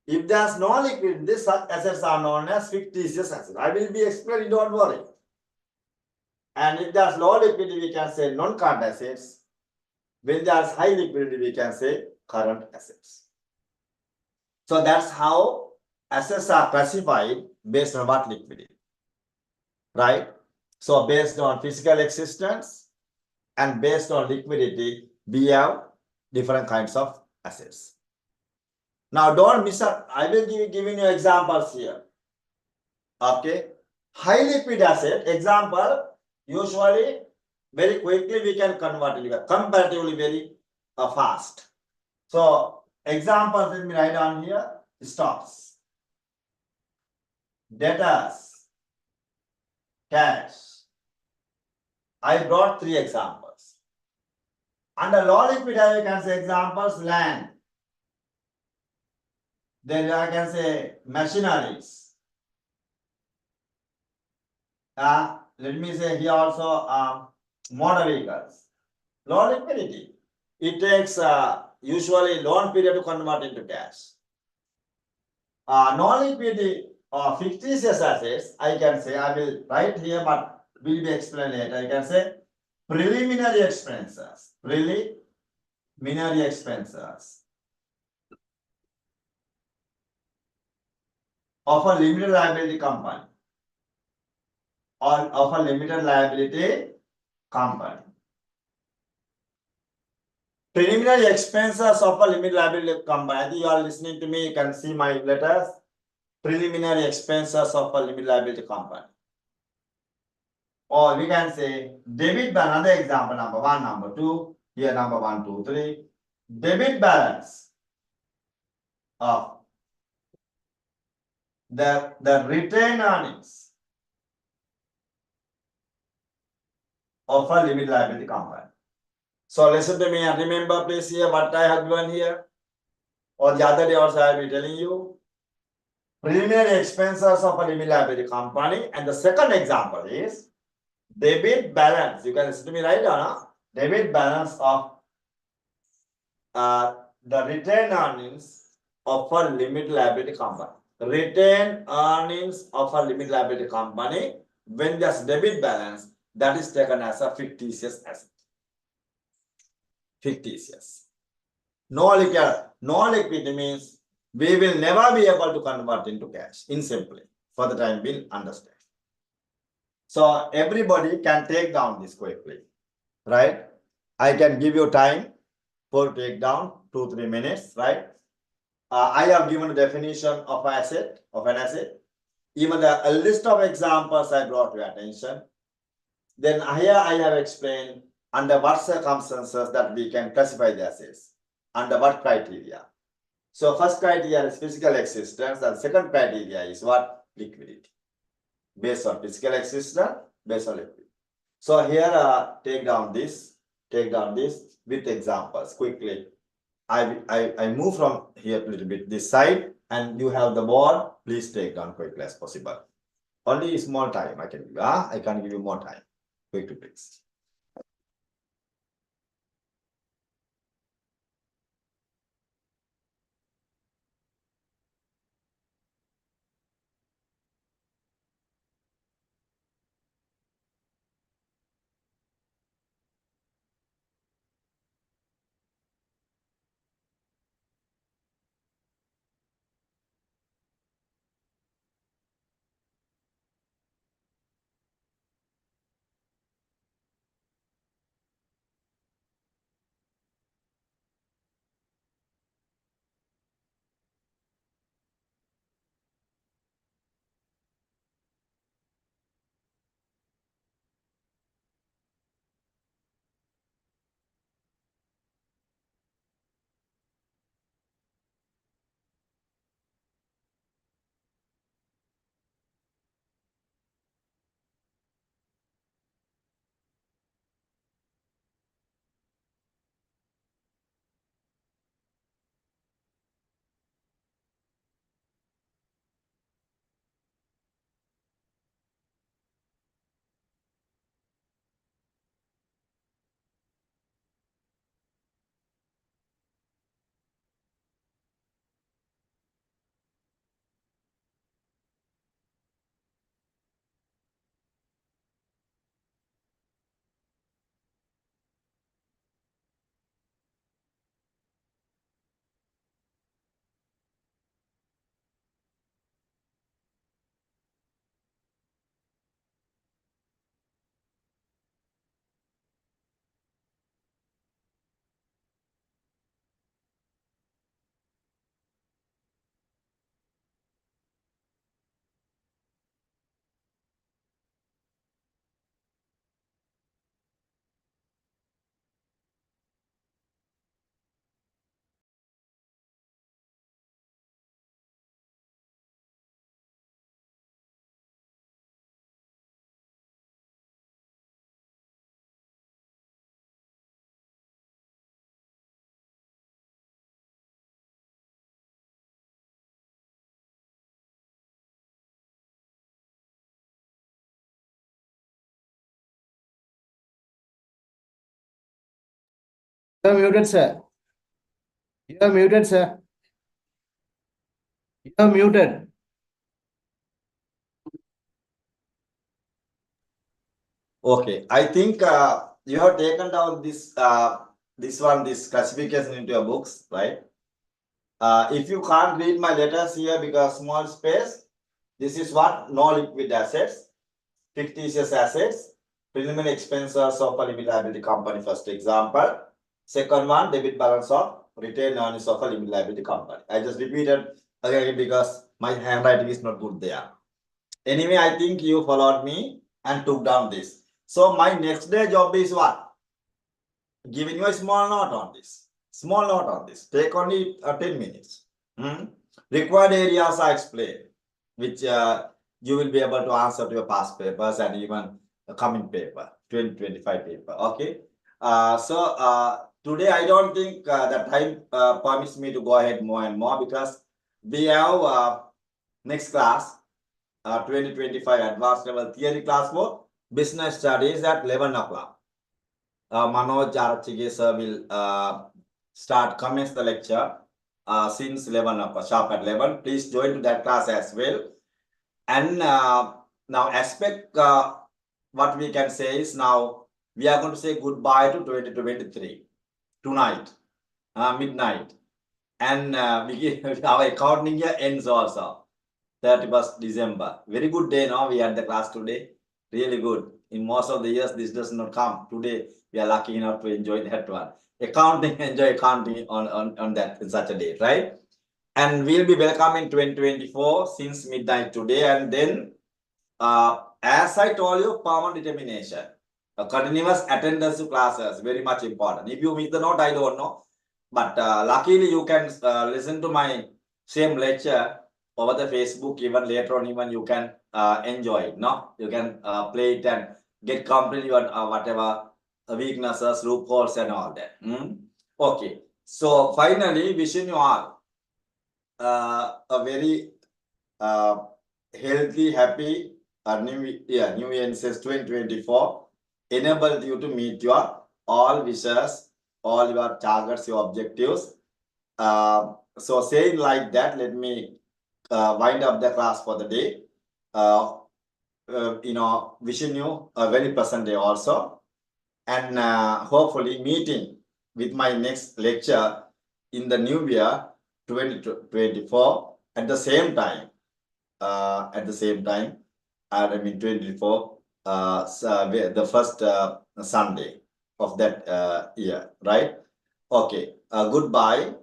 If there's no liquid, these assets are known as fictitious assets. I will be explaining, don't worry. And if there's low liquidity, we can say non-current assets. When there's high liquidity, we can say current assets. So that's how assets are classified based on what liquidity, right? So based on physical existence and based on liquidity, we have different kinds of assets. Now don't miss out. I will giving you examples here. Okay. High liquid asset, example, usually very quickly we can convert it, comparatively very fast. So examples, let me write down here, stocks, debtors, cash. I brought 3 examples. Under low liquid, I can say examples, land. Then I can say machineries. Let me say here also motor vehicles. Low liquidity. It takes usually long period to convert into cash. Non-liquidity or fictitious assets, I can say, I will write here, but will be explained later. I can say preliminary expenses. Preliminary expenses of a limited liability company or of a limited liability company. Preliminary expenses of a limited liability company. I think you are listening to me. You can see my letters. Preliminary expenses of a limited liability company. Or we can say debit balance. Another example, number 1, number 2. Here number 1, 2, 3. Debit balance of the retained earnings of a limited liability company. So listen to me and remember please here what I have given here. Or the other day also I will be telling you. Preliminary expenses of a limited liability company. And the second example is debit balance. You can listen to me right now. Debit balance of the retained earnings of a limited liability company. Retained earnings of a limited liability company, when there's debit balance, that is taken as a fictitious asset. Fictitious. No liquidity means we will never be able to convert into cash, in simply. For the time being, understand. So everybody can take down this quickly, right? I can give you time for take down 2-3 minutes, right? I have given a definition of an asset. Even a list of examples I brought to your attention. Then here I have explained under what circumstances that we can classify the assets, under what criteria. So first criteria is physical existence, and second criteria is what? Liquidity. Based on physical existence, based on liquidity. So here take down this with examples quickly. I move from here a little bit this side, and you have the board. Please take down quickly as possible. Only small time I can give. I can give you more time. Quickly, please. You are muted, sir. You are muted, sir. You are muted. Okay, I think you have taken down this this classification into your books, right? If you can't read my letters here because small space, this is what no liquid assets, fictitious assets, preliminary expenses of a limited liability company, first example. Second one, debit balance of retained earnings of a limited liability company. I just repeated again because my handwriting is not good there. Anyway, I think you followed me and took down this. So my next day job is what? Giving you a small note on this. Small note on this. Take only 10 minutes. Required areas I explained, which you will be able to answer to your past papers and even the coming paper, 2025 paper. Okay. Today I don't think the time permits me to go ahead more and more because we have next class, 2025 advanced level theory class for business studies at 11 o'clock. Manoj Arachige sir will commence the lecture since 11 o'clock, sharp at 11. Please join to that class as well. And now aspect, what we can say is now we are going to say goodbye to 2023 tonight, midnight. And our accounting year ends also, 31st December. Very good day now, we had the class today. Really good. In most of the years, this does not come. Today, we are lucky enough to enjoy that one. Enjoy accounting on that in such a day, right? And we'll be welcoming 2024 since midnight today. And then, as I told you, permanent determination. A continuous attendance to classes, very much important. If you miss the note, I don't know. But luckily, you can listen to my same lecture over the Facebook. Even later on, even you can enjoy it. No, you can play it and get complete your whatever weaknesses, loopholes, and all that. Okay. So finally, wishing you all a very healthy, happy new year. New year says 2024 enabled you to meet your all wishes, all your targets, your objectives. So saying like that, let me wind up the class for the day. Wishing you a very pleasant day also, and hopefully meeting with my next lecture in the new year 2024 at the same time. I mean 24, the first Sunday of that year, right? Okay. Goodbye.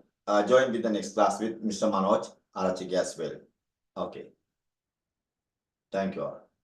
Join with the next class with Mr. Manoj Arachige as well. Okay. Thank you all.